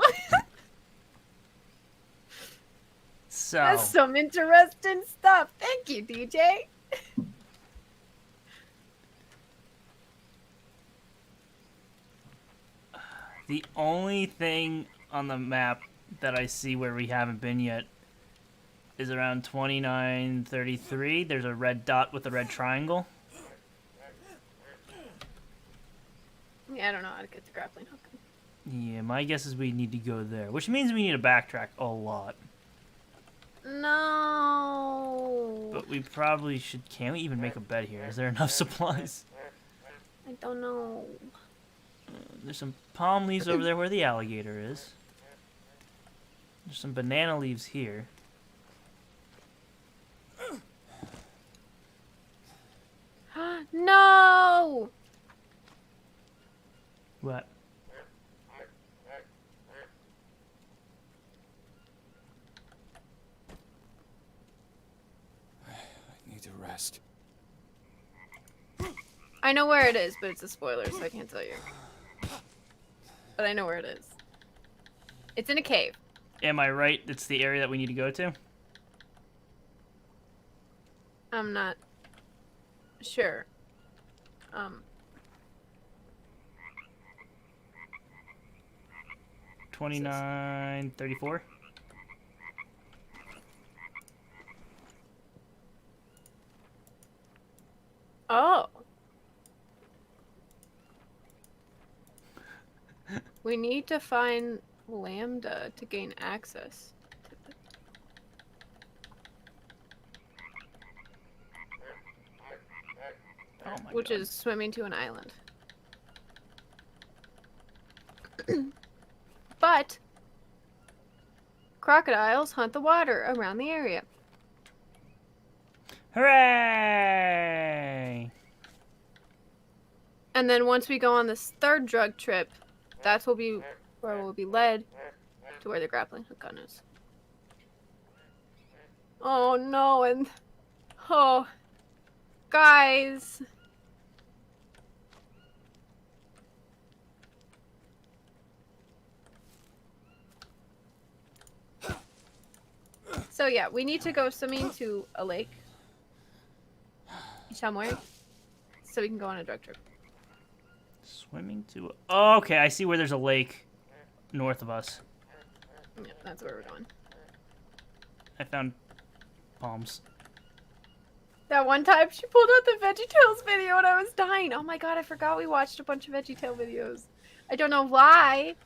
So, That's some interesting stuff. Thank you, DJ. the only thing on the map that I see where we haven't been yet is around 2933. There's a red dot with a red triangle. Yeah, I don't know how to get the grappling hook. Yeah, my guess is we need to go there, which means we need to backtrack a lot. No. But we probably should... Can we even make a bed here? Is there enough supplies? I don't know. There's some palm leaves over there where the alligator is. There's some banana leaves here. No! What? I need to rest. I know where it is, but it's a spoiler, so I can't tell you. But I know where it is. It's in a cave. Am I right? It's the area that we need to go to? I'm not sure. 2934. Oh. We need to find Lambda to gain access. Oh my Which God. is swimming to an island. But crocodiles hunt the water around the area. Hooray! And then once we go on this third drug trip, that's where we'll be led to where the grappling hook gun is. Oh no, and oh guys. So yeah, we need to go swimming to a lake somewhere so we can go on a drug trip. Swimming to... Oh, okay, I see where there's a lake north of us. Yeah, that's where we're going. I found palms. That one time she pulled out the VeggieTales video and I was dying. Oh my god, I forgot we watched a bunch of VeggieTale videos. I don't know why.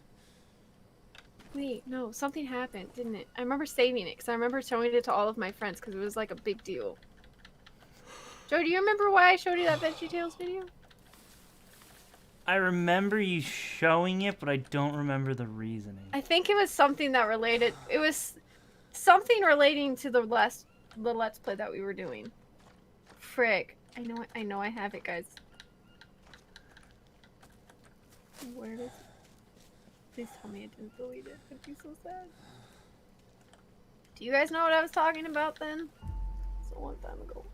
Wait, no, something happened, didn't it? I remember saving it because I remember showing it to all of my friends because it was like a big deal. Joe, do you remember why I showed you that VeggieTales video? I remember you showing it, but I don't remember the reasoning. I think it was something that related. It was something relating to the Let's Play that we were doing. Frick. I know I have it, guys. Where is it? Please tell me I didn't delete it. I'd be so sad. Do you guys know what I was talking about then? It's a long time ago.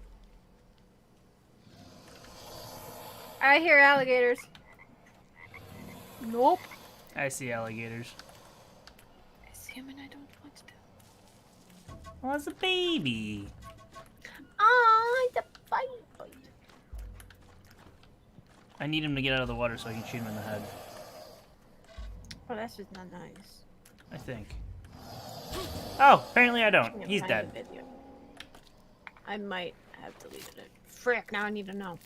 I hear alligators. Nope. I see alligators. I see him and I don't want to. Oh, it's a baby. Ah, it's a fight. I need him to get out of the water so I can shoot him in the head. Oh, that's just not nice. I think. Oh, apparently I I'm don't. gonna He's find dead. the video. I might have deleted it. Frick, now I need to know.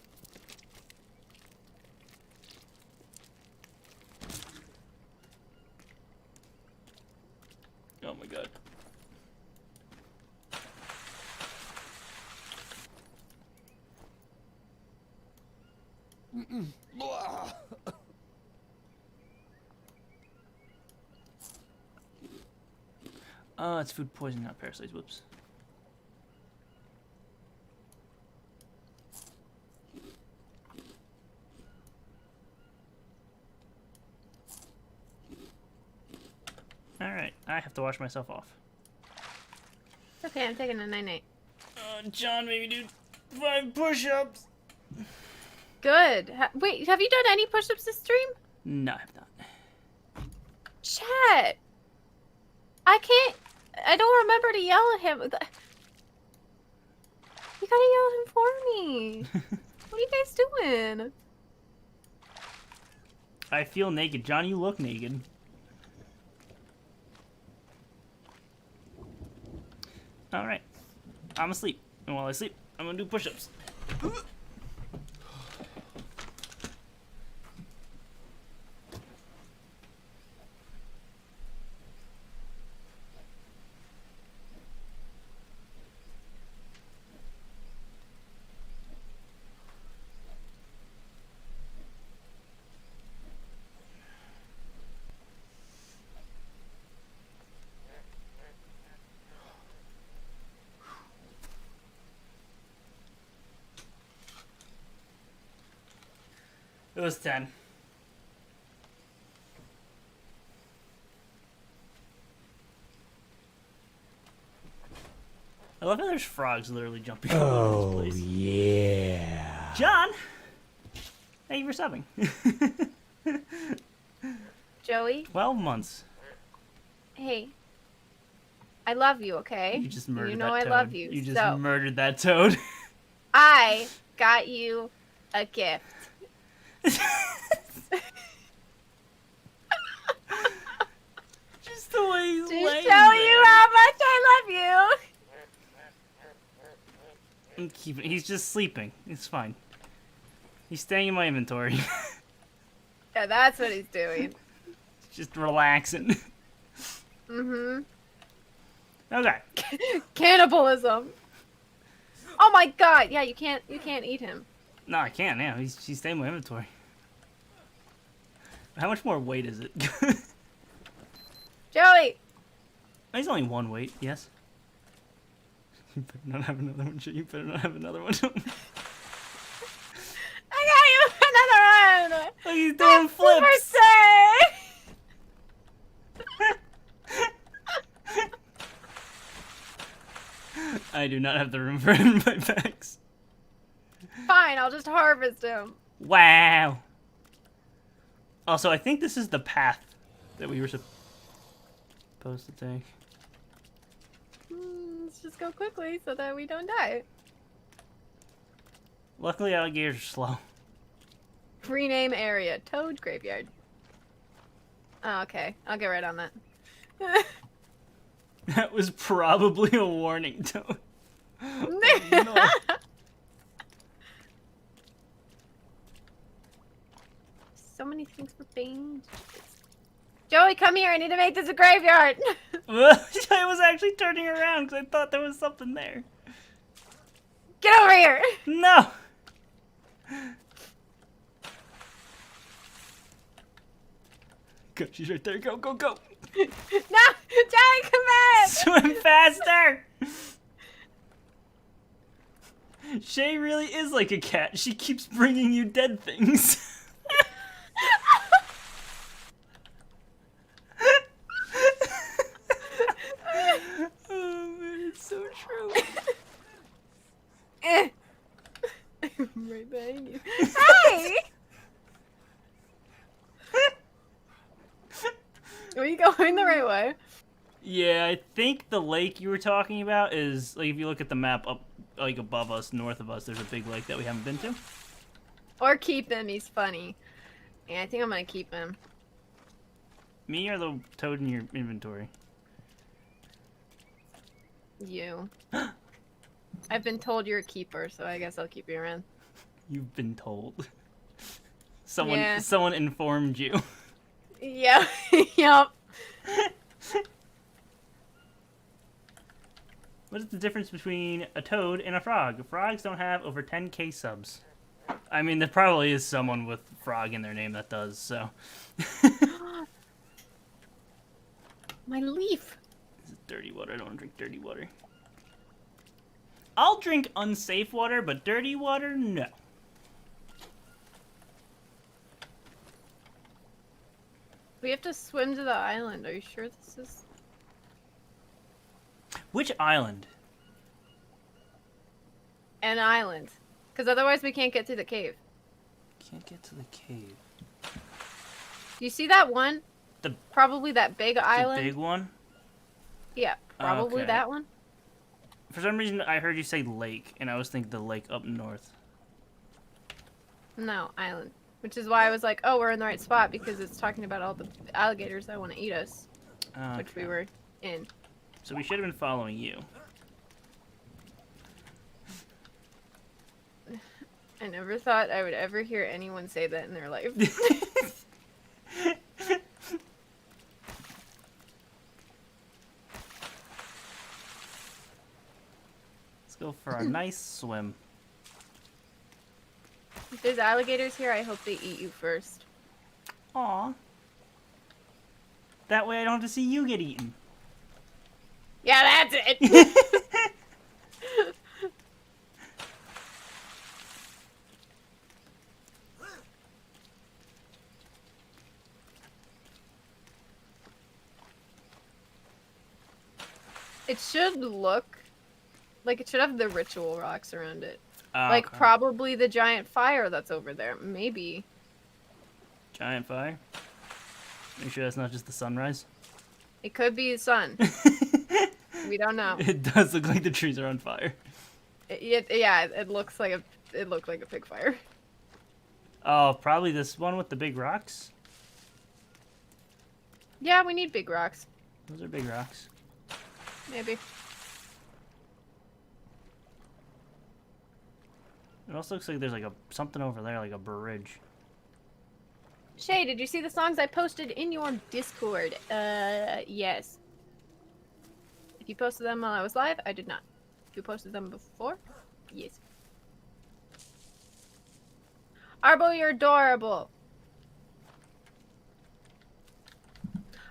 Oh my god. Oh, it's food poisoning, not parasites. Whoops. Alright, I have to wash myself off. It's okay, I'm taking a 9-8. John, maybe do 5 push-ups. Good. Wait, have you done any push-ups this stream? No, I have not. Chat. I don't remember to yell at him. You gotta yell at him for me. What are you guys doing? I feel naked. John, you look naked. Alright. I'm asleep. And while I sleep, I'm gonna do push-ups. It was 10. I love how there's frogs literally jumping all over this place. Yeah. John! Thank you for subbing. Joey, 12 months. hey. I love you, okay? You just murdered You know that I toad. love you. You just so murdered that toad. I got you a gift. Just the way he's To laying show you there. how much I love you. I'm keeping. He's just sleeping. It's fine. He's staying in my inventory. Yeah, that's what he's doing. Just relaxing. Mm-hmm. Okay. Cannibalism. Oh my god, yeah, you can't eat him. No, I can't. Yeah, he's staying in my inventory. How much more weight is it? Joey! He's only 1 weight. Yes. You better not have another one. You better not have another one. I got you another one! Look, he's doing flips. I do not have the room for him in my bags. Fine, I'll just harvest him. Wow. Also, I think this is the path that we were supposed to take. Let's just go quickly so that we don't die. Luckily, alligators are slow. Rename area. Toad Graveyard. Oh, okay. I'll get right on that. That was probably a warning tone. No. So many things for being. Joey, come here. I need to make this a graveyard. I was actually turning around because I thought there was something there. Get over here. No! Go, she's right there. Go, go, go! No! Joey, come back! Swim faster! Shay really is like a cat. She keeps bringing you dead things. Oh man, it's so true. I'm right behind you. Hey! Are you going the right way? Yeah, I think the lake you were talking about is, like, if you look at the map up, like, above us, north of us, there's a big lake that we haven't been to. Or keep him, he's funny. Yeah, I think I'm gonna keep him. Me or the toad in your inventory? You. I've been told you're a keeper, so I guess I'll keep you around. You've been told. Someone, Yeah. someone informed you. Yeah. Yup. What is the difference between a toad and a frog? Frogs don't have over 10k subs. I mean, there probably is someone with frog in their name that does, so. My leaf. This is dirty water. I don't want to drink dirty water. I'll drink unsafe water, but dirty water, no. We have to swim to the island. Are you sure this is... Which island? an island? Because otherwise we can't get to the cave. Can't get to the cave. Do you see that one? The- Probably that big island. The big one? Yeah, probably Okay. that one. For some reason, I heard you say lake, and I was thinking the lake up north. No, island. Which is why I was like, oh, we're in the right spot because it's talking about all the alligators that want to eat us, which we Okay. were in. So we should have been following you. I never thought I would ever hear anyone say that in their life. Let's go for a nice swim. If there's alligators here, I hope they eat you first. Aw. That way I don't have to see you get eaten. Yeah, that's it! It should look like it should have the ritual rocks around it. Oh, Like okay. probably the giant fire that's over there. Maybe. Giant fire? Are you sure that's not just the sunrise? It could be the sun. We don't know. It does look like the trees are on fire. It looks like it looked like a pig fire. Oh, probably this one with the big rocks? Yeah, we need big rocks. Those are big rocks. Maybe. It also looks like there's like something over there, like a bridge. Shay, did you see the songs I posted in your Discord? Yes. If you posted them while I was live, I did not. If you posted them before, yes. Arbo, you're adorable.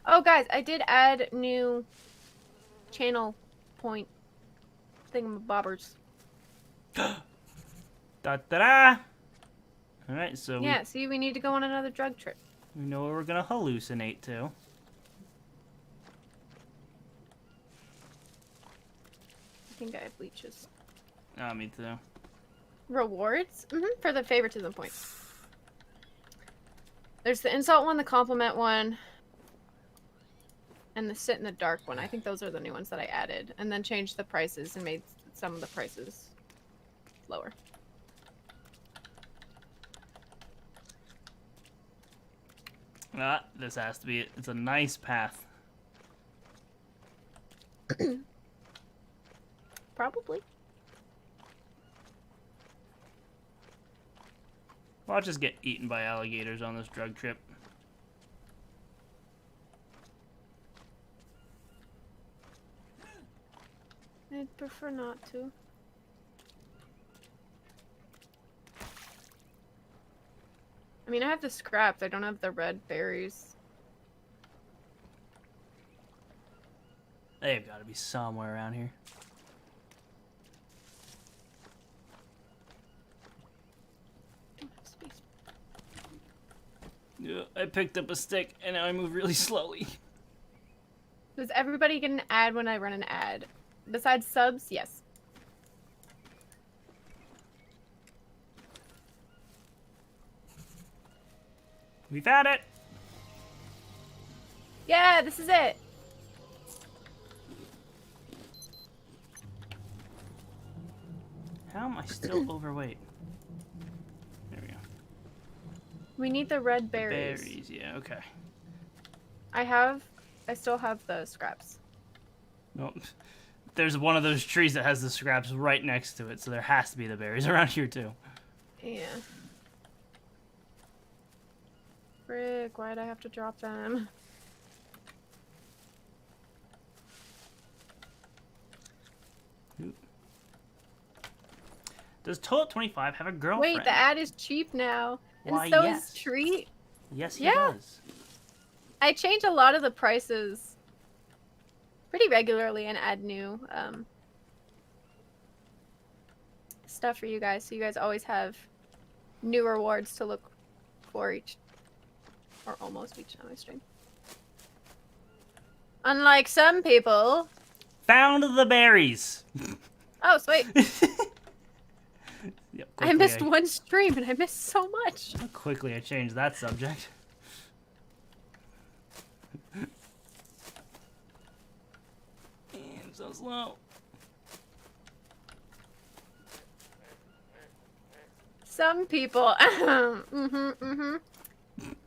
Oh, guys, I did add new channel point thingamabobbers. Da-da-da! Alright, so Yeah, see, we need to go on another drug trip. we know where we're gonna hallucinate to. I think I have leeches. Oh, me too. Rewards? For the favoritism points. There's the insult one, the compliment one, and the sit in the dark one. I think those are the new ones that I added. And then changed the prices and made some of the prices lower. Ah, this has to be it. It's a nice path. Probably. Well, I'll just get eaten by alligators on this drug trip. I'd prefer not to. I mean, I have the scraps. I don't have the red berries. They've got to be somewhere around here. Don't have space. Yeah, I picked up a stick and now I move really slowly. Does everybody get an ad when I run an ad? Besides subs, yes. We've had it! Yeah, this is it. How am I still overweight? There we go. We need the red berries. Berries, yeah, okay. I still have the scraps. Nope. There's one of those trees that has the scraps right next to it, so there has to be the berries around here too. Yeah. Frick, why'd I have to drop them? Does Toilet 25 have a girlfriend? Wait, the ad is cheap now. And Why, so yes. is Treat. Yes, he Yeah. does. I change a lot of the prices pretty regularly and add new stuff for you guys, so you guys always have new rewards to look for each, or almost each time I stream. Unlike some people. Found the berries! Oh, sweet. Yep, I missed one stream and I missed so much. How quickly I changed that subject. And so slow. Some people. Yeah,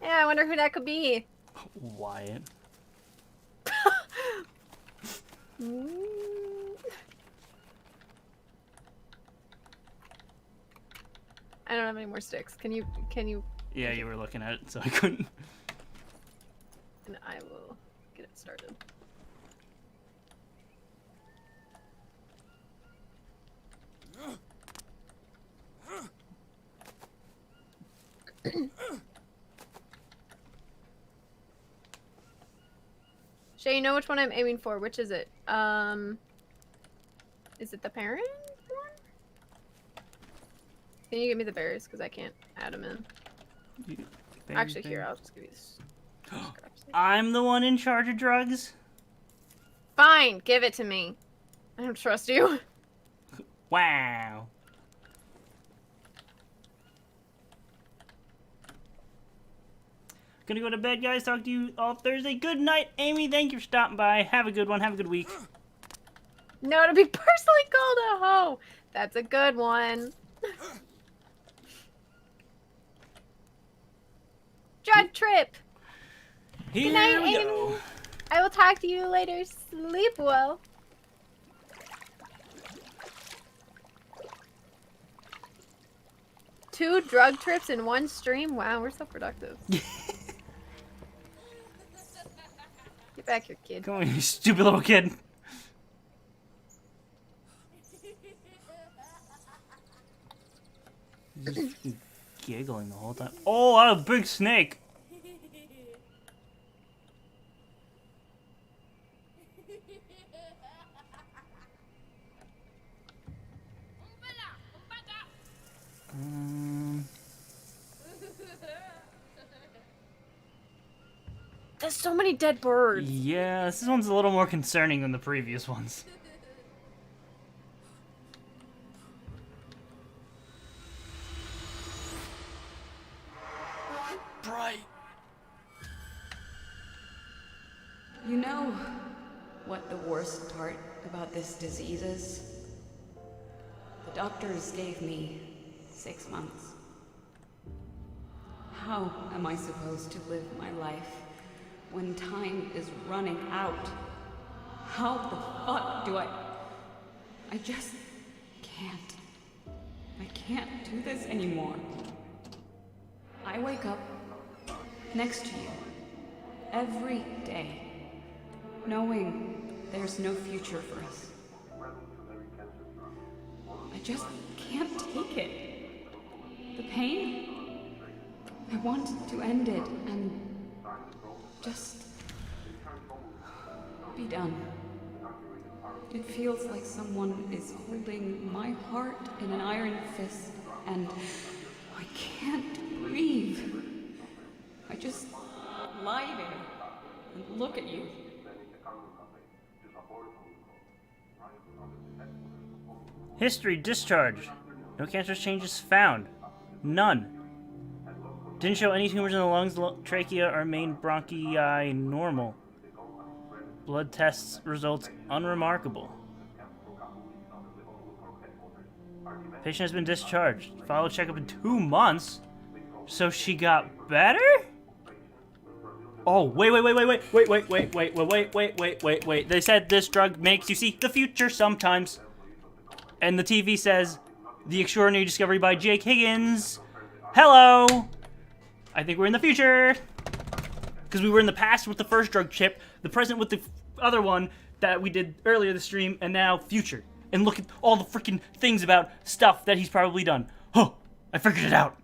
I wonder who that could be. Wyatt. I don't have any more sticks. Can you? Yeah, you were looking at it, so I couldn't. And I will get it started. Shay, you know which one I'm aiming for. Which is it? Is it the parent one? Can you give me the berries? Because I can't add them in. Actually, here, I'll just give you this. I'm the one in charge of drugs? Fine, give it to me. I don't trust you. Wow. Gonna go to bed, guys. Talk to you all Thursday. Good night, Amy. Thank you for stopping by. Have a good one. Have a good week. No, to be personally called a hoe. That's a good one. Drug trip. Here Good night, we Amy. go. I will talk to you later. Sleep well. Two drug trips in one stream? Wow, we're so productive. Get back here, kid. Come on, you stupid little kid. Just giggling the whole time. Oh, a big snake. There's so many dead birds. Yeah, this one's a little more concerning than the previous ones. Bright. You know what the worst part about this disease is? The doctors gave me 6 months. How am I supposed to live my life when time is running out? How the fuck do I just can't. I can't do this anymore. I wake up next to you every day, knowing there's no future for us. I just can't take it. The pain, I want to end it and just be done. It feels like someone is holding my heart in an iron fist and I can't breathe. I just lie there and look at you. History discharge. No cancerous changes found. None. Didn't show any tumors in the lungs, trachea, or main bronchi normal. Blood tests results unremarkable. Patient has been discharged. Follow checkup in 2 months. So she got better? Oh, wait. They said this drug makes you see the future sometimes. And the TV says, the extraordinary discovery by Jake Higgins. Hello! I think we're in the future. Because we were in the past with the first drug chip, the present with the other one that we did earlier this stream, and now future. And look at all the freaking things about stuff that he's probably done. Oh, I figured it out.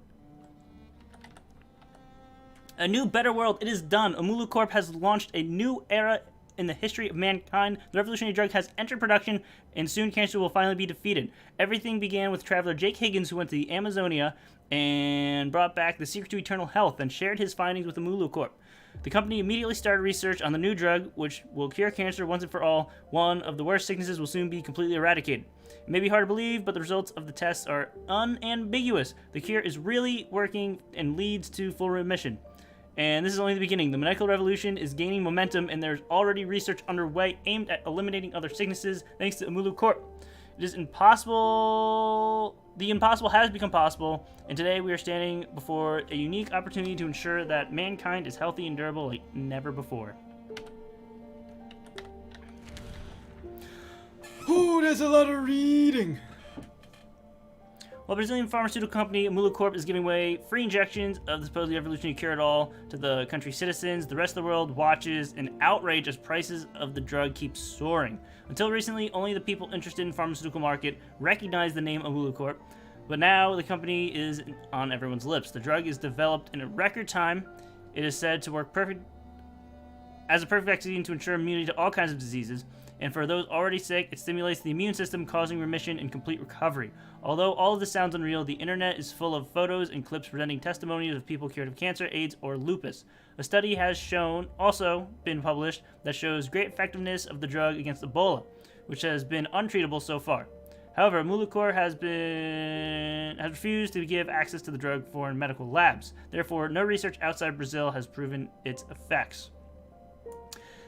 A new, better world. It is done. Amulu Corp has launched a new era in the history of mankind. The revolutionary drug has entered production, and soon cancer will finally be defeated. Everything began with traveler Jake Higgins, who went to the Amazonia and brought back the secret to eternal health and shared his findings with Amulu Corp. The company immediately started research on the new drug, which will cure cancer once and for all. One of the worst sicknesses will soon be completely eradicated. It may be hard to believe, but the results of the tests are unambiguous. The cure is really working and leads to full remission. And this is only the beginning. The medical revolution is gaining momentum, and there's already research underway aimed at eliminating other sicknesses thanks to Amulu Corp. It is impossible. The impossible has become possible, and today we are standing before a unique opportunity to ensure that mankind is healthy and durable like never before. Ooh, there's a lot of reading. While Brazilian pharmaceutical company Amulu Corp is giving away free injections of the supposedly revolutionary cure-it-all to the country's citizens, the rest of the world watches in outrage as prices of the drug keep soaring. Until recently, only the people interested in the pharmaceutical market recognized the name Amulu Corp, but now the company is on everyone's lips. The drug is developed in a record time. It is said to work perfect as a perfect vaccine to ensure immunity to all kinds of diseases, and for those already sick, it stimulates the immune system, causing remission and complete recovery. Although all of this sounds unreal, the internet is full of photos and clips presenting testimonies of people cured of cancer, AIDS, or lupus. A study has also been published, that shows great effectiveness of the drug against Ebola, which has been untreatable so far. However, Mulucor has refused to give access to the drug to foreign medical labs. Therefore, no research outside Brazil has proven its effects.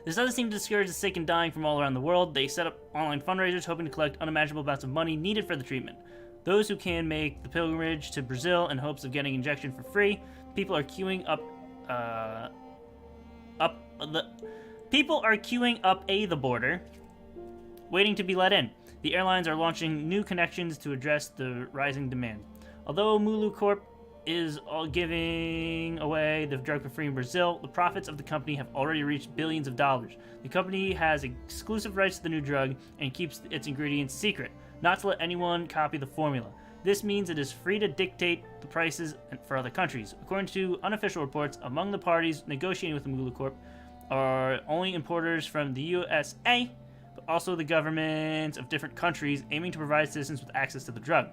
This doesn't seem to discourage the sick and dying from all around the world. They set up online fundraisers hoping to collect unimaginable amounts of money needed for the treatment. Those who can make the pilgrimage to Brazil in hopes of getting injection for free. People are queuing up the border, waiting to be let in. The airlines are launching new connections to address the rising demand. Although Mulu Corp is all giving away the drug for free in Brazil, the profits of the company have already reached billions of dollars. The company has exclusive rights to the new drug and keeps its ingredients secret, not to let anyone copy the formula. This means it is free to dictate the prices for other countries. According to unofficial reports, among the parties negotiating with the Mulu Corp are only importers from the USA, but also the governments of different countries aiming to provide citizens with access to the drug.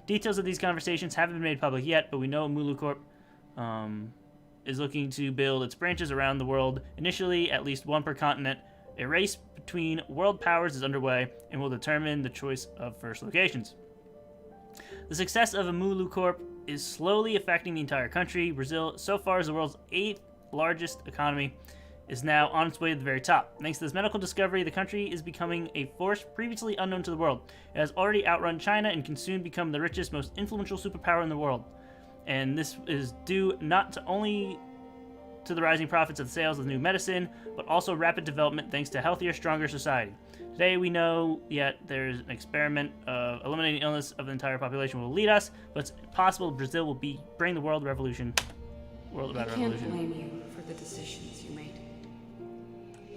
Details of these conversations haven't been made public yet, but we know Mulu Corp is looking to build its branches around the world, initially at least one per continent. A race between world powers is underway and will determine the choice of first locations. The success of Mulu Corp is slowly affecting the entire country. Brazil, so far as the world's 8th largest economy, is now on its way to the very top. Thanks to this medical discovery, the country is becoming a force previously unknown to the world. It has already outrun China and can soon become the richest, most influential superpower in the world. And this is due not only to the rising profits of the sales of new medicine, but also rapid development thanks to healthier, stronger society. Today we know yet there's an experiment of eliminating illness of the entire population will lead us, but it's possible Brazil will bring the world revolution. I can't blame you for the decisions you made.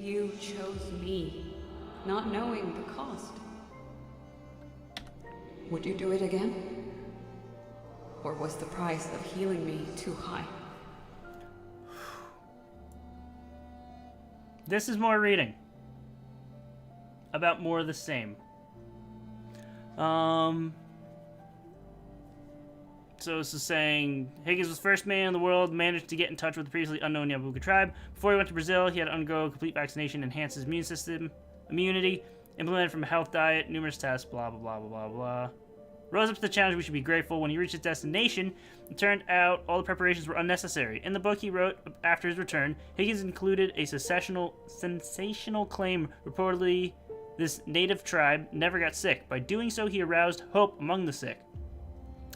You chose me, not knowing the cost. Would you do it again? Or was the price of healing me too high? This is more reading. About more of the same. So this is saying Higgins was the first man in the world managed to get in touch with the previously unknown Yabuka tribe. Before he went to Brazil, he had to undergo complete vaccination, enhance his immune system, immunity, implemented from a health diet, numerous tests, blah, blah, blah, blah, blah, blah. Rose up to the challenge. We should be grateful. When he reached his destination, it turned out all the preparations were unnecessary. In the book he wrote after his return, Higgins included a sensational claim. Reportedly, this native tribe never got sick. By doing so, he aroused hope among the sick.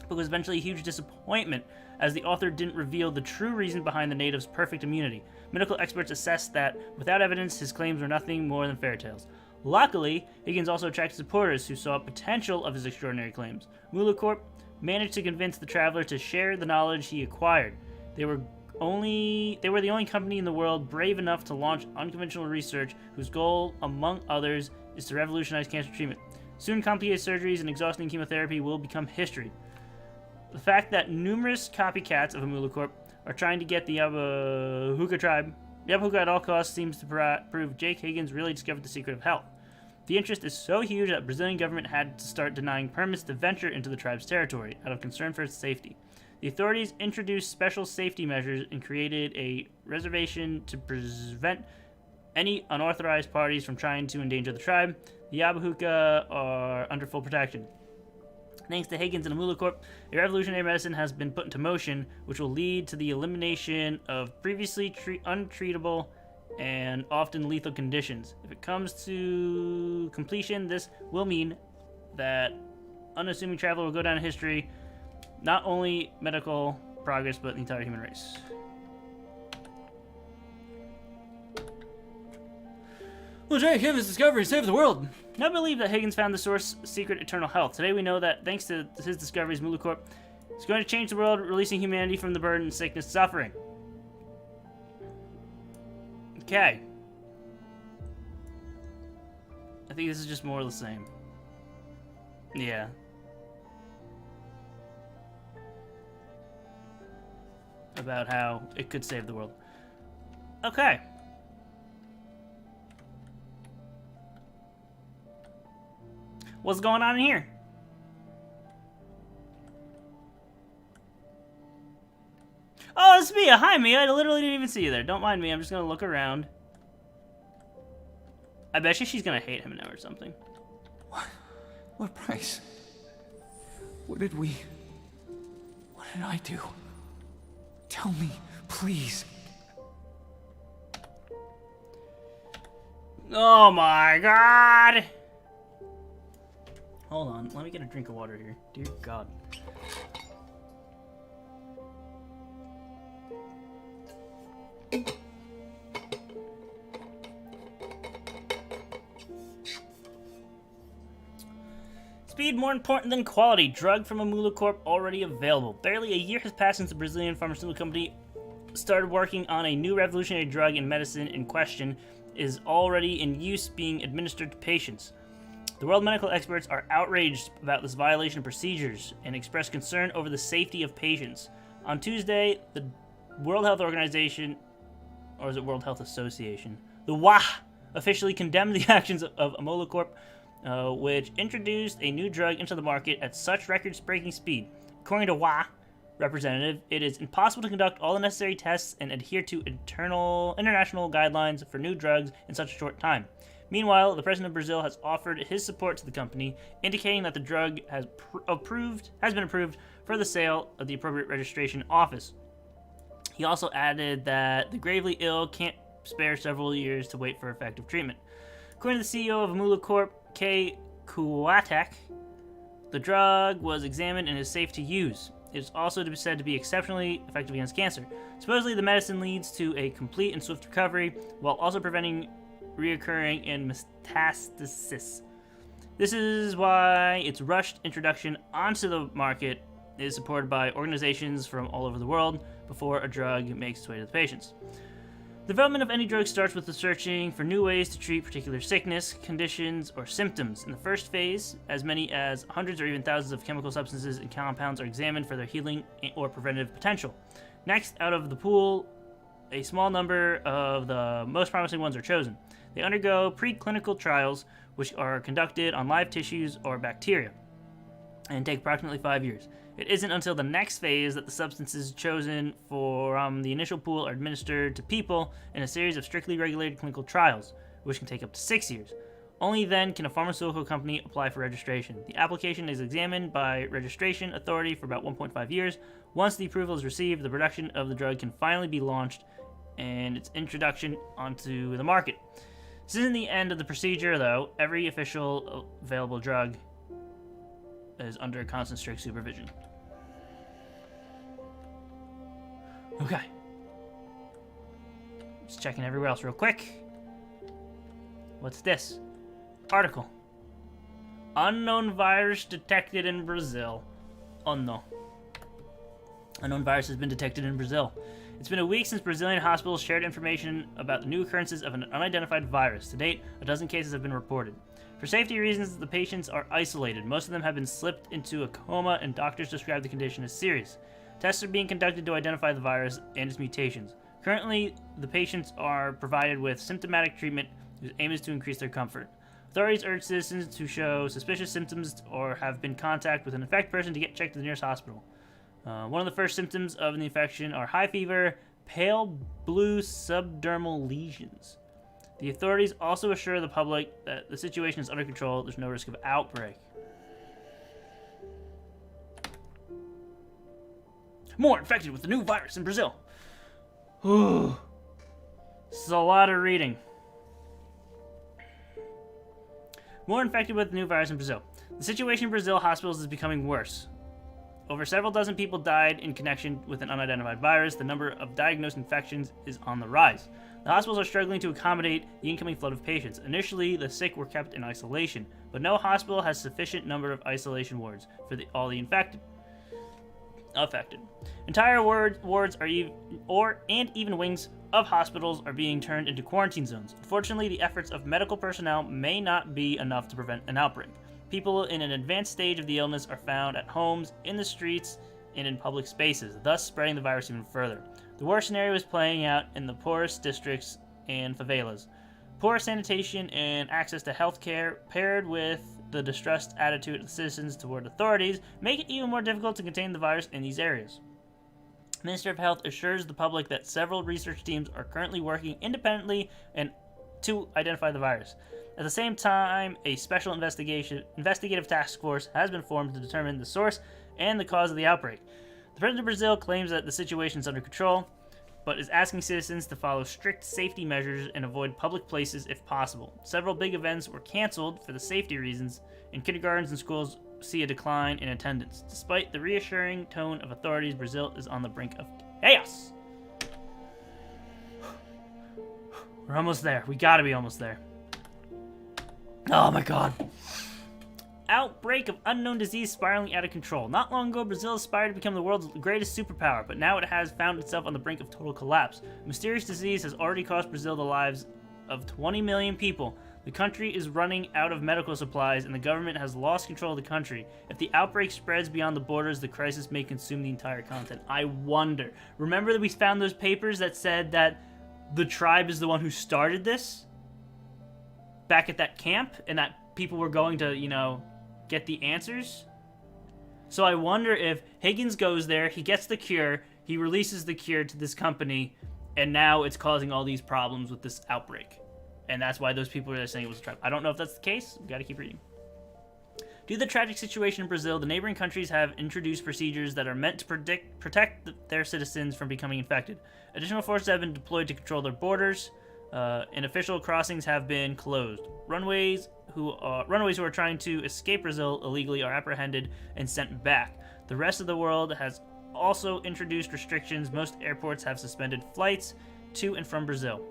But was eventually a huge disappointment, as the author didn't reveal the true reason behind the natives' perfect immunity. Medical experts assessed that, without evidence, his claims were nothing more than fairy tales. Luckily, Higgins also attracted supporters who saw potential of his extraordinary claims. Mulu Corp managed to convince the traveler to share the knowledge he acquired. They were the only company in the world brave enough to launch unconventional research whose goal, among others, is to revolutionize cancer treatment. Soon, complicated surgeries and exhausting chemotherapy will become history. The fact that numerous copycats of Mulu Corp are trying to get the Yabuka tribe at all costs seems to prove Jake Higgins really discovered the secret of health. The interest is so huge that the Brazilian government had to start denying permits to venture into the tribe's territory out of concern for its safety. The authorities introduced special safety measures and created a reservation to prevent any unauthorized parties from trying to endanger the tribe. The Yabuka are under full protection. Thanks to Higgins and the Mulu Corp, a revolutionary medicine has been put into motion, which will lead to the elimination of previously untreatable and often lethal conditions. If it comes to completion, this will mean that unassuming traveler will go down in history, not only medical progress, but the entire human race. Well, Jake, his discovery saved the world. Now believe that Higgins found the source secret eternal health. Today we know that thanks to his discoveries, Mulu Corp is going to change the world, releasing humanity from the burden of sickness and suffering. Okay. I think this is just more of the same. Yeah. About how it could save the world. Okay. What's going on in here? Oh, it's Mia. Hi, Mia. I literally didn't even see you there. Don't mind me. I'm just gonna look around. I bet you she's gonna hate him now or something. What price? What did I do? Tell me, please. Oh my god! Hold on, let me get a drink of water here. Dear God. Speed more important than quality. Drug from Amula Corp already available. Barely a year has passed since the Brazilian pharmaceutical company started working on a new revolutionary drug, and medicine in question is already in use being administered to patients. The world medical experts are outraged about this violation of procedures and express concern over the safety of patients. On Tuesday, the World Health Organization, or is it World Health Association? The WA officially condemned the actions of Amula Corp, which introduced a new drug into the market at such record-breaking speed. According to WA representative, it is impossible to conduct all the necessary tests and adhere to international guidelines for new drugs in such a short time. Meanwhile, the president of Brazil has offered his support to the company, indicating that the drug has been approved for the sale of the appropriate registration office. He also added that the gravely ill can't spare several years to wait for effective treatment. According to the CEO of Amula Corp, K. Kuatak, the drug was examined and is safe to use. It is also said to be exceptionally effective against cancer. Supposedly, the medicine leads to a complete and swift recovery, while also preventing reoccurring and metastasis. This is why its rushed introduction onto the market is supported by organizations from all over the world before a drug makes its way to the patients. The development of any drug starts with the searching for new ways to treat particular sickness, conditions, or symptoms. In the first phase, as many as hundreds or even thousands of chemical substances and compounds are examined for their healing or preventative potential. Next, out of the pool, a small number of the most promising ones are chosen. They undergo preclinical trials, which are conducted on live tissues or bacteria, and take approximately 5 years. It isn't until the next phase that the substances chosen from the initial pool are administered to people in a series of strictly regulated clinical trials, which can take up to 6 years. Only then can a pharmaceutical company apply for registration. The application is examined by registration authority for about 1.5 years. Once the approval is received, the production of the drug can finally be launched and its introduction onto the market. This isn't the end of the procedure, though. Every official available drug is under constant strict supervision. Okay. Just checking everywhere else real quick. What's this? Article. Unknown virus detected in Brazil. Oh no. Unknown virus has been detected in Brazil. It's been a week since Brazilian hospitals shared information about the new occurrences of an unidentified virus. To date, a dozen cases have been reported. For safety reasons, the patients are isolated. Most of them have been slipped into a coma, and doctors describe the condition as serious. Tests are being conducted to identify the virus and its mutations. Currently, the patients are provided with symptomatic treatment whose aim is to increase their comfort. Authorities urge citizens who show suspicious symptoms or have been in contact with an infected person to get checked to the nearest hospital. One of the first symptoms of the infection are high fever, pale blue subdermal lesions. The authorities also assure the public that the situation is under control. There's no risk of outbreak. More infected with the new virus in Brazil. Ooh. This is a lot of reading. More infected with the new virus in Brazil. The situation in Brazil hospitals is becoming worse. Over several dozen people died in connection with an unidentified virus. The number of diagnosed infections is on the rise. The hospitals are struggling to accommodate the incoming flood of patients. Initially, the sick were kept in isolation, but no hospital has sufficient number of isolation wards for all the affected. Entire wards are even wings of hospitals are being turned into quarantine zones. Unfortunately, the efforts of medical personnel may not be enough to prevent an outbreak. People in an advanced stage of the illness are found at homes, in the streets, and in public spaces, thus spreading the virus even further. The worst scenario is playing out in the poorest districts and favelas. Poor sanitation and access to health care, paired with the distrust attitude of citizens toward authorities make it even more difficult to contain the virus in these areas. The Minister of Health assures the public that several research teams are currently working independently and to identify the virus. At the same time, a special investigative task force has been formed to determine the source and the cause of the outbreak. The President of Brazil claims that the situation is under control, but is asking citizens to follow strict safety measures and avoid public places if possible. Several big events were canceled for the safety reasons, and kindergartens and schools see a decline in attendance. Despite the reassuring tone of authorities, Brazil is on the brink of chaos. We're almost there. We gotta be almost there. Oh my god. Outbreak of unknown disease spiraling out of control. Not long ago, Brazil aspired to become the world's greatest superpower, but now it has found itself on the brink of total collapse. A mysterious disease has already cost Brazil the lives of 20 million people. The country is running out of medical supplies, and the government has lost control of the country. If the outbreak spreads beyond the borders, the crisis may consume the entire continent. I wonder. Remember that we found those papers that said that the tribe is the one who started this? Back at that camp, and that people were going to, you know, get the answers? So I wonder if Higgins goes there, he gets the cure, he releases the cure to this company, and now it's causing all these problems with this outbreak. And that's why those people are saying it was a tribe. I don't know if that's the case. We've got to keep reading. Due to the tragic situation in Brazil, the neighboring countries have introduced procedures that are meant to protect their citizens from becoming infected. Additional forces have been deployed to control their borders, and official crossings have been closed. Runaways who are trying to escape Brazil illegally are apprehended and sent back. The rest of the world has also introduced restrictions. Most airports have suspended flights to and from Brazil.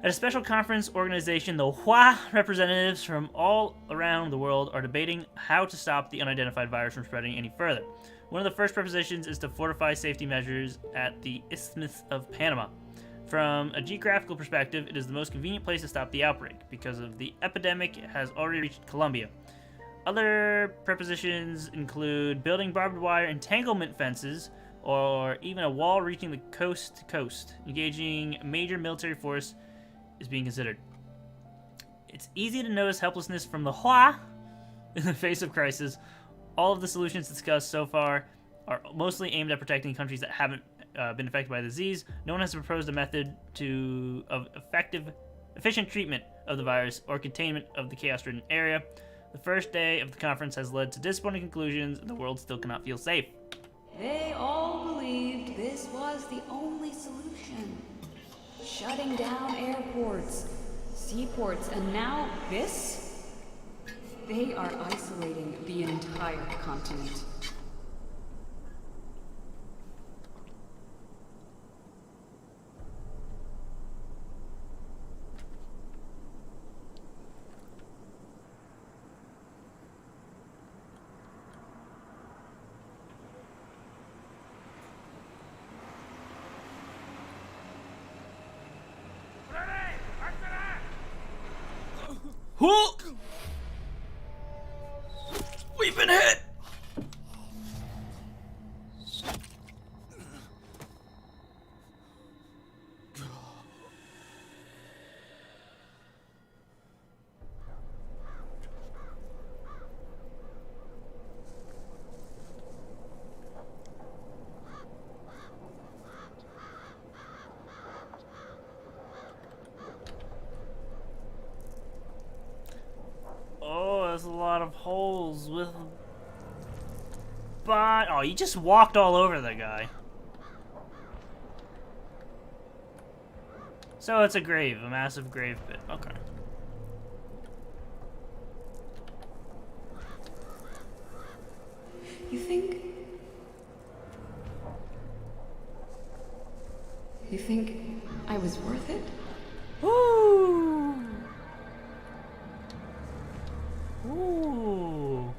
At a special conference organization, the WHA representatives from all around the world are debating how to stop the unidentified virus from spreading any further. One of the first propositions is to fortify safety measures at the Isthmus of Panama. From a geographical perspective, it is the most convenient place to stop the outbreak because of the epidemic has already reached Colombia. Other propositions include building barbed wire entanglement fences or even a wall reaching the coast to coast. Engaging a major military force is being considered. It's easy to notice helplessness from the WHA in the face of crisis. All of the solutions discussed so far are mostly aimed at protecting countries that haven't been affected by the disease. No one has proposed a method of efficient treatment of the virus or containment of the chaos-ridden area. The first day of the conference has led to disappointing conclusions, and the world still cannot feel safe. They all believed this was the only solution. Shutting down airports, seaports, and now this? They are isolating the entire continent. We've been hit! There's a lot of holes with... But... Oh, you just walked all over the guy. So it's a grave, a massive grave pit. Okay. You think I was worth it? Woo! Ooh.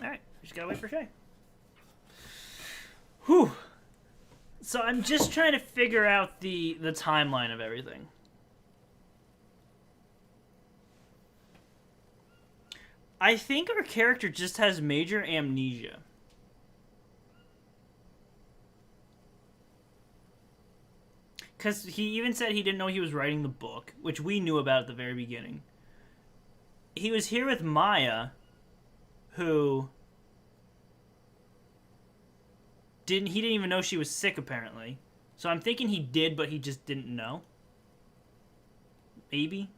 Alright, we just gotta wait for Shay. Whew. So I'm just trying to figure out the timeline of everything. I think our character just has major amnesia. Because he even said he didn't know he was writing the book, which we knew about at the very beginning. He was here with Maya, who he didn't even know she was sick, apparently. So I'm thinking he did, but he just didn't know. Maybe.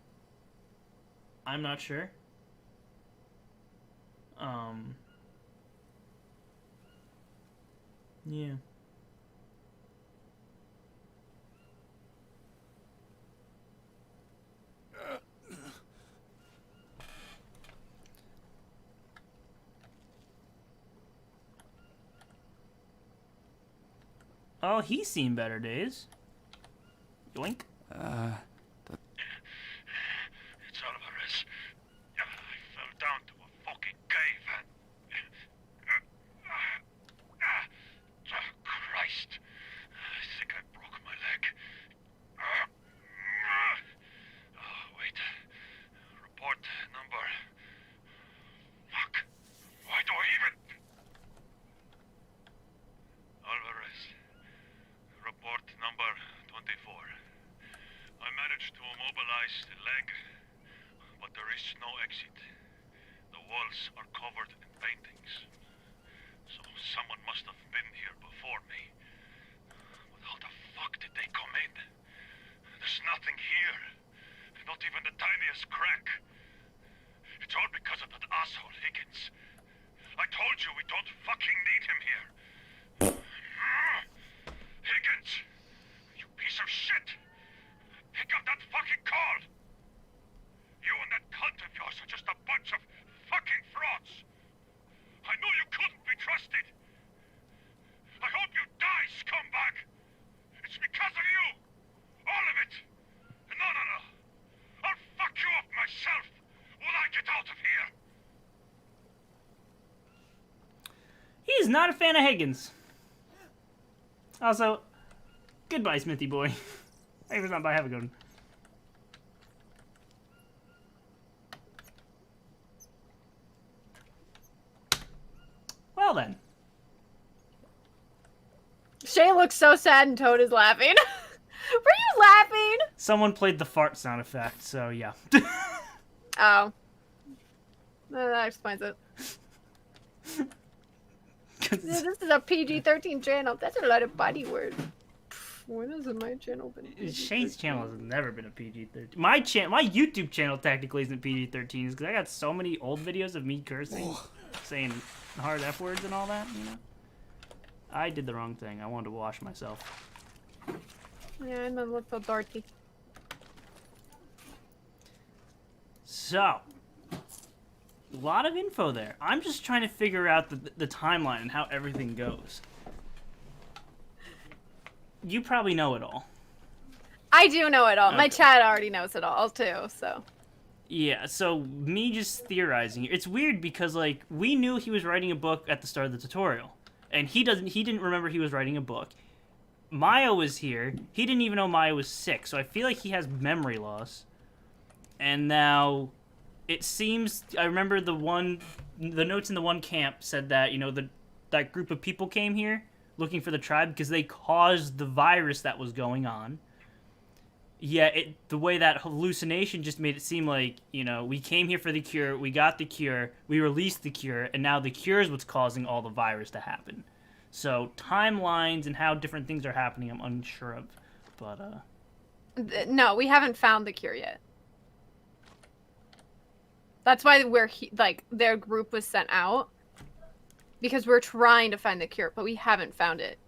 I'm not sure. Yeah. Oh, he's seen better days. Yoink. It's Alvarez. I fell down to a fucking cave and... Christ. I think I broke my leg. Wait. Report number... Fuck. Why do I even... Alvarez. Report number 24. I managed to immobilize the leg, but there is no exit. The walls are covered in paintings. So someone must have been here before me. But how the fuck did they come in? There's nothing here. Not even the tiniest crack. It's all because of that asshole Higgins. I told you we don't fucking need him here. Higgins! You piece of shit! Pick up that fucking call! You and that cunt of yours are just a bunch of fucking frauds! I knew you couldn't be trusted! I hope you die, scumbag! It's because of you! All of it! No! I'll fuck you up myself when I get out of here! He's not a fan of Higgins. Also, goodbye, Smithy boy. Thanks for stopping by. Have a good one. Well then. Shay looks so sad and Toad is laughing. Were you laughing? Someone played the fart sound effect, so yeah. Oh. Well, that explains it. This is a PG-13 channel. That's a lot of body words. When has my channel been PG-13? Shane's channel has never been a PG-13. My YouTube channel technically isn't PG-13 because I got so many old videos of me cursing, saying hard F words and all that, you know? I did the wrong thing. I wanted to wash myself. Yeah, I'm a little dirty. So, a lot of info there. I'm just trying to figure out the timeline and how everything goes. You probably know it all. I do know it all. Okay. My chat already knows it all too, so. Yeah, so me just theorizing. It's weird because like we knew he was writing a book at the start of the tutorial. And he didn't remember he was writing a book. Maya was here. He didn't even know Maya was sick, so I feel like he has memory loss. And now it seems I remember the notes in the one camp said that, you know, that group of people came here looking for the tribe because they caused the virus that was going on. Yeah, the way that hallucination just made it seem like, you know, we came here for the cure, we got the cure, we released the cure, and now the cure is what's causing all the virus to happen. So timelines and how different things are happening, I'm unsure of. But No, we haven't found the cure yet. That's why their group was sent out. Because we're trying to find the cure, but we haven't found it.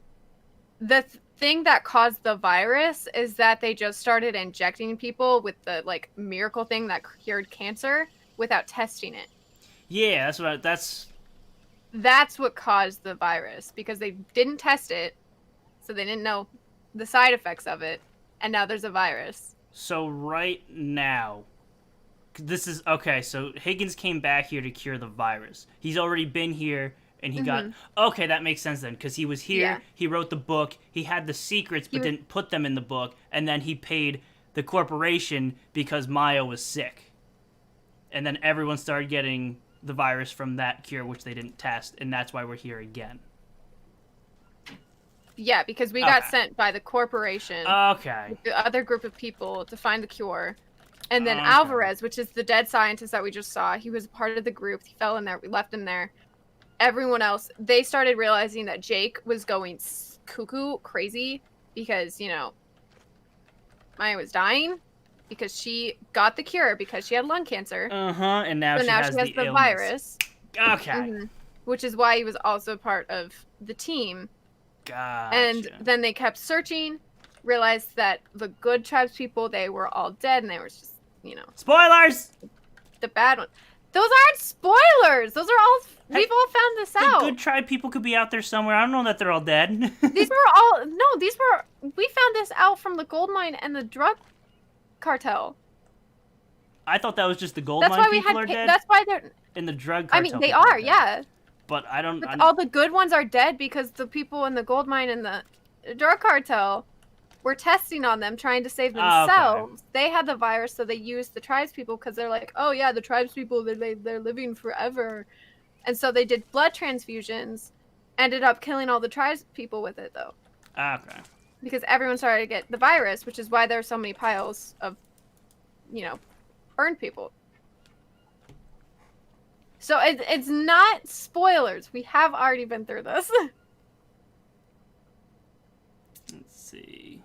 The thing that caused the virus is that they just started injecting people with the miracle thing that cured cancer without testing it. yeah, That's what caused the virus because they didn't test it, so they didn't know the side effects of it, and now there's a virus. So right now, this is okay. So Higgins came back here to cure the virus. He's already been here. And he got... Okay, that makes sense then, because he was here, Yeah. he wrote the book, he had the secrets, but didn't put them in the book, and then he paid the corporation because Maya was sick. And then everyone started getting the virus from that cure, which they didn't test, and that's why we're here again. Yeah, because we got Okay. sent by the corporation, Okay. with the other group of people, to find the cure. And then Okay. Alvarez, which is the dead scientist that we just saw, he was part of the group. He fell in there. We left him there. Everyone else, they started realizing that Jake was going cuckoo crazy because, you know, Maya was dying because she got the cure because she had lung cancer. And now So she now has she has the the illness. virus. Okay. Mhm. Which is why he was also part of the team. Gotcha. And then they kept searching, realized that the good tribes people, they were all dead, and they were just, you know, Spoilers! the bad ones. Those aren't spoilers! Those are all, Hey, we've all found this The out. good tribe people could be out there somewhere. I don't know that they're all dead. These were all, no, we found this out from the gold mine and the drug cartel. I thought that was just the gold That's mine why we people had, are dead. that's why they're, And the drug I cartel mean, they people are, dead. yeah. But I don't... But all the good ones are dead because the people in the gold mine and the drug cartel were testing on them, trying to save themselves. They had the virus, so they used the tribes people because they're like, oh yeah, the tribes people, they're living forever. And so they did blood transfusions, ended up killing all the tribes people with it, though. Okay. Because everyone started to get the virus, which is why there are so many piles of, you know, burned people. So it's not spoilers. We have already been through this. Let's see.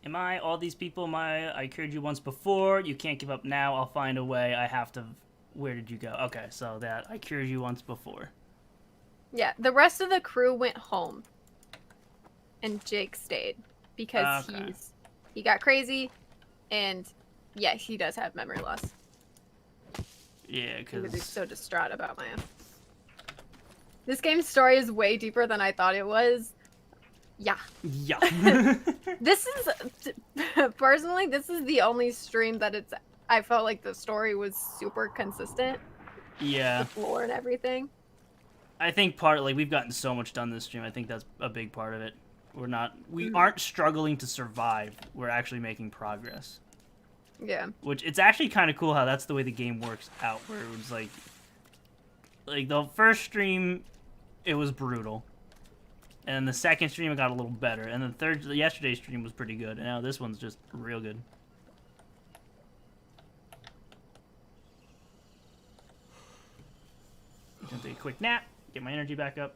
Am I all these people? I cured you once before. You can't give up now. I'll find a way. I have to... Where did you go? Okay, so that I cured you once before. Yeah, the rest of the crew went home. And Jake stayed. Because Okay. he got crazy. And yeah, he does have memory loss. Yeah, He was because... so distraught about Maya. This game's story is way deeper than I thought it was. Yeah. Yeah. This is, personally, this is the only stream that I felt like the story was super consistent. Yeah. With lore and everything. I think partly we've gotten so much done this stream. I think that's a big part of it. We aren't struggling to survive. We're actually making progress. Yeah. Which, it's actually kind of cool how that's the way the game works out, where it was like the first stream, it was brutal. And the second stream, it got a little better. And yesterday's stream was pretty good. And now this one's just real good. I'm gonna take a quick nap, get my energy back up.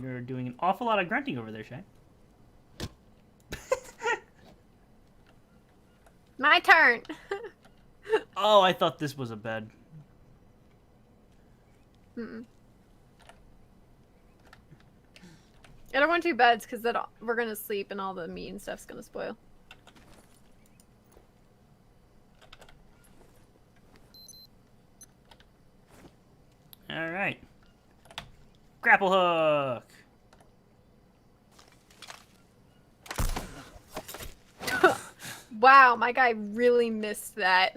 You're doing an awful lot of grunting over there, Shay. My turn. Oh, I thought this was a bed. Mm-mm. I don't want two beds because then we're gonna sleep and all the meat and stuff's gonna spoil. All right. Grapple hook. Wow, my guy really missed that.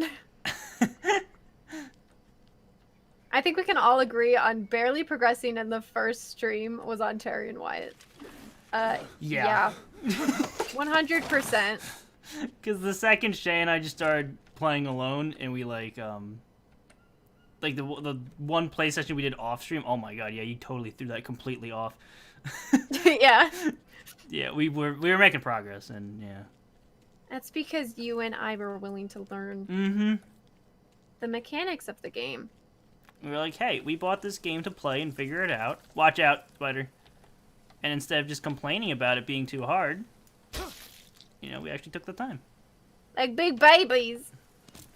I think we can all agree on barely progressing in the first stream was on Terry and Wyatt. Yeah. 100%. Because the second Shay and I just started playing alone, and we like the one play session we did off stream. Oh my god, yeah, you totally threw that completely off. Yeah. Yeah, we were making progress, and yeah. That's because you and I were willing to learn Mm-hmm. the mechanics of the game. We were like, hey, we bought this game to play and figure it out. Watch out, Spider. And instead of just complaining about it being too hard, you know, we actually took the time. Like big babies.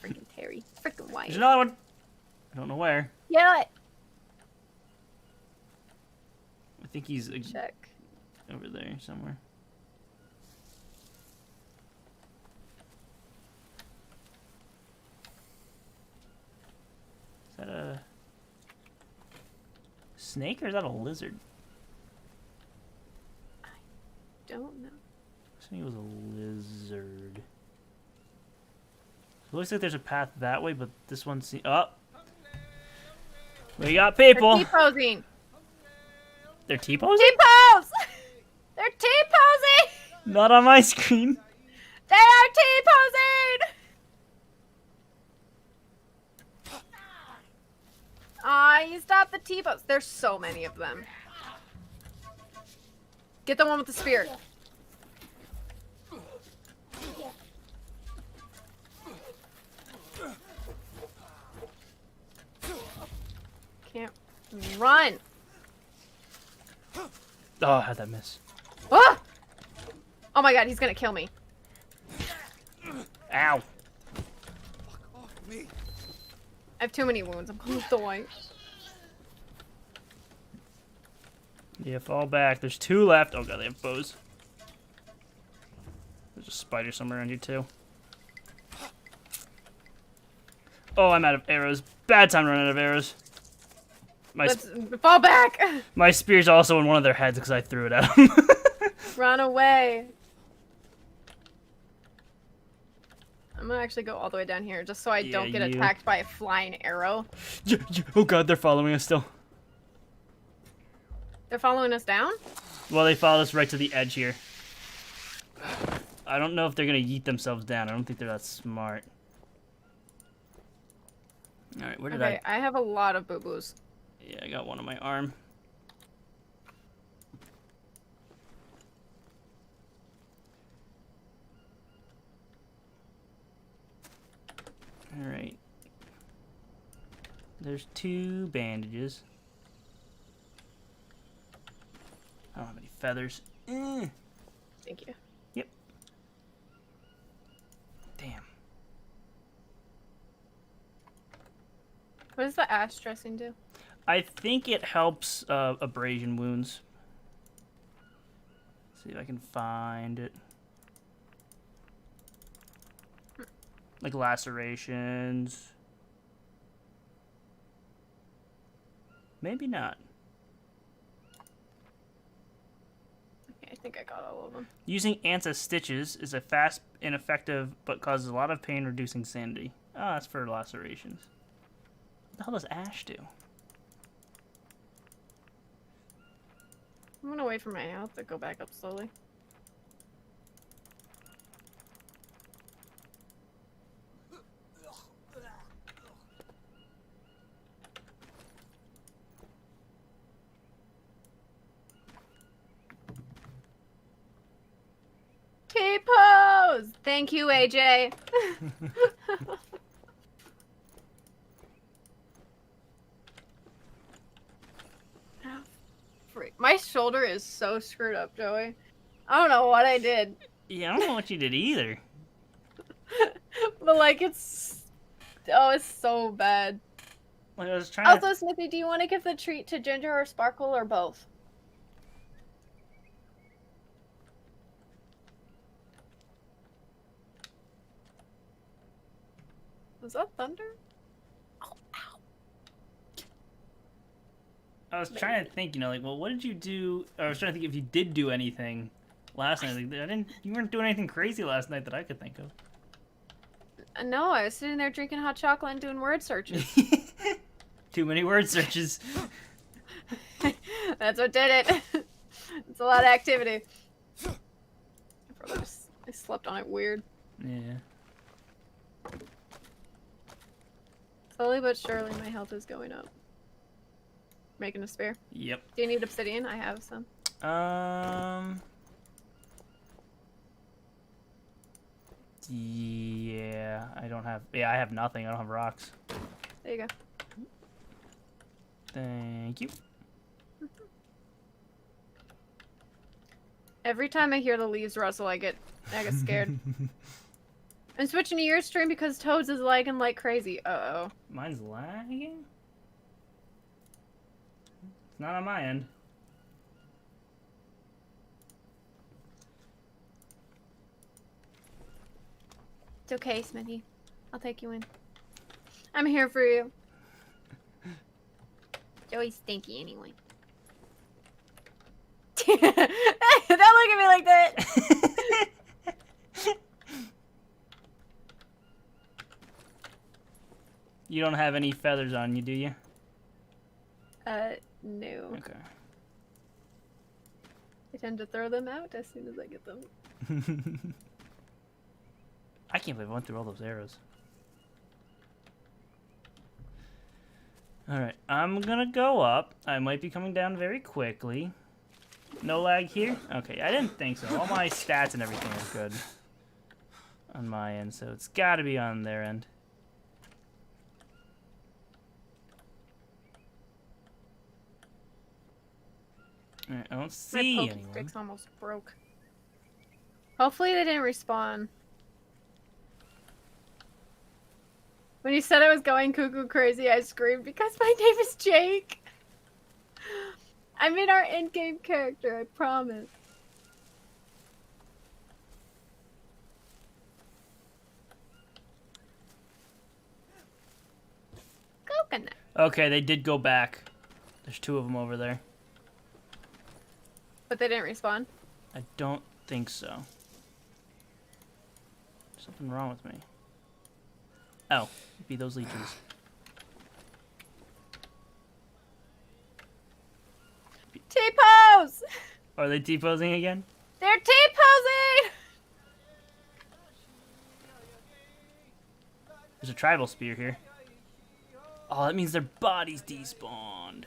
Freaking Terry. Freaking Wyatt. There's another one. I don't know where. Yeah. I think he's Check. over there somewhere. Is that a snake or is that a lizard? Don't know. I think it was a lizard. It looks like there's a path that way, but this one seems... Oh! We got people! They're T-posing. They're T-posing? T-pose! They're T-posing! Not on my screen. They are T-posing! Aw, you stopped the T-pose. There's so many of them. Get the one with the spear. Can't run. Oh, I had that miss. Ah! Oh my god, he's gonna kill me. Ow. Fuck off me. I have too many wounds. I'm gonna die. Yeah, fall back. There's 2 left. Oh god, they have bows. There's a spider somewhere around here too. Oh, I'm out of arrows. Bad time to run out of arrows. Let's fall back! My spear's also in one of their heads because I threw it at them. Run away. I'm gonna actually go all the way down here just so I don't get attacked by a flying arrow. Oh god, they're following us still. They're following us down? Well, they followed us right to the edge here. I don't know if they're gonna yeet themselves down. I don't think they're that smart. Alright, where did I have a lot of boo-boos. Yeah, I got one on my arm. Alright. There's 2 bandages. I don't have any feathers. Thank you. Yep. Damn. What does the ash dressing do? I think it helps abrasion wounds. See if I can find it. Like lacerations. Maybe not. Okay, I think I got all of them. Using Ansa stitches is a fast and effective but causes a lot of pain, reducing sanity. Oh, that's for lacerations. What the hell does ash do? I'm gonna wait for my health to go back up slowly. T-pose! Thank you, AJ. My shoulder is so screwed up, Joey. I don't know what I did. Yeah, I don't know what you did either. But like it's so bad. Like, I was trying Also, Smithy, do you want to give the treat to Ginger or Sparkle or both? Was that thunder? Oh, ow. I was trying to think, like, well, what did you do? Or I was trying to think if you did do anything last night. Like, you weren't doing anything crazy last night that I could think of. No, I was sitting there drinking hot chocolate and doing word searches. Too many word searches. That's what did it. It's a lot of activity. I slept on it weird. Yeah. Slowly but surely, my health is going up. Making a spear. Yep. Do you need obsidian? I have some. Yeah, I don't have... Yeah, I have nothing. I don't have rocks. There you go. Thank you. Every time I hear the leaves rustle, I get scared. I'm switching to your stream because Toads is lagging like crazy. Uh-oh. Mine's lagging? It's not on my end. It's okay, Smithy. I'll take you in. I'm here for you. Joey's stinky anyway. Don't look at me like that! You don't have any feathers on you, do you? No. Okay. I tend to throw them out as soon as I get them. I can't believe I went through all those arrows. Alright, I'm gonna go up. I might be coming down very quickly. No lag here? Okay, I didn't think so. All my stats and everything are good on my end, so it's gotta be on their end. Alright, I don't see My anyone. Pokestick's almost broke. Hopefully they didn't respawn. When you said I was going cuckoo crazy, I screamed because my name is Jake. I made our in-game character, I promise. Coconut. Okay, they did go back. There's 2 of them over there. But they didn't respawn? I don't think so. There's something wrong with me. Oh, be those leeches. T-pose! Are they T-posing again? They're T-posing! There's a tribal spear here. Oh, that means their bodies despawned.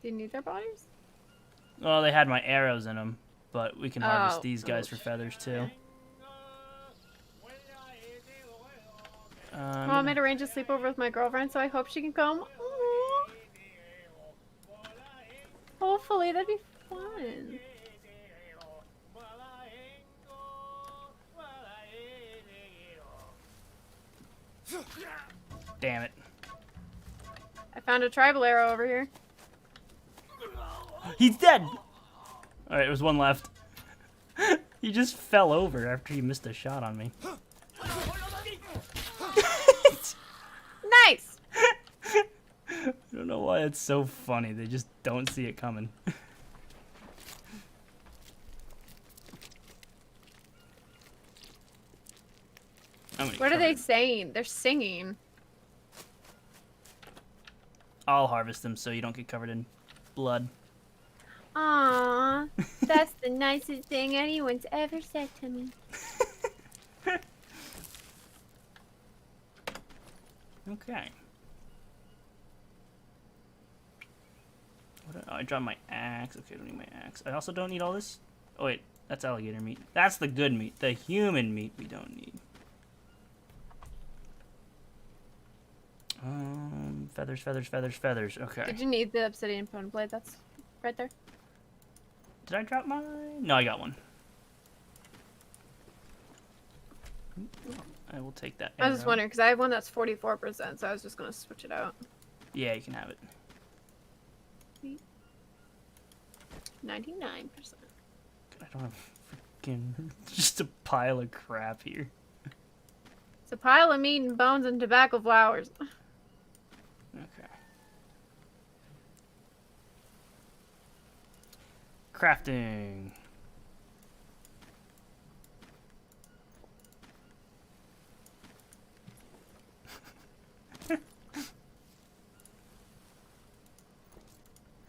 Do you need their bodies? Well, they had my arrows in them, but we can harvest Oh, these guys for feathers too. I made arrange a sleepover with my girlfriend, so I hope she can come. Aww. Hopefully, that'd be fun. Damn it. I found a tribal arrow over here. He's dead! Alright, there's one left. He just fell over after he missed a shot on me. Nice! I don't know why it's so funny. They just don't see it coming. What are they saying? They're singing. I'll harvest them so you don't get covered in blood. Aww, that's the nicest thing anyone's ever said to me. Okay. Oh, I dropped my axe. Okay, I don't need my axe. I also don't need all this. Oh wait, that's alligator meat. That's the good meat. The human meat we don't need. Feathers, feathers, feathers, feathers. Okay. Did you need the obsidian bone blade? That's right there. Did I drop mine? No, I got one. I will take that. I was just arrow. wondering because I have one that's 44%, so I was just gonna switch it out. Yeah, you can have it. 99%. I don't have freaking just a pile of crap here. It's a pile of meat and bones and tobacco flowers. Okay. Crafting.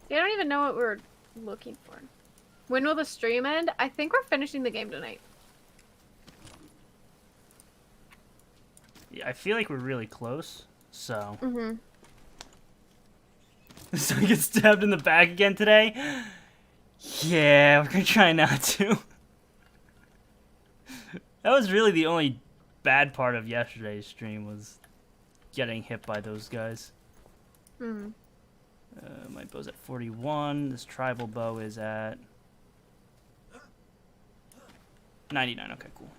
I don't even know what we're looking for. When will the stream end? I think we're finishing the game tonight. Yeah, I feel like we're really close, so. Mm-hmm. So I get stabbed in the back again today? Yeah, we're gonna try not to. That was really the only bad part of yesterday's stream, was getting hit by those guys. Mm. My bow's at 41. This tribal bow is at 99. Okay, cool.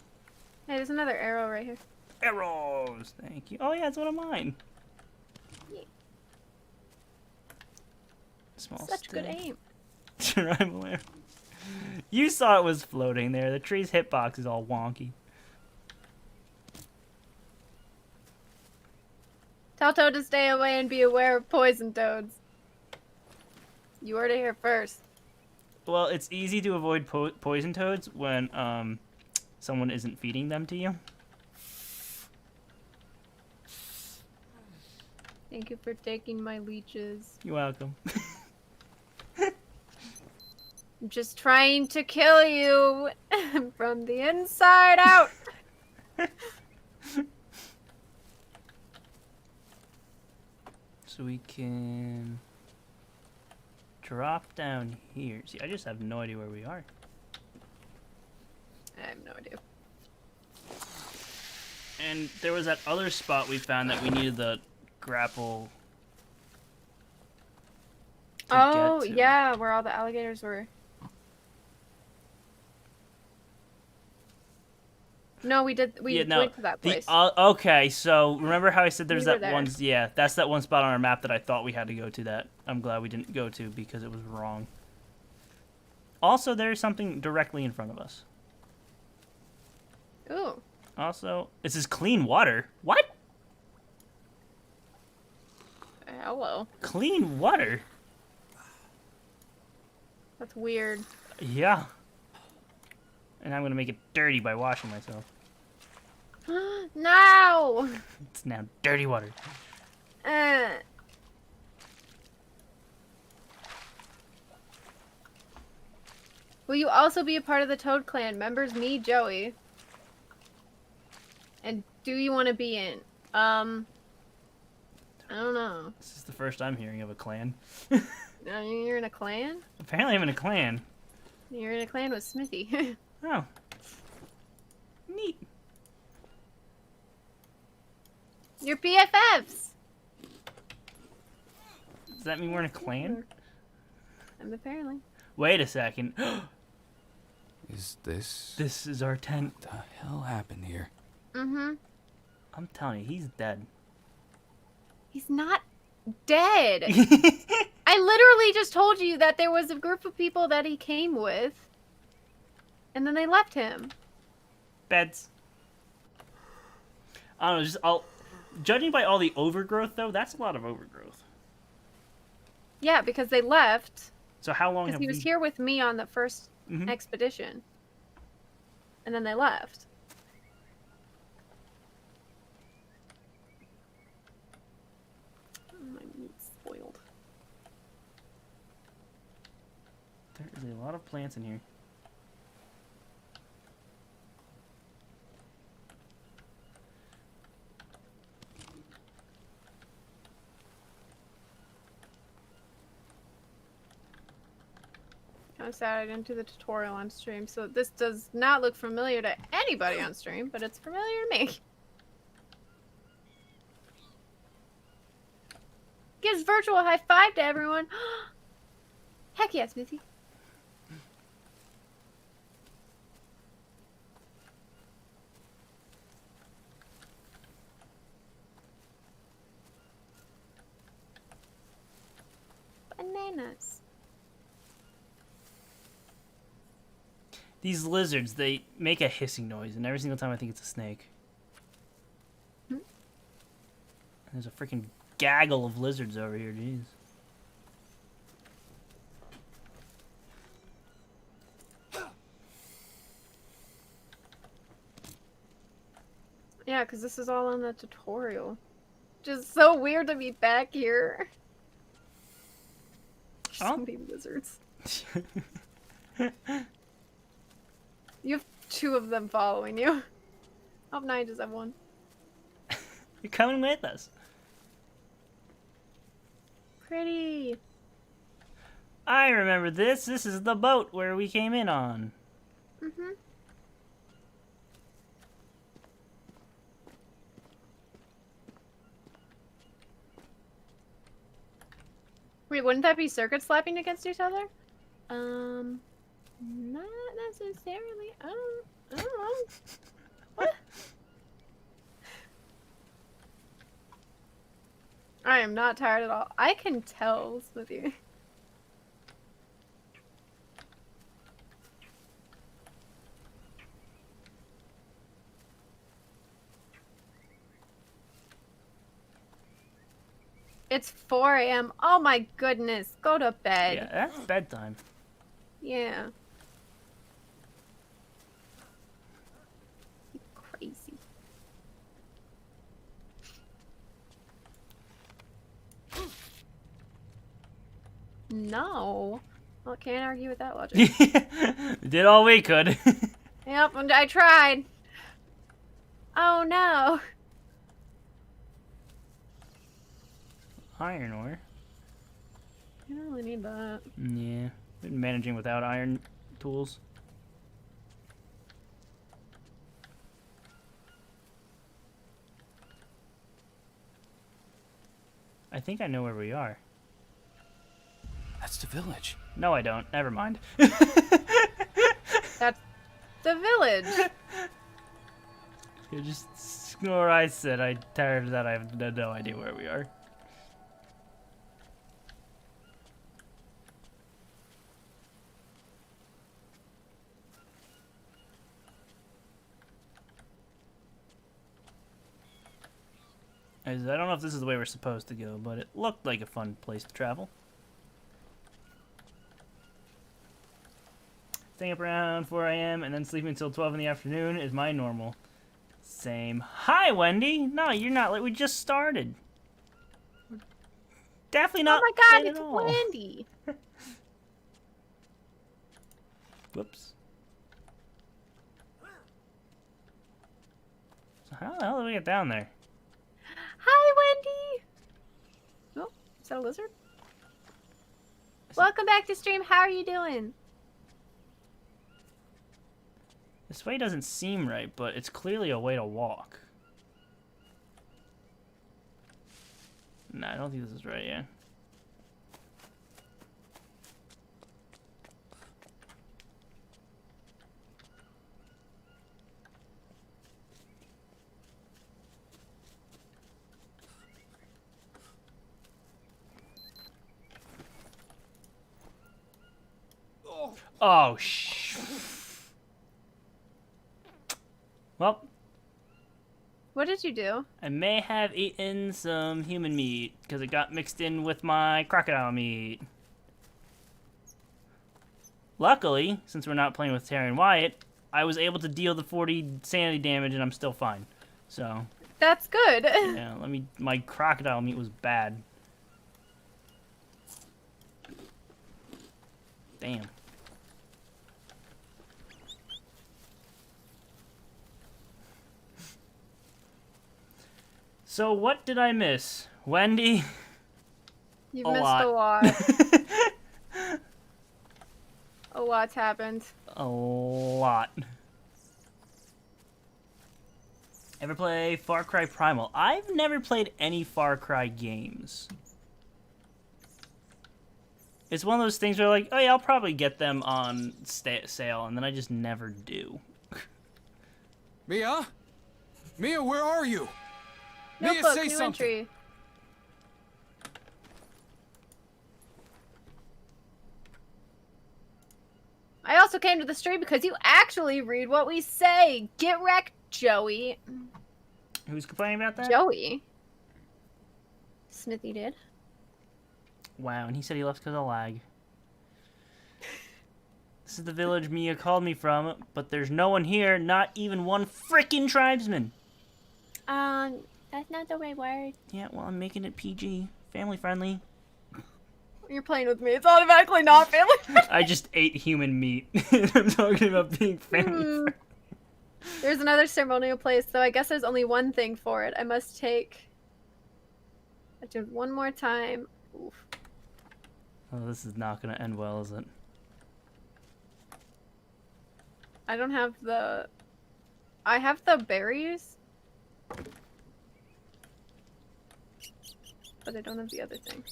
Hey, there's another arrow right here. Arrows! Thank you. Oh yeah, it's one of mine. Yeah. Small Such good stick. aim. Tribal arrow. You saw it was floating there. The tree's hitbox is all wonky. Tell Toad to stay away and be aware of poison toads. You heard it here first. Well, it's easy to avoid poison toads when someone isn't feeding them to you. Thank you for taking my leeches. You're welcome. I'm just trying to kill you from the inside out. So we can drop down here. See, I just have no idea where we are. I have no idea. And there was that other spot we found that we needed the grapple to Oh, get to. yeah, where all the alligators were. No, we did. We went to that place. Okay, so remember how I said there's We were that there. one? Yeah, that's that one spot on our map that I thought we had to go to. That I'm glad we didn't go to because it was wrong. Also, there's something directly in front of us. Ooh. Also, this is clean water. What? Hello. Clean water? That's weird. Yeah. And I'm gonna make it dirty by washing myself. No! It's now dirty water. Will you also be a part of the Toad Clan? Members me, Joey. And do you want to be in? I don't know. This is the first I'm hearing of a clan. You're in a clan? Apparently I'm in a clan. You're in a clan with Smithy. Oh. Neat. You're BFFs! Does that mean we're in a clan? Apparently. Wait a second. Is this... This is our tent. What the hell happened here? Mm-hmm. I'm telling you, he's dead. He's not dead. I literally just told you that there was a group of people that he came with. And then they left him. Beds. I don't know, just judging by all the overgrowth though, that's a lot of overgrowth. Yeah, because they left. So how long Because have he was we... here with me on the first Mhm. expedition. And then they left. Oh, my meat's spoiled. There is a lot of plants in here. I'm sad I didn't do the tutorial on stream, so this does not look familiar to anybody on stream, but it's familiar to me. Gives virtual high five to everyone. Heck yeah, Smithy. Bananas. These lizards, they make a hissing noise, and every single time I think it's a snake. Hmm? There's a freaking gaggle of lizards over here, jeez. Yeah, because this is all on the tutorial. Just so weird to be back here. So Oh. many lizards. You have two of them following you. Oh, no, I just have one. You're coming with us. Pretty. I remember this. This is the boat where we came in on. Mm-hmm. Wait, wouldn't that be circuits slapping against each other? Not necessarily. I don't know. What? I am not tired at all. I can tell with you. It's 4 a.m. Oh my goodness. Go to bed. Yeah, that's bedtime. Yeah. You crazy. No. Well, can't argue with that logic. We did all we could. Yep, and I tried. Oh no. Iron ore. I don't really need that. Yeah, been managing without iron tools. I think I know where we are. That's the village. No, I don't. Never mind. That's the village. You just ignore what I said. I'm tired of that. I have no idea where we are. I don't know if this is the way we're supposed to go, but it looked like a fun place to travel. Staying up around 4 a.m. and then sleeping until 12 in the afternoon is my normal. Same. Hi, Wendy! No, you're not late. We just started. Definitely not Oh my god, late it's at all. Wendy. Whoops. So how the hell did we get down there? Hi, Wendy. Oh, is that a lizard? Welcome back to stream. How are you doing? This way doesn't seem right, but it's clearly a way to walk. Nah, I don't think this is right, yeah. Oh, well, What did you do? I may have eaten some human meat because it got mixed in with my crocodile meat. Luckily, since we're not playing with Terry and Wyatt, I was able to deal the 40 sanity damage and I'm still fine. So, That's good. yeah, my crocodile meat was bad. Damn. So what did I miss? Wendy? You've A missed lot. a lot. A lot's happened. A lot. Ever play Far Cry Primal? I've never played any Far Cry games. It's one of those things where like, oh yeah, I'll probably get them on sale, and then I just never do. Mia? Mia, where are you? Mia, Notebook, say new something. entry. I also came to the stream because you actually read what we say. Get wrecked, Joey. Who's complaining about that? Joey. Smithy did. Wow, and he said he left because of lag. This is the village Mia called me from, but there's no one here, not even one frickin' tribesman. That's not the right word. Yeah, well, I'm making it PG. Family friendly. You're playing with me. It's automatically not family friendly. I just ate human meat. I'm talking about being family friendly. There's another ceremonial place, though I guess there's only one thing for it. I must take... I did one more time. Oof. Oh, this is not going to end well, is it? I don't have the... I have the berries. But I don't have the other thing.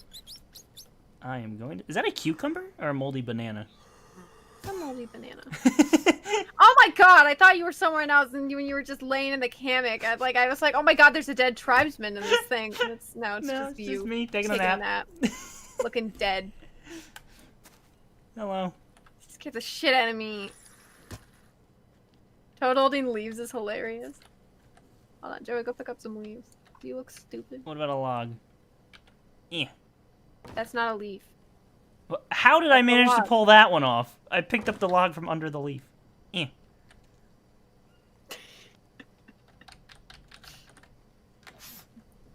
I am going to... Is that a cucumber or a moldy banana? It's a moldy banana. Oh my god, I thought you were somewhere else and when you were just laying in the hammock. I was like, oh my god, there's a dead tribesman in this thing. And it's just you. Just me taking a nap. Looking dead. Hello. Scared the shit out of me. Toad holding leaves is hilarious. Hold on, Joey, go pick up some leaves. Do you look stupid? What about a log? Yeah. That's not a leaf. How did I That's a manage to log. pull that one off? I picked up the log from under the leaf. Yeah.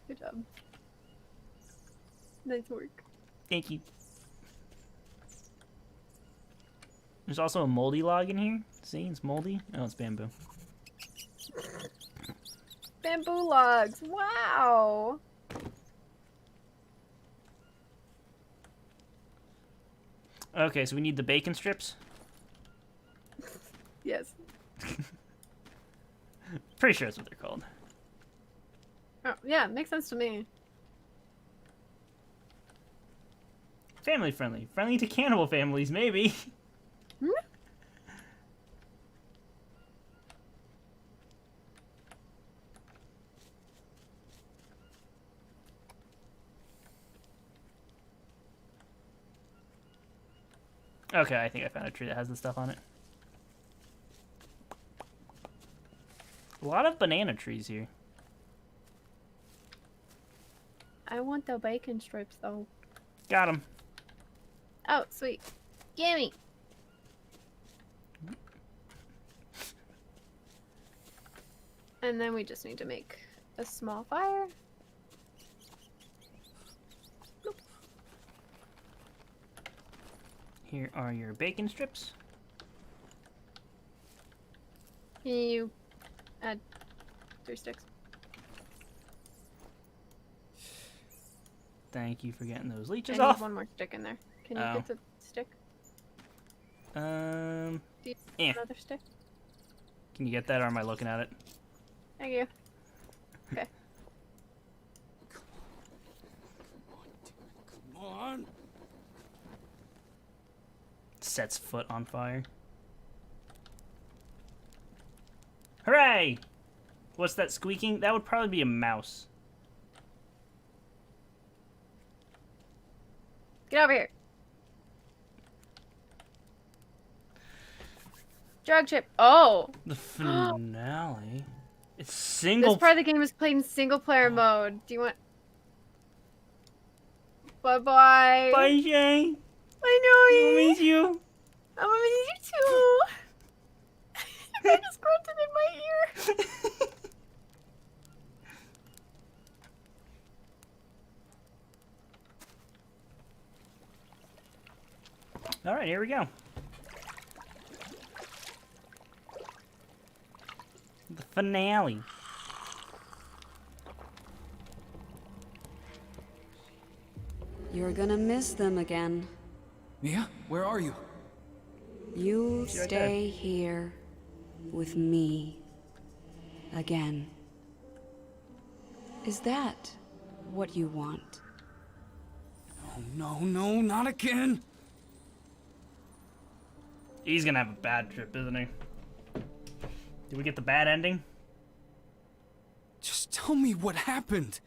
Good job. Nice work. Thank you. There's also a moldy log in here. See, it's moldy. Oh, it's bamboo. Bamboo logs. Wow. Okay, so we need the bacon strips. Yes. Pretty sure that's what they're called. Oh, yeah, makes sense to me. Family friendly. Friendly to cannibal families, maybe. Hmm? Okay, I think I found a tree that has the stuff on it. A lot of banana trees here. I want the bacon strips, though. Got them. Oh, sweet. Gimme. And then we just need to make a small fire. Boop. Here are your bacon strips. Can you add 3 sticks? Thank you for getting those I leeches need off. 1 more stick in there. Can you Oh. get the stick? Do you Yeah. have another stick? Can you get that, or am I looking at it? Thank you. Okay. Come on. Sets foot on fire. Hooray! What's that squeaking? That would probably be a mouse. Get over here. Drug chip. Oh. The finale. It's single. This part of the game is played in single player mode. Do you want... Bye-bye. Bye, Jay. I know I you. miss you. I'm gonna miss you too. I just grunted in my ear. All right, here we go. The finale. You're gonna miss them again. Mia, where are you? You She's right stay here with me again. Is that what you want? Oh, no, not again. He's gonna have a bad trip, isn't he? Did we get the bad ending? Just tell me what happened.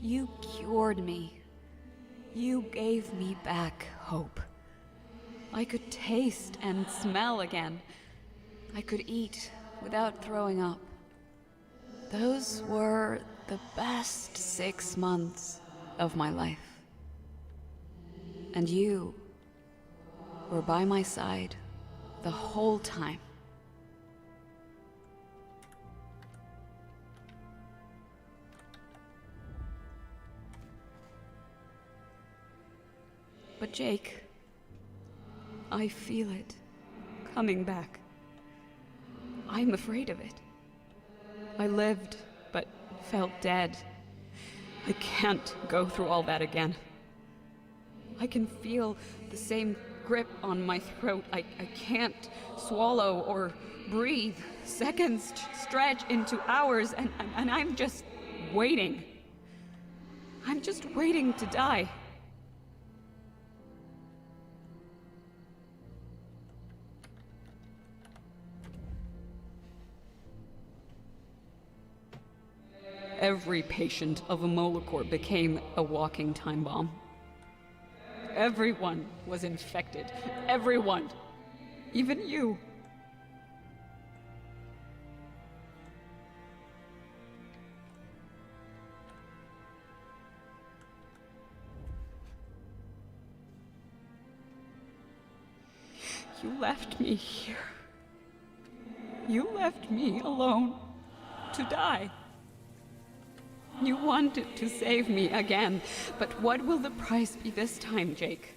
You cured me. You gave me back hope. I could taste and smell again. I could eat without throwing up. Those were the best 6 months of my life. And you were by my side the whole time. But Jake, I feel it coming back. I'm afraid of it. I lived, but felt dead. I can't go through all that again. I can feel the same grip on my throat. I can't swallow or breathe. Seconds stretch into hours, and I'm just waiting. I'm just waiting to die. Every patient of a Molocor became a walking time bomb. Everyone was infected. Everyone. Even you. You left me here. You left me alone to die. You wanted to save me again, but what will the price be this time, Jake?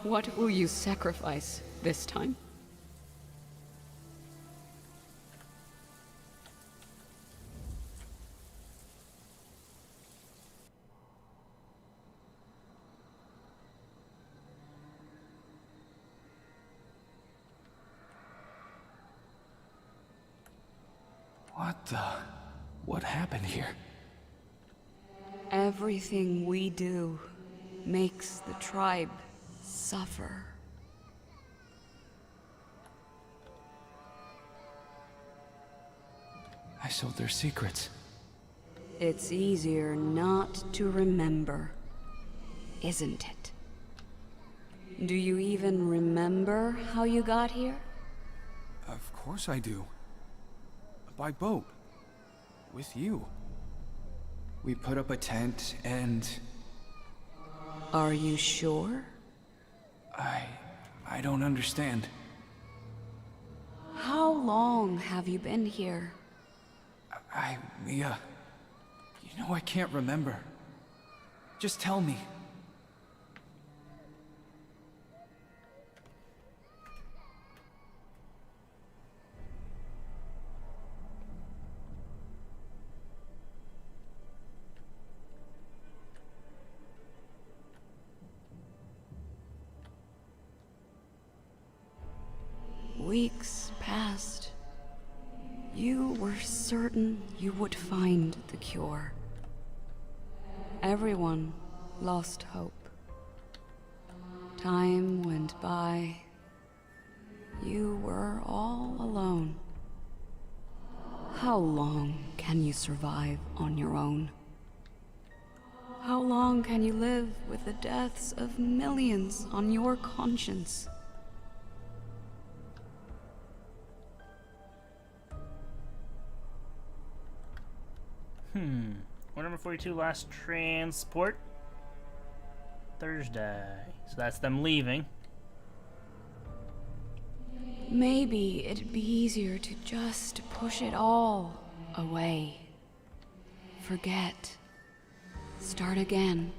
What will you sacrifice this time? What happened here? Everything we do makes the tribe suffer. I sold their secrets. It's easier not to remember, isn't it? Do you even remember how you got here? Of course I do. By boat. With you. We put up a tent and... Are you sure? I don't understand. How long have you been here? Mia... You know I can't remember. Just tell me. Weeks passed. You were certain you would find the cure. Everyone lost hope. Time went by. You were all alone. How long can you survive on your own? How long can you live with the deaths of millions on your conscience? Order number 42, last transport. Thursday. So that's them leaving. Maybe it'd be easier to just push it all away. Forget. Start again.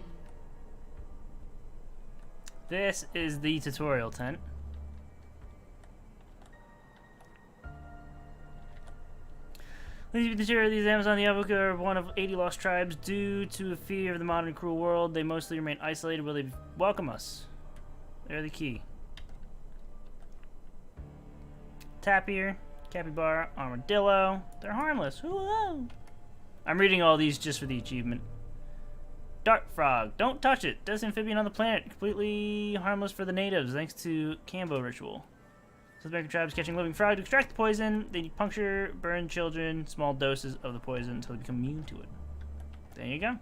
This is the tutorial tent. These Amazon the Avuka are one of 80 lost tribes. Due to a fear of the modern cruel world, they mostly remain isolated. Will they welcome us? They're the key. Tapir, capybara, armadillo. They're harmless. Whoa! I'm reading all these just for the achievement. Dart frog. Don't touch it. Does amphibian on the planet. Completely harmless for the natives thanks to Cambo ritual. South American tribes catching living frog to extract the poison. They puncture, burn children, small doses of the poison until they become immune to it. There you go.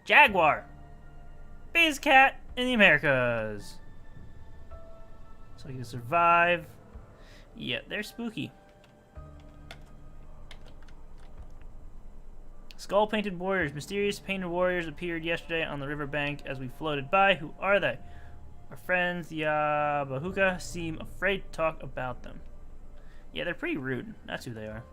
Jaguar. Biggest cat in the Americas. So you can survive. Yeah, they're spooky. Skull-painted warriors. Mysterious painted warriors appeared yesterday on the riverbank as we floated by. Who are they? Our friends, the Yabahuka, seem afraid to talk about them. Yeah, they're pretty rude. That's who they are.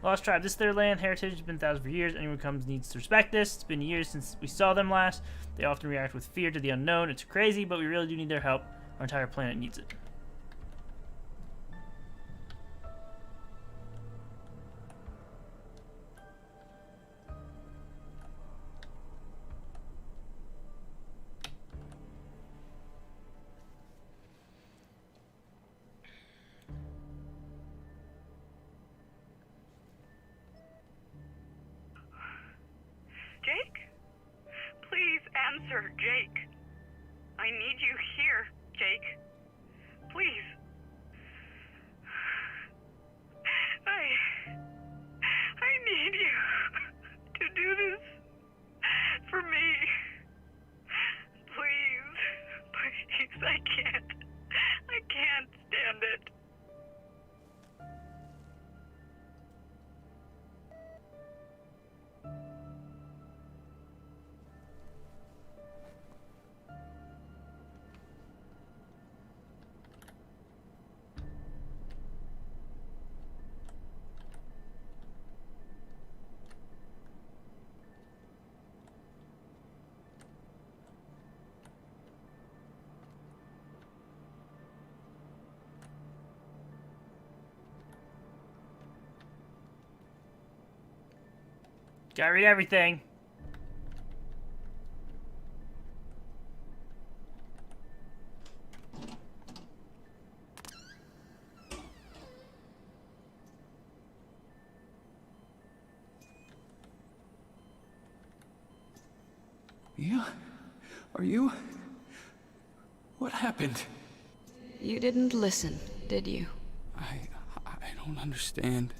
Lost tribe. This is their land. Heritage has been thousands of years. Anyone who comes needs to respect this. It's been years since we saw them last. They often react with fear to the unknown. It's crazy, but we really do need their help. Our entire planet needs it. Jake? Please answer, Jake. I need you here, Jake. Please. I need you to do this for me. Please. Please, I can't stand it. Gotta read everything. Mia? Are you... What happened? You didn't listen, did you? I don't understand.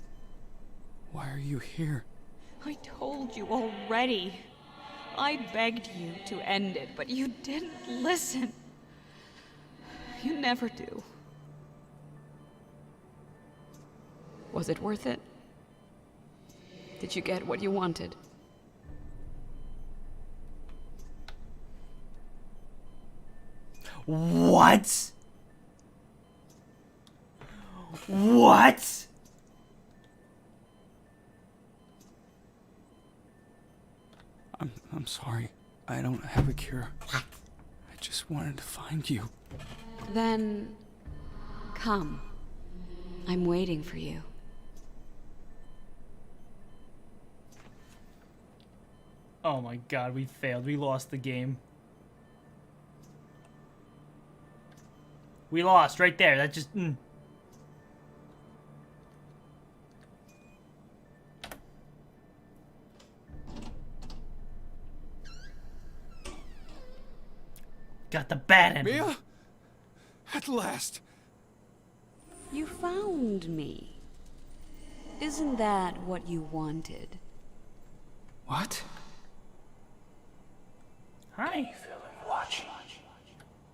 Why are you here? I told you already. I begged you to end it, but you didn't listen. You never do. Was it worth it? Did you get what you wanted? What? What? I'm sorry. I don't have a cure. I just wanted to find you. Then... come. I'm waiting for you. Oh my god, we failed. We lost the game. We lost right there. That just... Got the bad ending. Mia? At last. You found me. Isn't that what you wanted? What? Hi.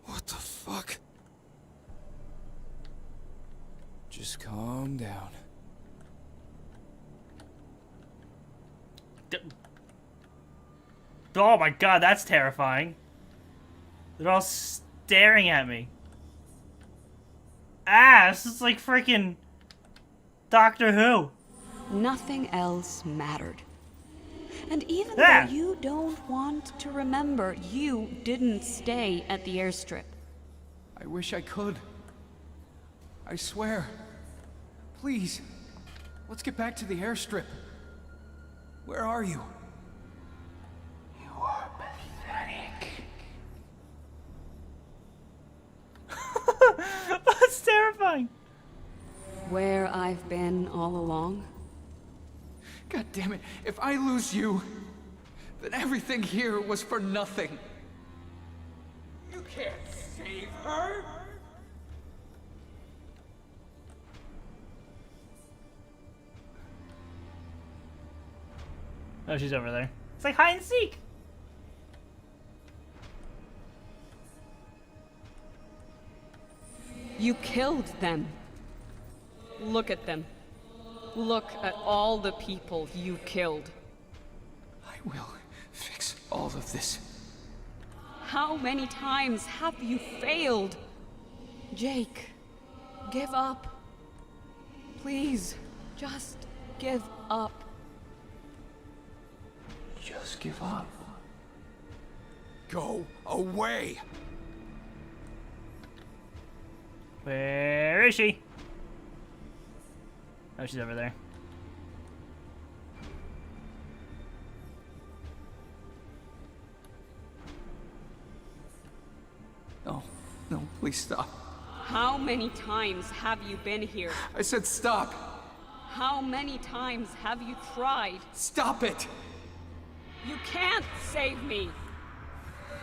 What the fuck? Just calm down. Oh my god, that's terrifying. They're all staring at me. Ah, this is like freaking Doctor Who. Nothing else mattered. And even Ah. though you don't want to remember, you didn't stay at the airstrip. I wish I could. I swear. Please, let's get back to the airstrip. Where are you? You are pathetic. That's terrifying. Where I've been all along? God damn it, if I lose you, then everything here was for nothing. You can't save her. Oh, she's over there. It's like hide and seek. You killed them. Look at them. Look at all the people you killed. I will fix all of this. How many times have you failed? Jake, give up. Please, just give up. Just give up. Go away! Where is she? Oh, she's over there. No, no, please stop. How many times have you been here? I said stop! How many times have you tried? Stop it! You can't save me!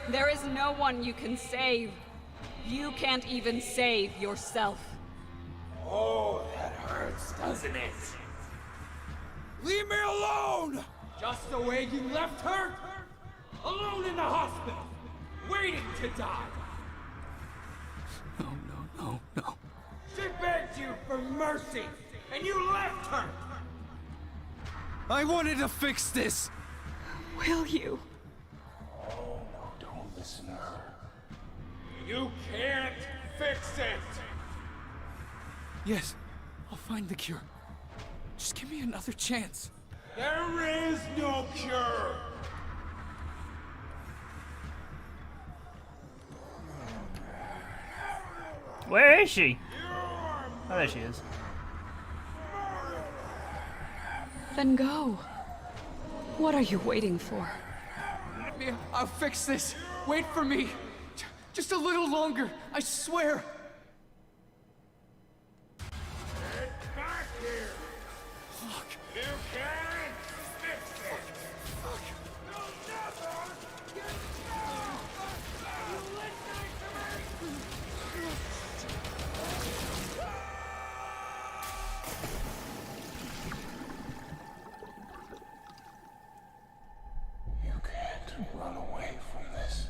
There is no one you can save. You can't even save yourself. Oh, that hurts, doesn't it? Leave me alone! Just the way you left her? Alone in the hospital, waiting to die. No, no, no, no. She begged you for mercy, and you left her. I wanted to fix this! Will you? Oh, no, don't listen to her. You can't fix it. Yes, I'll find the cure. Just give me another chance. There is no cure. Where is she? Oh, there she is. Then go. What are you waiting for? Mia, I'll fix this. Wait for me. Just a little longer, I swear. Get back here! Fuck. You can't fix it! Fuck. You'll never get You listening to me? You can't run away from this.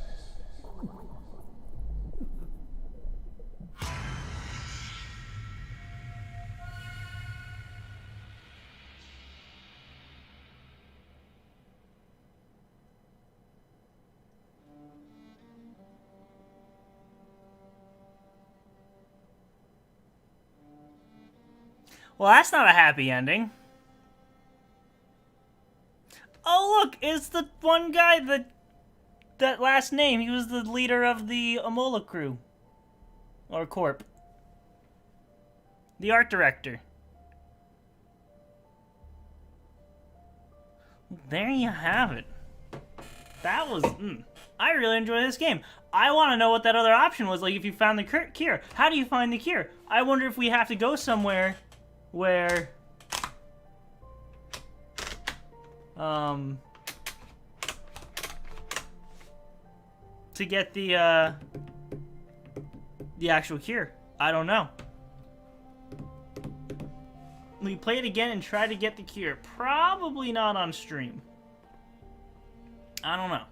Well, that's not a happy ending. Oh, look, it's the one guy that last name. He was the leader of the Amola crew. Or Corp. The art director. There you have it. That was... I really enjoy this game. I want to know what that other option was, like if you found the cure. How do you find the cure? I wonder if we have to go somewhere where... to get the actual cure. I don't know. We play it again and try to get the cure. Probably not on stream. I don't know.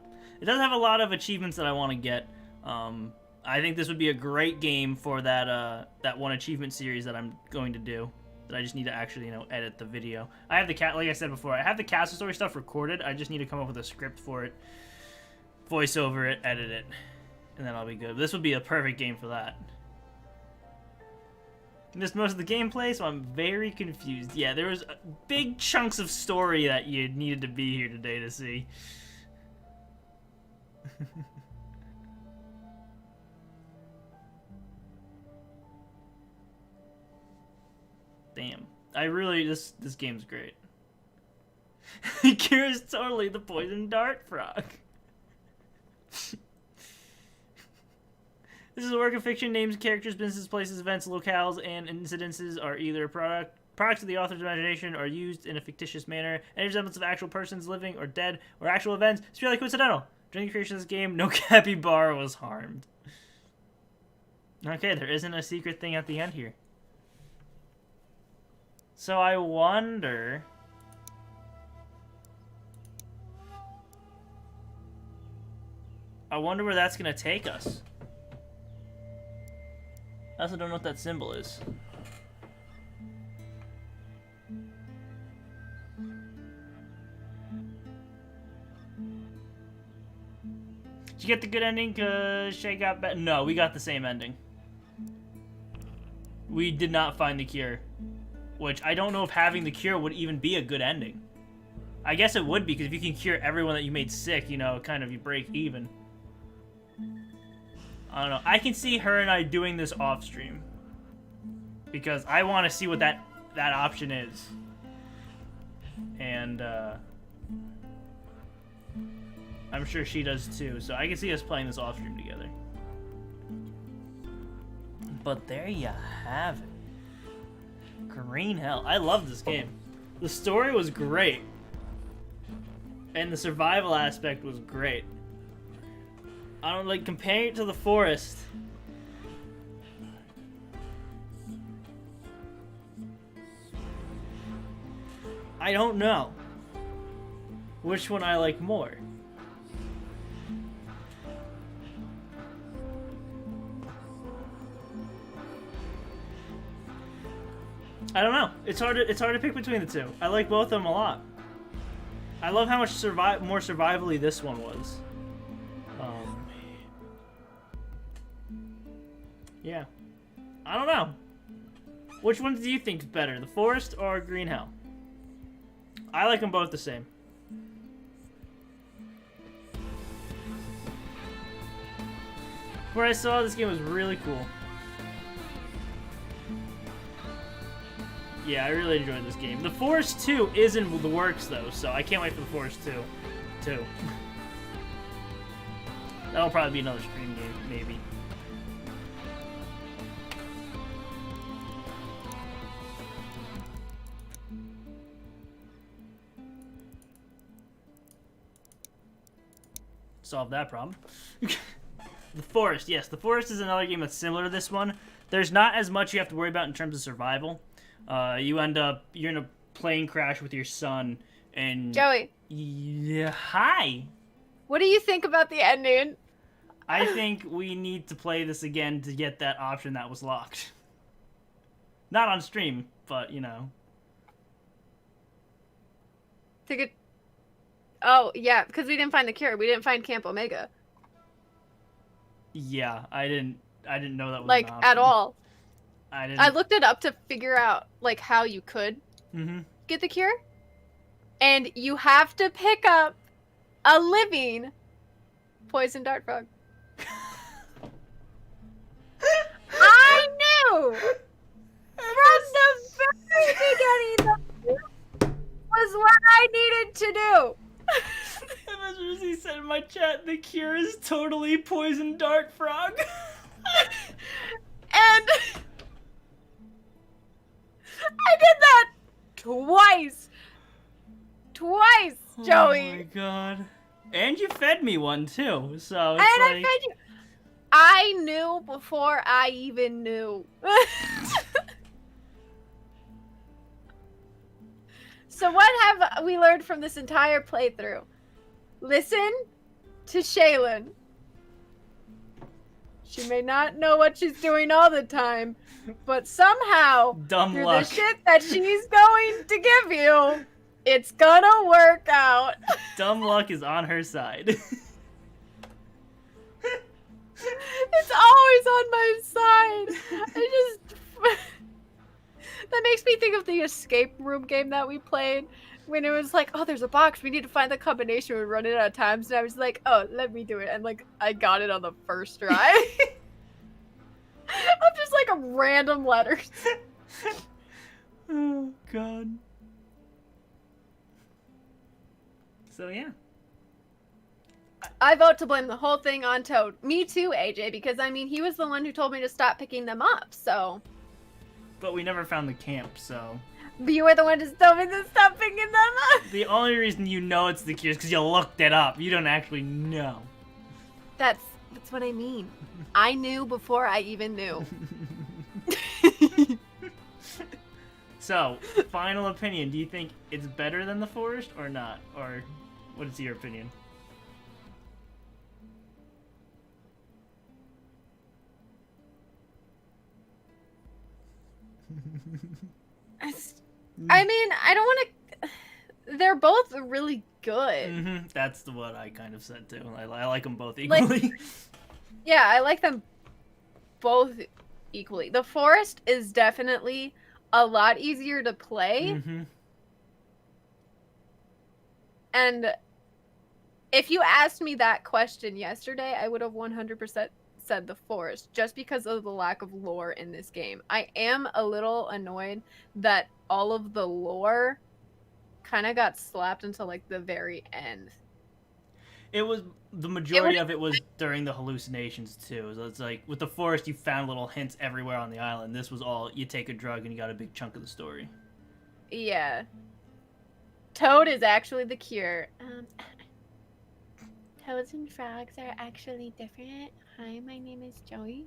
It does have a lot of achievements that I want to get. I think this would be a great game for that that one achievement series that I'm going to do. That I just need to actually, you know, edit the video. I have the like I said before, I have the Castle Story stuff recorded. I just need to come up with a script for it, voice over it, edit it, and then I'll be good. This would be a perfect game for that. Missed most of the gameplay, so I'm very confused. Yeah, there was big chunks of story that you needed to be here today to see. Damn. I really, this game's great. Kira's totally the poison dart frog. This is a work of fiction. Names, characters, businesses, places, events, locales, and incidences are either products of the author's imagination or used in a fictitious manner. Any resemblance of actual persons, living or dead, or actual events is purely coincidental. During the creation of this game, no capybara was harmed. Okay, there isn't a secret thing at the end here. So I wonder... where that's going to take us. I also don't know what that symbol is. Did you get the good ending because Shay got better? No, we got the same ending. We did not find the cure. Which, I don't know if having the cure would even be a good ending. I guess it would be, because if you can cure everyone that you made sick, you know, kind of you break even. I don't know. I can see her and I doing this off stream. Because I want to see what that option is. And, I'm sure she does too, so I can see us playing this off stream together. But there you have it. Green Hell. I love this game. The story was great. And the survival aspect was great. I don't like comparing it to The Forest. I don't know which one I like more. I don't know. It's hard to pick between the two. I like both of them a lot. I love how much more survivally this one was. Yeah. I don't know. Which one do you think is better, The Forest or Green Hell? I like them both the same. Where I saw this game was really cool. Yeah, I really enjoyed this game. The Forest 2 is in the works, though, so I can't wait for the Forest 2, too. That'll probably be another stream game, maybe. Solve that problem. The Forest, yes. The Forest is another game that's similar to this one. There's not as much you have to worry about in terms of survival. You're in a plane crash with your son, and... Joey. Yeah, hi! What do you think about the ending? I think we need to play this again to get that option that was locked. Not on stream, but, you know. To get... Oh, yeah, because we didn't find the cure. We didn't find Camp Omega. Yeah, I didn't know that was like an option. at all. I didn't. I looked it up to figure out like how you could get the cure, and you have to pick up a living poison dart frog. I knew from the very beginning that was what I needed to do. As Rizzy said in my chat, the cure is totally poison dart frog. And I did that twice. Twice, Joey. Oh my god. And you fed me one too, so it's and like... I fed you. I knew before I even knew. So what have we learned from this entire playthrough? Listen to Shaylin. She may not know what she's doing all the time, but somehow, Dumb through luck. the shit that she's going to give you, it's gonna work out. Dumb luck is on her side. It's always on my side. That makes me think of the escape room game that we played when it was like, oh, there's a box, we need to find the combination, we're running out of times, and I was like, oh, let me do it, and like I got it on the first try. I'm just like a random letters. Oh god. So yeah. I vote to blame the whole thing on Toad. Me too, AJ, because I mean he was the one who told me to stop picking them up, so. But we never found the camp, so... But you were the one who told me to stop picking them up! The only reason you know it's the cure is because you looked it up. You don't actually know. That's what I mean. I knew before I even knew. So, final opinion. Do you think it's better than the Forest or not? Or what is your opinion? I mean, I don't want to... They're both really good. That's what I kind of said too. I like them both equally. Yeah, I like them both equally. The Forest is definitely a lot easier to play. And if you asked me that question yesterday, I would have 100% said the Forest, just because of the lack of lore in this game. I am a little annoyed that all of the lore kind of got slapped until like the very end. It was the majority of it was during the hallucinations too. So it's like with the Forest, you found little hints everywhere on the island. This was all you take a drug and you got a big chunk of the story. Yeah. Toad is actually the cure. Toads and frogs are actually different. Hi, my name is Joey.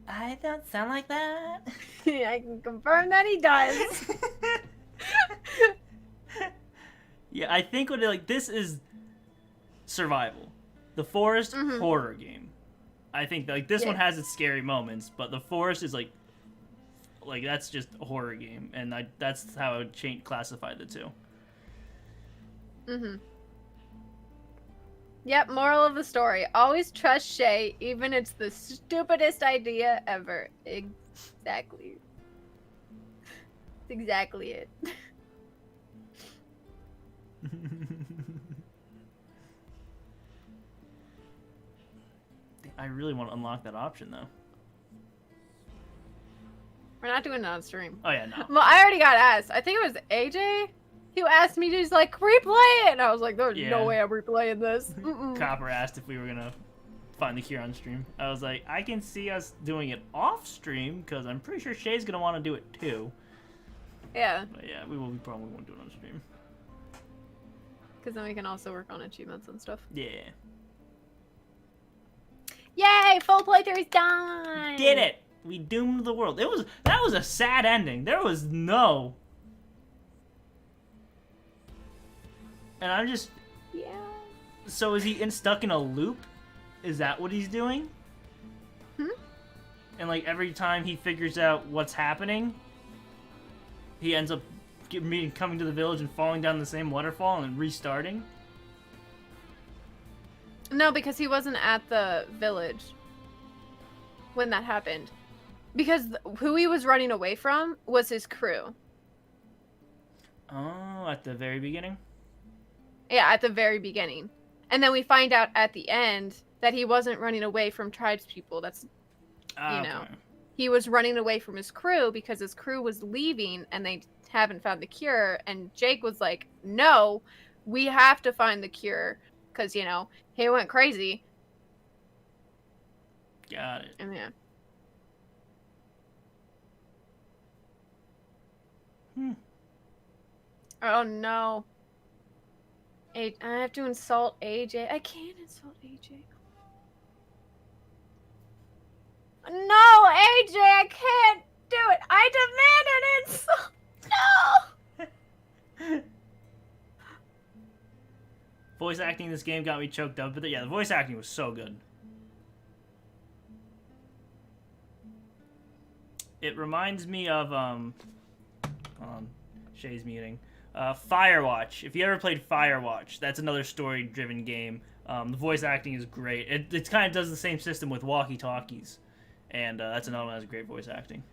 I don't sound like that. I can confirm that he does. Yeah, I think what this is survival. The Forest horror game. I think this one has its scary moments, but the Forest is like that's just a horror game, and that's how I would classify the two. Yep, moral of the story. Always trust Shay, even it's the stupidest idea ever. Exactly. That's exactly it. I really want to unlock that option, though. We're not doing it on stream. Oh yeah, no. Well, I already got asked. I think it was AJ who asked me to just like replay it, and I was like, "There's Yeah. no way I'm replaying this." Copper asked if we were gonna find the cure on stream. I was like, I can see us doing it off stream because I'm pretty sure Shay's gonna want to do it too. Yeah, But yeah, we probably won't do it on stream. because then we can also work on achievements and stuff. Yeah. Yay! Full playthrough is done. Did it! We doomed the world. That was a sad ending. There was no. And I'm just. Yeah. So is he stuck in a loop? Is that what he's doing? And like every time he figures out what's happening, he ends up coming to the village and falling down the same waterfall and restarting? No, because he wasn't at the village when that happened. Because who he was running away from was his crew. Oh, at the very beginning? Yeah, at the very beginning. And then we find out at the end that he wasn't running away from tribespeople. That's, you know, Okay. he was running away from his crew because his crew was leaving and they haven't found the cure. And Jake was like, no, we have to find the cure because, you know, he went crazy. Got it. And yeah. Oh no. I have to insult AJ. I can't insult AJ. No, AJ, I can't do it. I demand an insult. No. Voice acting in this game got me choked up, but yeah, the voice acting was so good. It reminds me of Shay's muting. Firewatch. If you ever played Firewatch, that's another story-driven game. The voice acting is great. It kind of does the same system with walkie-talkies, and that's another one that has great voice acting.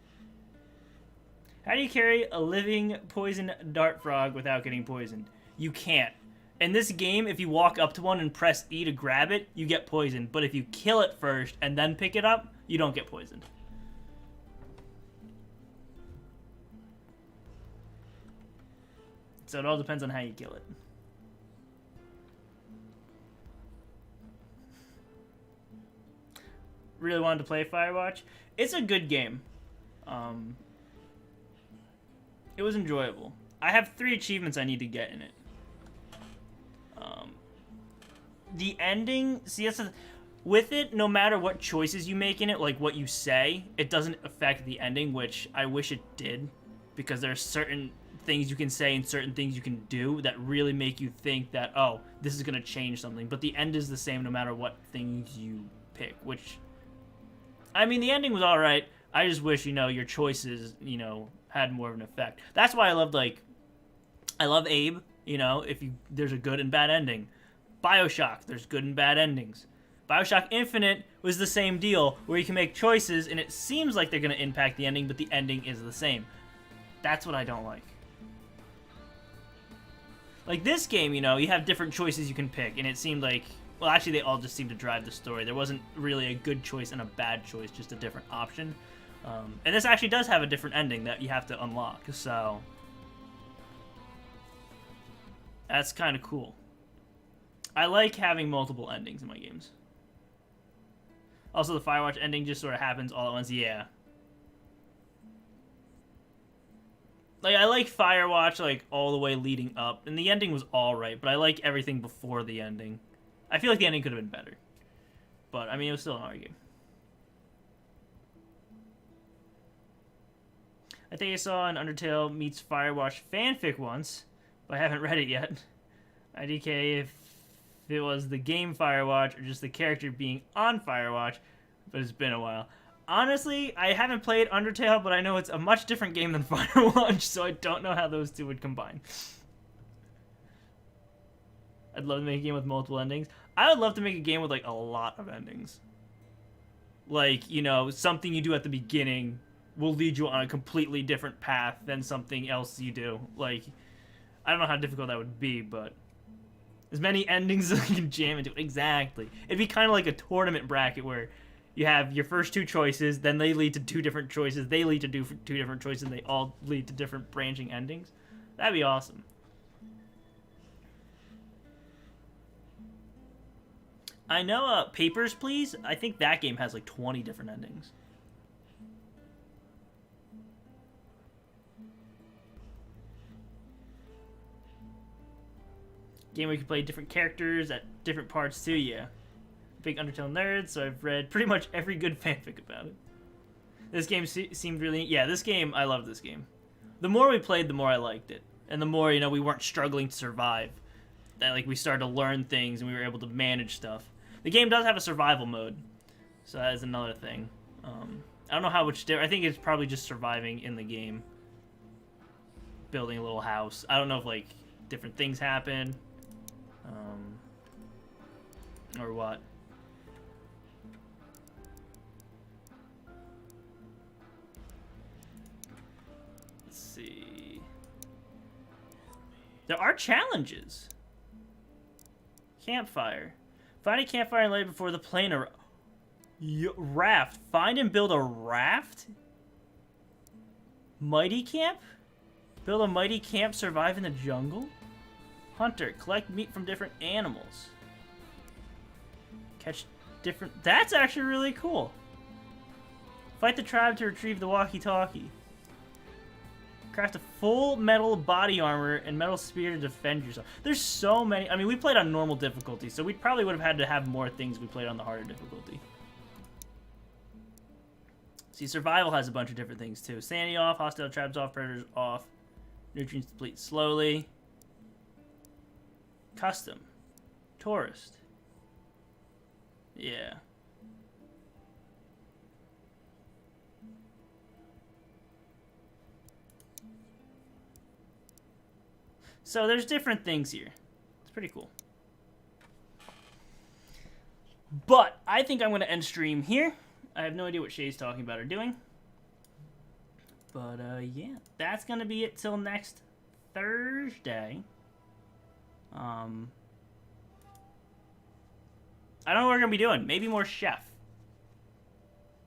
How do you carry a living poison dart frog without getting poisoned? You can't. In this game, if you walk up to one and press E to grab it, you get poisoned. But if you kill it first and then pick it up, you don't get poisoned. So it all depends on how you kill it. Really wanted to play Firewatch. It's a good game. It was enjoyable. I have 3 achievements I need to get in it. The ending, see, with it, no matter what choices you make in it, like what you say, it doesn't affect the ending, which I wish it did, because there's certain things you can say and certain things you can do that really make you think that, oh, this is going to change something. But the end is the same no matter what things you pick, which, I mean, the ending was alright. I just wish, you know, your choices, you know, had more of an effect. That's why I loved, like, I love Abe, you know, there's a good and bad ending. BioShock, there's good and bad endings. BioShock Infinite was the same deal, where you can make choices and it seems like they're going to impact the ending, but the ending is the same. That's what I don't like. Like this game, you know, you have different choices you can pick, and it seemed like, well, actually they all just seemed to drive the story. There wasn't really a good choice and a bad choice, just a different option. And this actually does have a different ending that you have to unlock, so that's kind of cool. I like having multiple endings in my games. Also, the Firewatch ending just sort of happens all at once. Yeah. Like, I like Firewatch, like, all the way leading up. And the ending was alright, but I like everything before the ending. I feel like the ending could have been better. But, I mean, it was still an alright game. I think I saw an Undertale meets Firewatch fanfic once, but I haven't read it yet. IDK if it was the game Firewatch or just the character being on Firewatch, but it's been a while. Honestly, I haven't played Undertale, but I know it's a much different game than Firewatch, so I don't know how those two would combine. I'd love to make a game with multiple endings. I would love to make a game with, like, a lot of endings. Like, you know, something you do at the beginning will lead you on a completely different path than something else you do. Like, I don't know how difficult that would be, but as many endings as you can jam into it. Exactly. It'd be kind of like a tournament bracket where You have your first two choices, then they lead to two different choices, they lead to two different choices, and they all lead to different branching endings. That'd be awesome. I know Papers, Please. I think that game has like 20 different endings. Game where you can play different characters at different parts too, yeah. Big Undertale nerd, so I've read pretty much every good fanfic about it. This game seemed really... Yeah, this game, I love this game. The more we played, the more I liked it. And the more, you know, we weren't struggling to survive. That, like, we started to learn things and we were able to manage stuff. The game does have a survival mode, so that is another thing. I don't know how much... I think it's probably just surviving in the game. Building a little house. I don't know if, like, different things happen. Or what. Let's see. There are challenges. Campfire. Find a campfire and light before the plane arrives. Raft. Find and build a raft? Mighty camp? Build a mighty camp, survive in the jungle? Hunter. Collect meat from different animals. Catch different... That's actually really cool. Fight the tribe to retrieve the walkie-talkie. Craft a full metal body armor and metal spear to defend yourself. There's so many... I mean, we played on normal difficulty, so we probably would have had to have more things we played on the harder difficulty. See, survival has a bunch of different things, too. Sanity off, hostile tribes off, predators off. Nutrients deplete slowly. Custom. Tourist. Yeah. So there's different things here. It's pretty cool. But I think I'm going to end stream here. I have no idea what Shay's talking about or doing. But yeah, that's going to be it till next Thursday. I don't know what we're going to be doing. Maybe more Chef.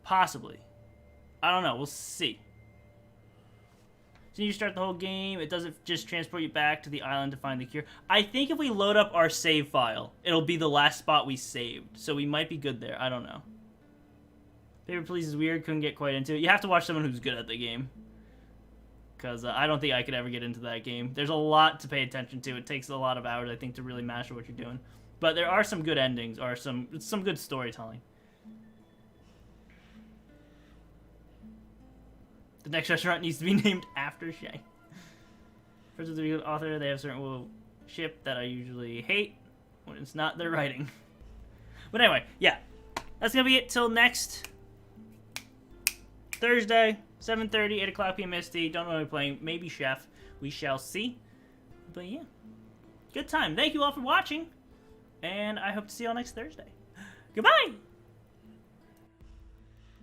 Possibly. I don't know. We'll see. So you start the whole game. It doesn't just transport you back to the island to find the cure. I think if we load up our save file, it'll be the last spot we saved. So we might be good there. I don't know. Paper Please is weird. Couldn't get quite into it. You have to watch someone who's good at the game. Because I don't think I could ever get into that game. There's a lot to pay attention to. It takes a lot of hours, I think, to really master what you're doing. But there are some good endings, or some good storytelling. The next restaurant needs to be named after Shay. First of the author, they have certain ship that I usually hate when it's not their writing. But anyway, yeah. That's going to be it till next Thursday, 7:30, 8 o'clock p.m. ST. Don't know what I'm playing. Maybe Chef. We shall see. But yeah. Good time. Thank you all for watching. And I hope to see you all next Thursday. Goodbye!